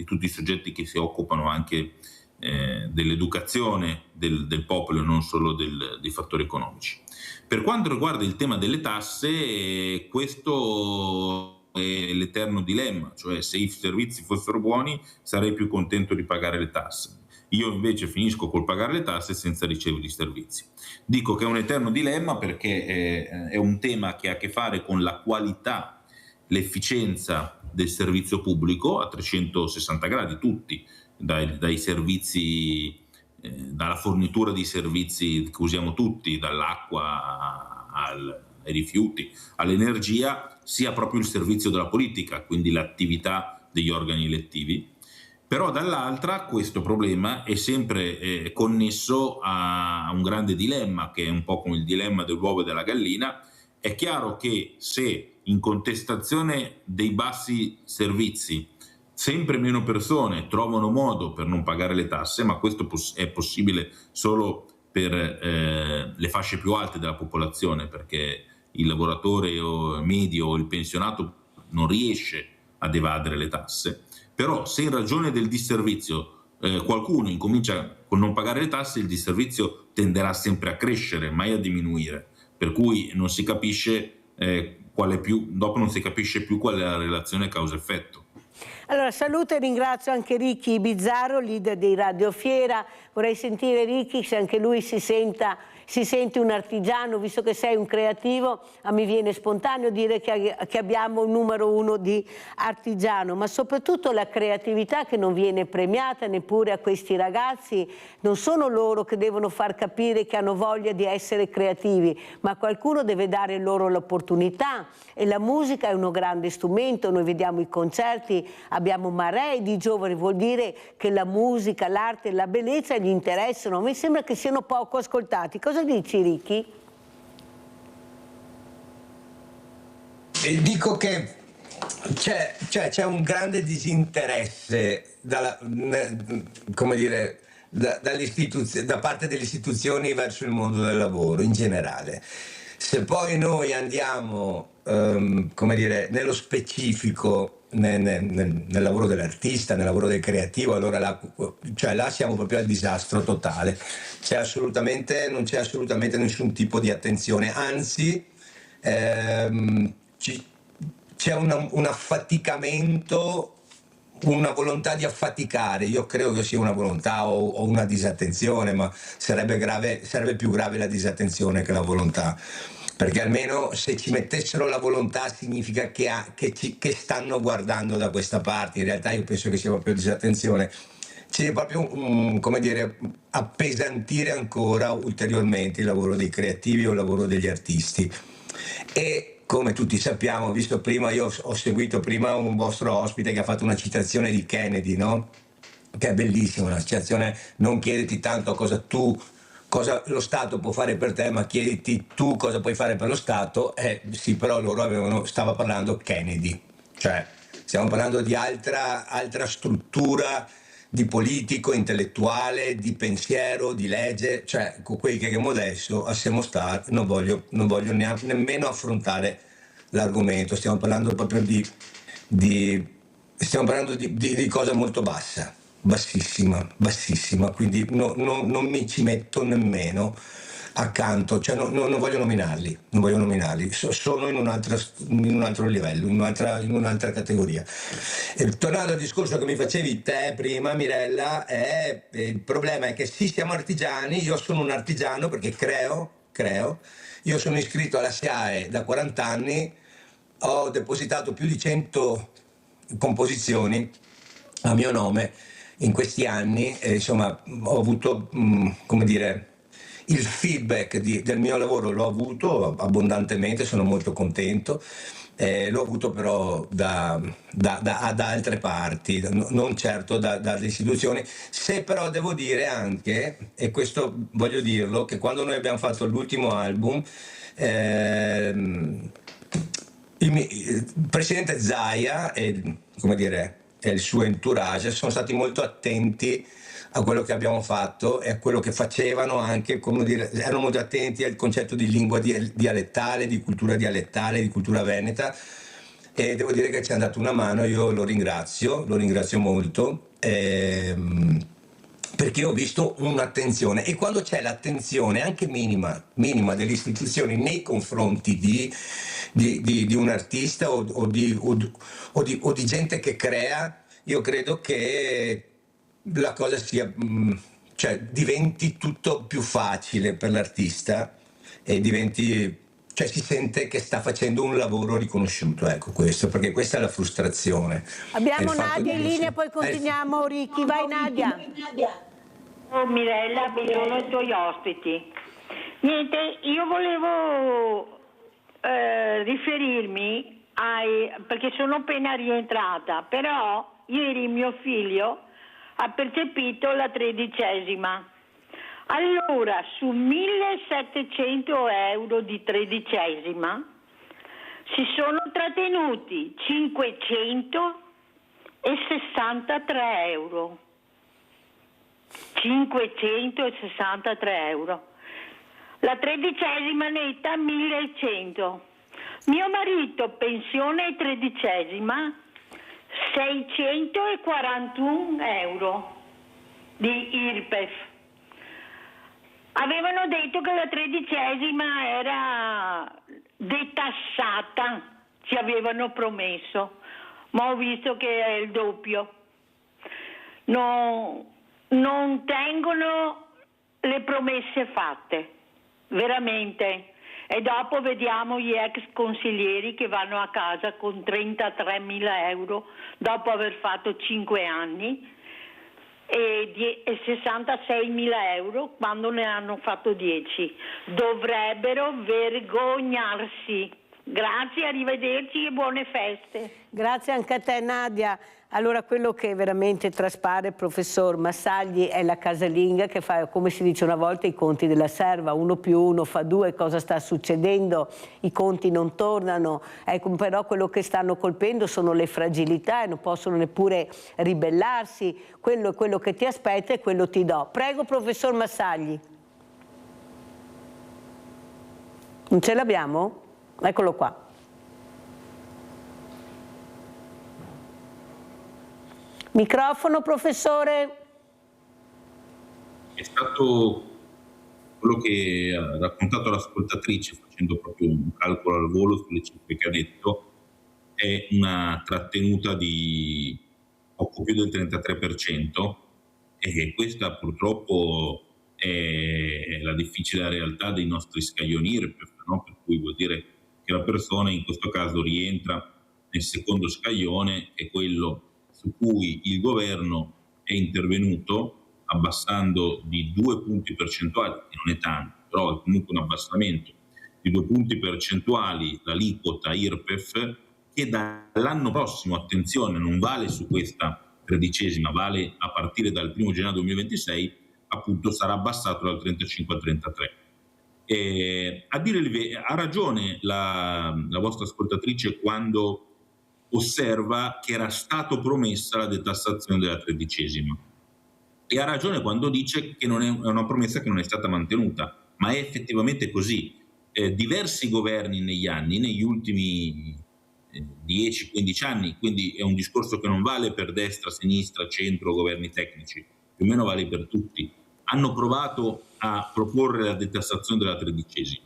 tutti i soggetti che si occupano anche dell'educazione del popolo e non solo dei fattori economici. Per quanto riguarda il tema delle tasse, questo è l'eterno dilemma, cioè se i servizi fossero buoni sarei più contento di pagare le tasse. Io invece finisco col pagare le tasse senza ricevere i servizi. Dico che è un eterno dilemma perché è un tema che ha a che fare con la qualità, l'efficienza del servizio pubblico a 360 gradi, tutti, dai servizi, dalla fornitura di servizi che usiamo tutti, dall'acqua ai rifiuti, all'energia, sia proprio il servizio della politica, quindi l'attività degli organi elettivi. Però dall'altra questo problema è sempre connesso a un grande dilemma, che è un po' come il dilemma dell'uovo e della gallina. È chiaro che se in contestazione dei bassi servizi sempre meno persone trovano modo per non pagare le tasse, ma questo è possibile solo per le fasce più alte della popolazione, perché il lavoratore medio o il pensionato non riesce ad evadere le tasse. Però se in ragione del disservizio qualcuno incomincia con non pagare le tasse, il disservizio tenderà sempre a crescere, mai a diminuire, per cui non si capisce dopo non si capisce più qual è la relazione causa-effetto. Allora saluto e ringrazio anche Ricky Bizzarro, leader di Radio Fiera. Vorrei sentire Ricky se anche lui si sente un artigiano, visto che sei un creativo, mi viene spontaneo dire che abbiamo un numero uno di artigiano, ma soprattutto la creatività che non viene premiata neppure a questi ragazzi. Non sono loro che devono far capire che hanno voglia di essere creativi, ma qualcuno deve dare loro l'opportunità, e la musica è uno grande strumento. Noi vediamo i concerti, abbiamo maree di giovani, vuol dire che la musica, l'arte e la bellezza gli interessano. Mi sembra che siano poco ascoltati. Cosa dici, Ricky? Dico che c'è un grande disinteresse da parte delle istituzioni verso il mondo del lavoro in generale. Se poi noi andiamo nello specifico nel lavoro dell'artista, nel lavoro del creativo, allora là siamo proprio al disastro totale. Non c'è assolutamente nessun tipo di attenzione, anzi c'è un affaticamento, una volontà di affaticare. Io credo che sia una volontà o una disattenzione, ma sarebbe più grave la disattenzione che la volontà. Perché almeno se ci mettessero la volontà significa che stanno guardando da questa parte. In realtà io penso che sia proprio disattenzione. C'è proprio appesantire ancora ulteriormente il lavoro dei creativi o il lavoro degli artisti. E come tutti sappiamo, visto prima, io ho seguito prima un vostro ospite che ha fatto una citazione di Kennedy, no? Che è bellissima, una citazione: non chiediti tanto cosa lo Stato può fare per te, ma chiediti tu cosa puoi fare per lo Stato. Sì, però loro stava parlando Kennedy, cioè stiamo parlando di altra struttura di politico, intellettuale, di pensiero, di legge, cioè con quelli che abbiamo adesso a Semostar non voglio nemmeno affrontare l'argomento. Stiamo parlando proprio di cosa molto bassissima, quindi non mi ci metto nemmeno accanto, cioè non voglio nominarli, sono in un altro livello, in un'altra categoria. Tornando al discorso che mi facevi te prima, Mirella, il problema è che sì, siamo artigiani. Io sono un artigiano perché creo, io sono iscritto alla SIAE da 40 anni, ho depositato più di 100 composizioni a mio nome in questi anni, insomma ho avuto il feedback del mio lavoro l'ho avuto abbondantemente, sono molto contento. L'ho avuto però da altre parti, non certo dalle istituzioni. Se però devo dire anche, e questo voglio dirlo, che quando noi abbiamo fatto l'ultimo album, il presidente Zaia e, come dire, e il suo entourage sono stati molto attenti a quello che abbiamo fatto e a quello che facevano, anche, come dire, erano molto attenti al concetto di lingua dialettale, di cultura veneta, e devo dire che ci hanno dato una mano. Io lo ringrazio molto, perché ho visto un'attenzione, e quando c'è l'attenzione anche minima delle istituzioni nei confronti di un artista o di gente che crea, io credo che la cosa sia, cioè diventi tutto più facile per l'artista e cioè si sente che sta facendo un lavoro riconosciuto, ecco, questo, perché questa è la frustrazione. Abbiamo Nadia in linea, poi continuiamo. Ricky, vai Nadia. Oh, Mirella, buongiorno ai tuoi ospiti. Niente, io volevo riferirmi perché sono appena rientrata, però ieri mio figlio ha percepito la 13ª. Allora, su 1.700 euro di 13ª si sono trattenuti 563 euro. 563 euro. La 13ª netta 1.100. Mio marito pensione 13ª 641 euro di IRPEF. Avevano detto che la 13ª era detassata, ci avevano promesso, ma ho visto che è il doppio. Non tengono le promesse fatte, veramente. E dopo vediamo gli ex consiglieri che vanno a casa con 33.000 euro dopo aver fatto 5 anni e 66.000 euro quando ne hanno fatto 10. Dovrebbero vergognarsi. Grazie, arrivederci e buone feste. Grazie anche a te Nadia. Allora, quello che veramente traspare, professor Massagli, è la casalinga che fa, come si dice una volta, i conti della serva. 1 più 1 fa 2, cosa sta succedendo? I conti non tornano, ecco, però quello che stanno colpendo sono le fragilità e non possono neppure ribellarsi. Quello è quello che ti aspetta e quello ti do. Prego, professor Massagli. Non ce l'abbiamo? Eccolo qua. Microfono, professore. È stato quello che ha raccontato l'ascoltatrice, facendo proprio un calcolo al volo sulle cifre che ha detto, è una trattenuta di poco più del 33%, e questa purtroppo è la difficile realtà dei nostri scaglioni IRPEF, no? Per cui vuol dire che la persona in questo caso rientra nel secondo scaglione, che è quello su cui il governo è intervenuto abbassando di 2 punti percentuali, che non è tanto, però è comunque un abbassamento di 2 punti percentuali l'aliquota IRPEF, che dall'anno prossimo, attenzione, non vale su questa 13ª, vale a partire dal 1° gennaio 2026, appunto sarà abbassato dal 35 al 33. Ha ragione la vostra ascoltatrice quando osserva che era stato promessa la detassazione della 13ª, e ha ragione quando dice che non è una promessa che non è stata mantenuta, ma è effettivamente così. Diversi governi negli ultimi 10-15 anni, quindi è un discorso che non vale per destra, sinistra, centro, governi tecnici, più o meno vale per tutti, hanno provato a proporre la detassazione della 13ª,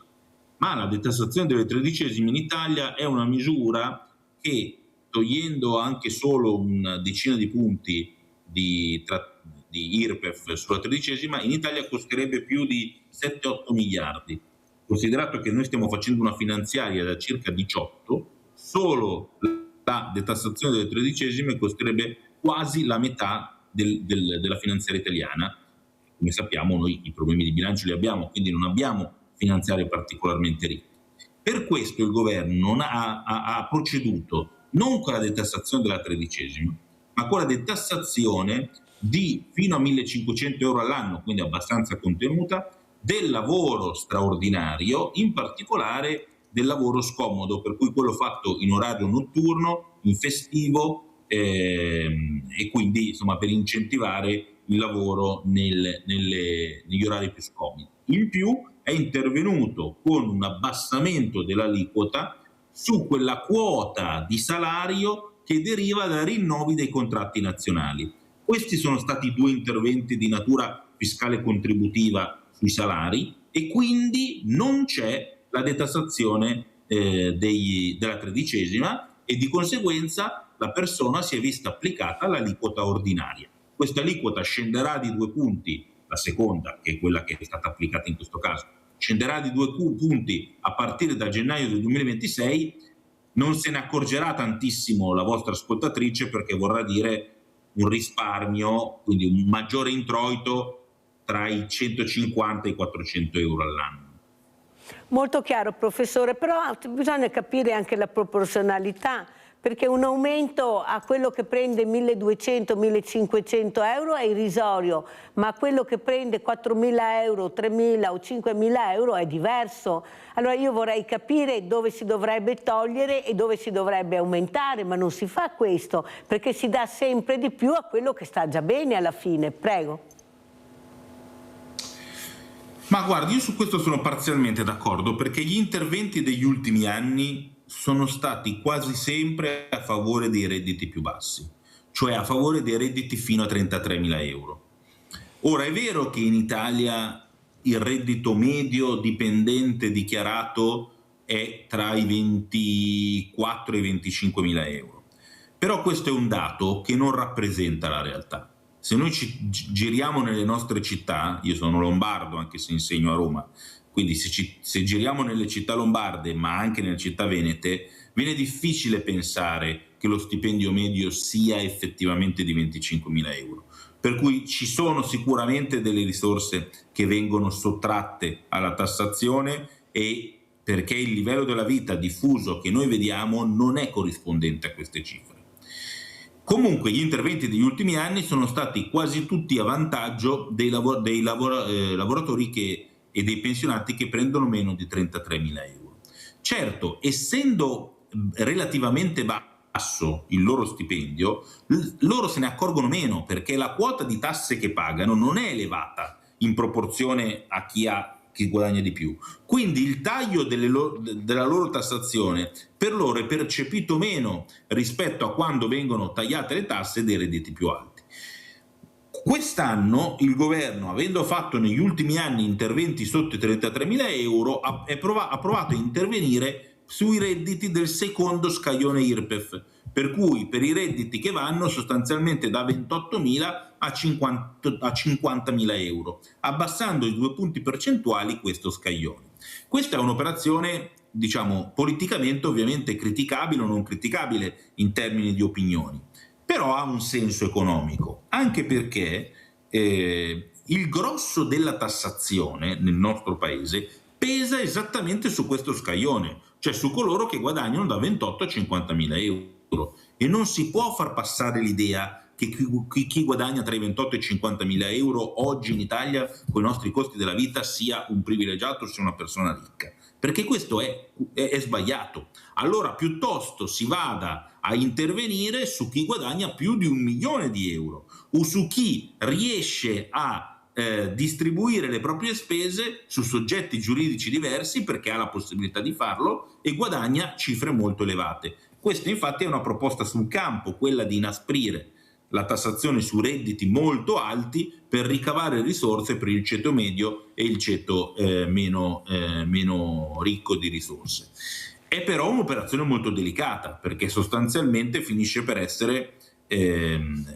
ma la detassazione delle 13ª in Italia è una misura che, togliendo anche solo una decina di punti di IRPEF sulla 13ª, in Italia costerebbe più di 7-8 miliardi. Considerato che noi stiamo facendo una finanziaria da circa 18, solo la detassazione delle 13ª costerebbe quasi la metà della finanziaria italiana, come sappiamo noi i problemi di bilancio li abbiamo, quindi non abbiamo finanziarie particolarmente ricche. Per questo il governo ha proceduto non con la detassazione della 13ª, ma con la detassazione di fino a 1.500 euro all'anno, quindi abbastanza contenuta, del lavoro straordinario, in particolare del lavoro scomodo, per cui quello fatto in orario notturno, in festivo, e quindi insomma per incentivare il lavoro negli orari più scomodi. In più è intervenuto con un abbassamento dell'aliquota su quella quota di salario che deriva da rinnovi dei contratti nazionali. Questi sono stati 2 interventi di natura fiscale contributiva sui salari e quindi non c'è la detassazione della 13ª e di conseguenza la persona si è vista applicata l'aliquota ordinaria. Questa aliquota scenderà di 2 punti, la seconda, che è quella che è stata applicata in questo caso, scenderà di 2 punti a partire da gennaio del 2026, non se ne accorgerà tantissimo la vostra ascoltatrice perché vorrà dire un risparmio, quindi un maggiore introito tra i 150 e i 400 euro all'anno. Molto chiaro, professore, però bisogna capire anche la proporzionalità, perché un aumento a quello che prende 1.200-1.500 euro è irrisorio, ma quello che prende 4.000 euro, 3.000 o 5.000 euro è diverso. Allora io vorrei capire dove si dovrebbe togliere e dove si dovrebbe aumentare, ma non si fa questo, perché si dà sempre di più a quello che sta già bene alla fine. Prego. Ma guardi, io su questo sono parzialmente d'accordo, perché gli interventi degli ultimi anni sono stati quasi sempre a favore dei redditi più bassi, cioè a favore dei redditi fino a 33.000 euro. Ora è vero che in Italia il reddito medio dipendente dichiarato è tra i 24 e i 25.000 euro, però questo è un dato che non rappresenta la realtà. Se noi ci giriamo nelle nostre città, io sono lombardo anche se insegno a Roma, quindi se giriamo nelle città lombarde ma anche nelle città venete, viene difficile pensare che lo stipendio medio sia effettivamente di 25.000 euro. Per cui ci sono sicuramente delle risorse che vengono sottratte alla tassazione e perché il livello della vita diffuso che noi vediamo non è corrispondente a queste cifre. Comunque gli interventi degli ultimi anni sono stati quasi tutti a vantaggio dei lavoratori e dei pensionati che prendono meno di 33.000 euro. Certo, essendo relativamente basso il loro stipendio, loro se ne accorgono meno perché la quota di tasse che pagano non è elevata in proporzione a chi guadagna di più. Quindi il taglio della loro tassazione per loro è percepito meno rispetto a quando vengono tagliate le tasse dei redditi più alti. Quest'anno il governo, avendo fatto negli ultimi anni interventi sotto i 33.000 euro, ha provato a intervenire sui redditi del secondo scaglione IRPEF, per cui per i redditi che vanno sostanzialmente da 28.000 a 50.000 euro, abbassando di 2 punti percentuali questo scaglione. Questa è un'operazione, diciamo, politicamente ovviamente criticabile o non criticabile in termini di opinioni, però ha un senso economico, anche perché il grosso della tassazione nel nostro paese pesa esattamente su questo scaglione, cioè su coloro che guadagnano da 28 a 50.000 euro, e non si può far passare l'idea che chi guadagna tra i 28 e i 50.000 euro oggi in Italia con i nostri costi della vita sia un privilegiato, sia una persona ricca, perché questo è sbagliato. Allora piuttosto si vada a intervenire su chi guadagna più di 1 milione di euro o su chi riesce a distribuire le proprie spese su soggetti giuridici diversi perché ha la possibilità di farlo e guadagna cifre molto elevate. Questa infatti è una proposta sul campo, quella di inasprire la tassazione su redditi molto alti per ricavare risorse per il ceto medio e il ceto meno ricco di risorse. È però un'operazione molto delicata perché sostanzialmente finisce per essere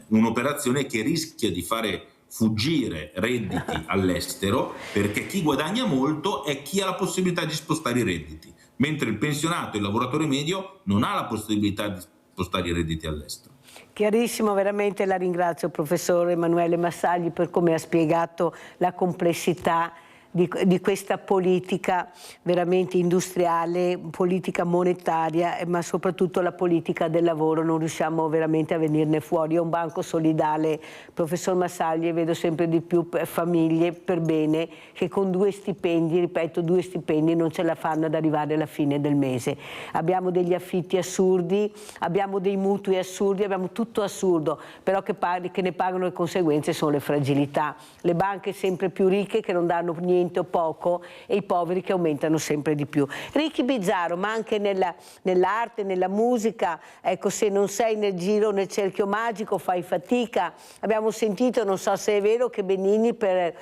un'operazione che rischia di fare fuggire redditi all'estero, perché chi guadagna molto è chi ha la possibilità di spostare i redditi, mentre il pensionato e il lavoratore medio non ha la possibilità di spostare i redditi all'estero. Chiarissimo, veramente la ringrazio professor Emanuele Massagli per come ha spiegato la complessità di questa politica veramente industriale, politica monetaria, ma soprattutto la politica del lavoro. Non riusciamo veramente a venirne fuori. È un banco solidale, professor Massagli, e vedo sempre di più famiglie per bene che con 2 stipendi, ripeto 2 stipendi, non ce la fanno ad arrivare alla fine del mese. Abbiamo degli affitti assurdi, abbiamo dei mutui assurdi, abbiamo tutto assurdo, però che ne pagano le conseguenze sono le fragilità. Le banche sempre più ricche che non danno niente o poco e i poveri che aumentano sempre di più. Ricky Bizzarro, ma anche nell'arte, nella musica, ecco, se non sei nel giro, nel cerchio magico fai fatica. Abbiamo sentito, non so se è vero, che Benigni per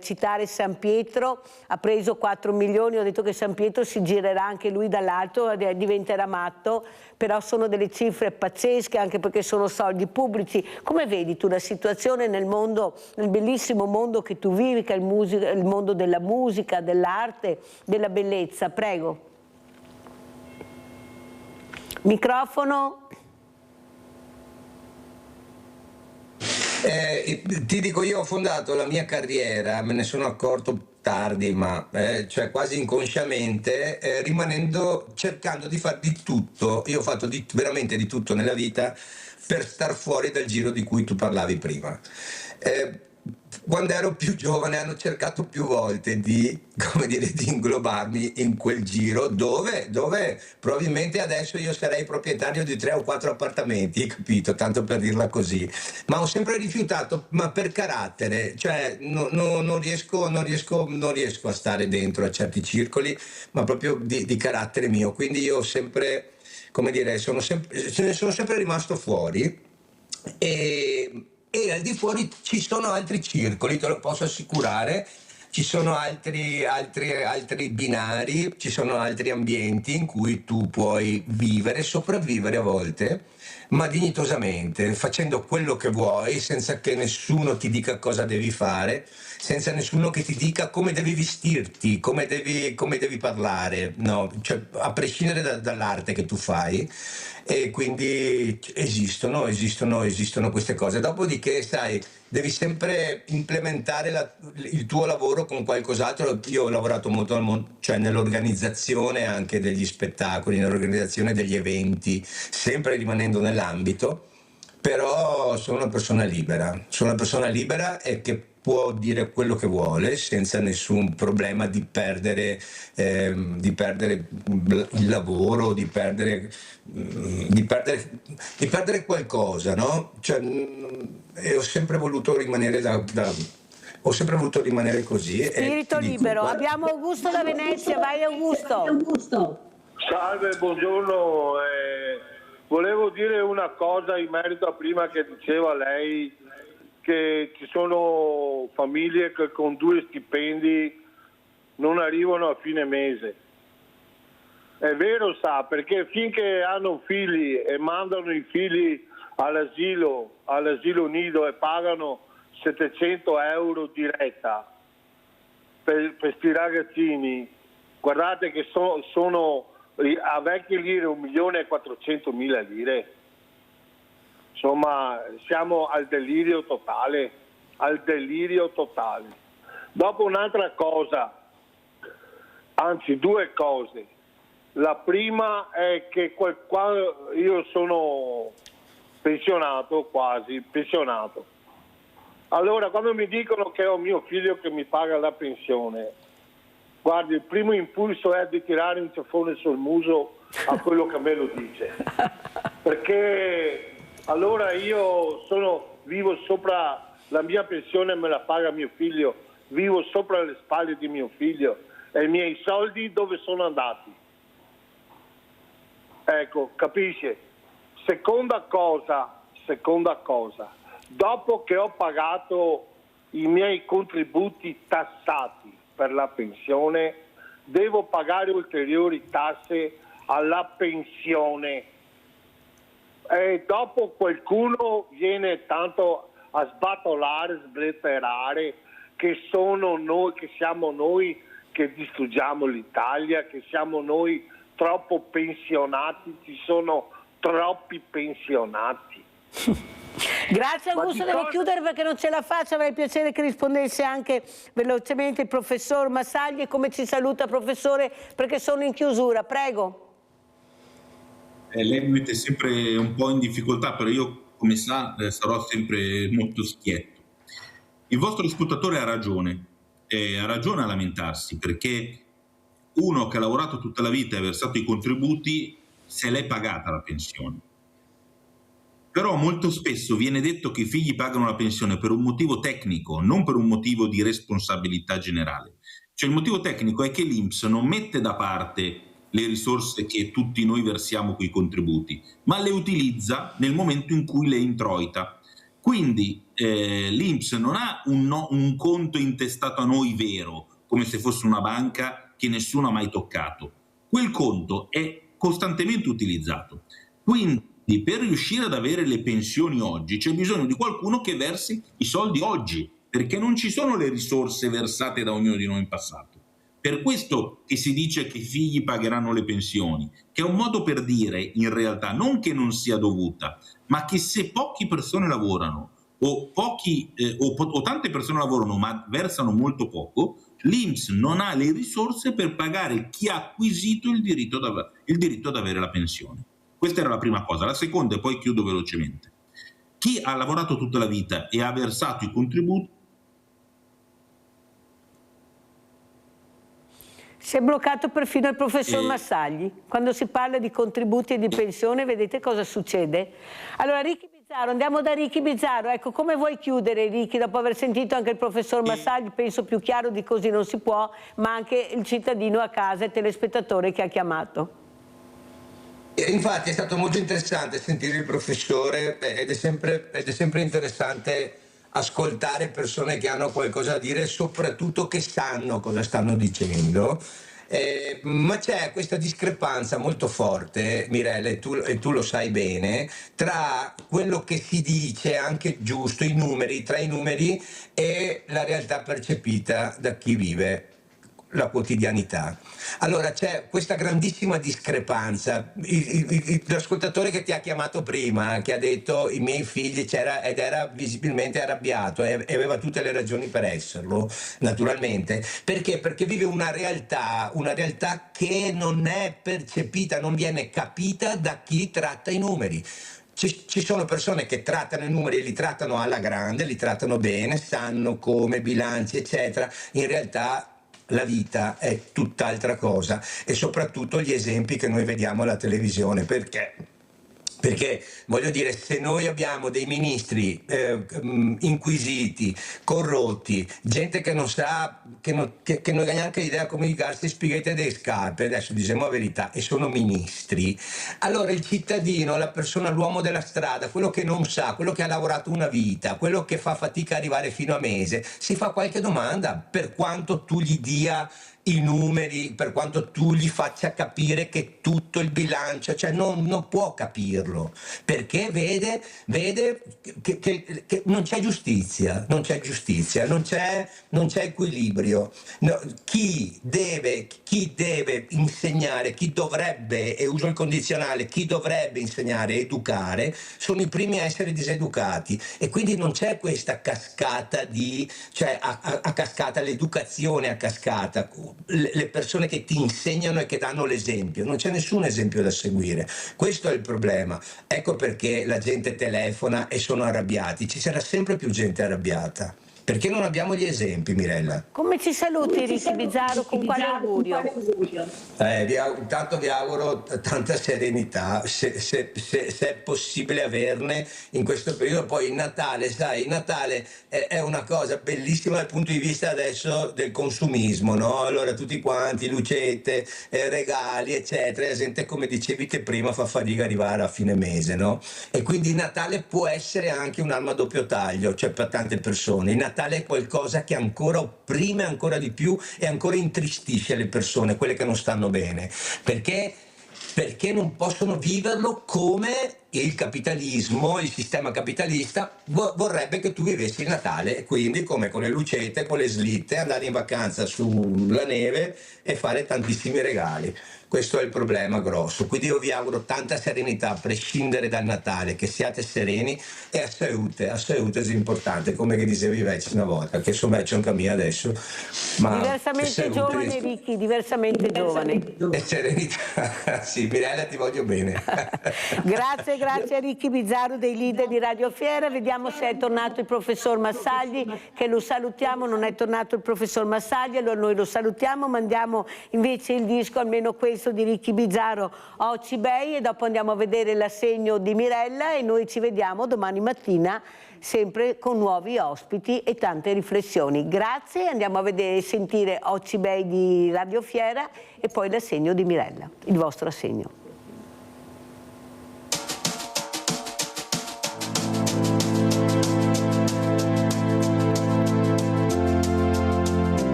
citare San Pietro ha preso 4 milioni, ho detto che San Pietro si girerà anche lui dall'alto, diventerà matto, però sono delle cifre pazzesche anche perché sono soldi pubblici. Come vedi tu la situazione nel mondo, nel bellissimo mondo che tu vivi, che è il mondo della musica, dell'arte, della bellezza? Prego. Microfono. Ti dico, io ho fondato la mia carriera, me ne sono accorto tardi, ma cioè quasi inconsciamente, cercando di fare di tutto. Io ho fatto veramente di tutto nella vita per star fuori dal giro di cui tu parlavi prima. Quando ero più giovane hanno cercato più volte di inglobarmi in quel giro dove probabilmente adesso io sarei proprietario di 3 o 4 appartamenti, capito? Tanto per dirla così. Ma ho sempre rifiutato, ma per carattere, cioè non riesco a stare dentro a certi circoli, ma proprio di carattere mio. Quindi io ho sempre, sono sempre rimasto fuori e al di fuori ci sono altri circoli, te lo posso assicurare, ci sono altri binari, ci sono altri ambienti in cui tu puoi vivere, sopravvivere a volte, ma dignitosamente, facendo quello che vuoi, senza che nessuno ti dica cosa devi fare, senza nessuno che ti dica come devi vestirti, come devi parlare, no? Cioè, a prescindere dall'arte che tu fai. E quindi esistono queste cose. Dopodiché, sai, devi sempre implementare il tuo lavoro con qualcos'altro. Io ho lavorato molto cioè nell'organizzazione anche degli spettacoli, nell'organizzazione degli eventi, sempre rimanendo nell'ambito, però sono una persona libera e che può dire quello che vuole senza nessun problema di perdere il lavoro, di perdere qualcosa, no? Cioè, ho sempre voluto rimanere così. Spirito libero. Abbiamo Augusto da Venezia, vai Augusto. Salve, buongiorno. Volevo dire una cosa in merito a prima che diceva lei che ci sono famiglie che con 2 stipendi non arrivano a fine mese. È vero, perché finché hanno figli e mandano i figli all'asilo nido e pagano 700 euro diretta per sti ragazzini, guardate che sono a vecchie lire 1.400.000 lire. Insomma, siamo al delirio totale. Dopo un'altra cosa, anzi 2 cose. La prima è che io sono pensionato, quasi pensionato. Allora, quando mi dicono che ho mio figlio che mi paga la pensione, guardi, il primo impulso è di tirare un ceffone sul muso a quello che me lo dice. Perché allora io vivo sopra, la mia pensione me la paga mio figlio, vivo sopra le spalle di mio figlio e i miei soldi dove sono andati? Ecco, capisce? Seconda cosa, dopo che ho pagato i miei contributi tassati per la pensione, devo pagare ulteriori tasse alla pensione. E dopo qualcuno viene tanto a sbatolare, sbletterare che siamo noi che distruggiamo l'Italia, che siamo noi troppo pensionati, ci sono troppi pensionati. Grazie Augusto, devo chiudere perché non ce la faccio, avrei piacere che rispondesse anche velocemente il professor Massagli. E come ci saluta professore, perché sono in chiusura, prego. Lei mi mette sempre un po' in difficoltà, però io, come sa, sarò sempre molto schietto. Il vostro ascoltatore ha ragione a lamentarsi, perché uno che ha lavorato tutta la vita e ha versato i contributi, se l'è pagata la pensione. Però molto spesso viene detto che i figli pagano la pensione per un motivo tecnico, non per un motivo di responsabilità generale. Cioè il motivo tecnico è che l'INPS non mette da parte le risorse che tutti noi versiamo con i contributi, ma le utilizza nel momento in cui le introita. Quindi l'INPS non ha un conto intestato a noi vero, come se fosse una banca che nessuno ha mai toccato. Quel conto è costantemente utilizzato. Quindi per riuscire ad avere le pensioni oggi c'è bisogno di qualcuno che versi i soldi oggi, perché non ci sono le risorse versate da ognuno di noi in passato. Per questo che si dice che i figli pagheranno le pensioni, che è un modo per dire in realtà non che non sia dovuta, ma che se poche persone lavorano o tante persone lavorano ma versano molto poco, l'INPS non ha le risorse per pagare chi ha acquisito il diritto ad avere la pensione. Questa era la prima cosa. La seconda, e poi chiudo velocemente. Chi ha lavorato tutta la vita e ha versato i contributi. Si è bloccato perfino il professor Massagli. Quando si parla di contributi e di pensione, vedete cosa succede? Allora, Ricky Bizzarro, andiamo da Ricky Bizzarro. Ecco, come vuoi chiudere, Ricky, dopo aver sentito anche il professor Massagli? Penso più chiaro di così non si può, ma anche il cittadino a casa, il telespettatore che ha chiamato. Infatti è stato molto interessante sentire il professore ed è sempre interessante ascoltare persone che hanno qualcosa da dire, soprattutto che sanno cosa stanno dicendo. Ma c'è questa discrepanza molto forte, Mirella, e tu lo sai bene, tra quello che si dice, anche giusto, tra i numeri e la realtà percepita da chi vive la quotidianità. Allora c'è questa grandissima discrepanza. L'ascoltatore che ti ha chiamato prima, che ha detto i miei figli, ed era visibilmente arrabbiato e aveva tutte le ragioni per esserlo, naturalmente. Perché? Perché vive una realtà che non è percepita, non viene capita da chi tratta i numeri. Ci sono persone che trattano i numeri e li trattano alla grande, li trattano bene, sanno come, bilanci, eccetera. In realtà la vita è tutt'altra cosa, e soprattutto gli esempi che noi vediamo alla televisione, perché voglio dire, se noi abbiamo dei ministri inquisiti, corrotti, gente che non sa, che non ha neanche idea come ligarsi spighette delle scarpe, adesso diciamo la verità, e sono ministri, allora il cittadino, la persona, l'uomo della strada, quello che non sa, quello che ha lavorato una vita, quello che fa fatica a arrivare fino a mese, si fa qualche domanda, per quanto tu gli dia i numeri, per quanto tu gli faccia capire che tutto il bilancio, cioè non può capirlo, perché vede che non c'è giustizia, non c'è equilibrio. No, chi deve insegnare, chi dovrebbe, e uso il condizionale, chi dovrebbe insegnare, educare, sono i primi a essere diseducati, e quindi non c'è questa cascata cioè a cascata, l'educazione a cascata, le persone che ti insegnano e che danno l'esempio, non c'è nessun esempio da seguire. Questo è il problema. Ecco perché la gente telefona e sono arrabbiati, ci sarà sempre più gente arrabbiata. Perché non abbiamo gli esempi, Mirella? Come ci saluti, Ricky Bizzarro, con quale augurio? Intanto vi auguro tanta serenità, se è possibile averne in questo periodo. Poi il Natale, sai, il Natale è una cosa bellissima dal punto di vista adesso del consumismo, no? Allora tutti quanti, lucette, regali, eccetera, la gente, come dicevi te prima, fa fatica arrivare a fine mese, no? E quindi il Natale può essere anche un'arma a doppio taglio, cioè per tante persone. Il Natale è qualcosa che ancora opprime ancora di più e ancora intristisce le persone, quelle che non stanno bene, perché non possono viverlo come il capitalismo, il sistema capitalista vorrebbe che tu vivessi il Natale, quindi come con le lucette, con le slitte, andare in vacanza sulla neve e fare tantissimi regali. Questo è il problema grosso, quindi io vi auguro tanta serenità a prescindere dal Natale, che siate sereni e a salute è importante, come che dicevi Vecchi una volta, che sono vecchio anche a me adesso. Ma diversamente giovane, Ricchi, diversamente giovane. E serenità, sì, Mirella ti voglio bene. Grazie a Ricchi Bizzarro dei leader di Radio Fiera, vediamo se è tornato il professor Massagli, che lo salutiamo, non è tornato il professor Massagli, allora noi lo salutiamo, mandiamo invece il disco, almeno questo di Ricchi Bizzarro, Occi Bei, e dopo andiamo a vedere l'assegno di Mirella e noi ci vediamo domani mattina sempre con nuovi ospiti e tante riflessioni. Grazie, andiamo a vedere e sentire Occi Bei di Radio Fiera e poi l'assegno di Mirella, il vostro assegno.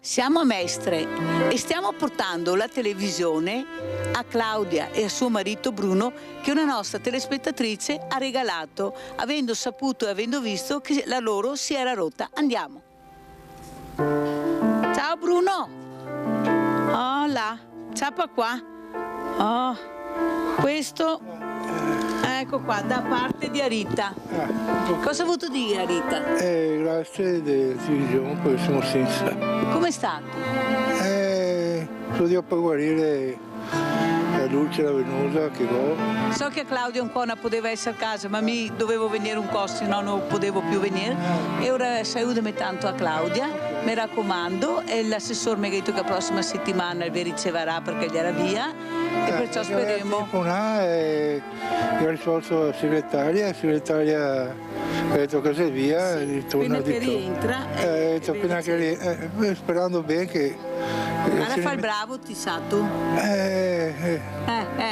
Siamo a Mestre e stiamo portando la televisione a Claudia e a suo marito Bruno, che una nostra telespettatrice ha regalato, avendo saputo e avendo visto che la loro si era rotta. Andiamo. Ciao Bruno. Oh là, ciapa qua. Oh, questo, ecco qua, da parte di Arita. Cosa ha voluto dire Arita? Grazie della televisione, perché sono senza. Com'è stato? Studio per guarire la l'ulcera venosa che ho. So che Claudia un po' non poteva essere a casa, ma mi dovevo venire un po', se no non potevo più venire. E ora salutami tanto a Claudia, mi raccomando, e l'assessore mi ha detto che la prossima settimana vi riceverà perché gli era via. e perciò speriamo. Io ho risposto alla segretaria, la segretaria ha detto che sei via, Sì, ritorna appena che rientra, sperando bene che Ara fa il bravo, ti sa tu.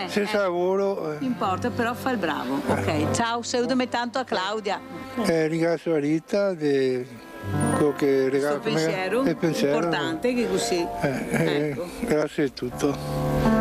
senza lavoro. Non importa, però fa il bravo. Ok, ciao, salutami tanto a Claudia. Ringrazio la Rita di quello che regala Questo pensiero il pensiero importante che così. Ecco. Grazie di tutto.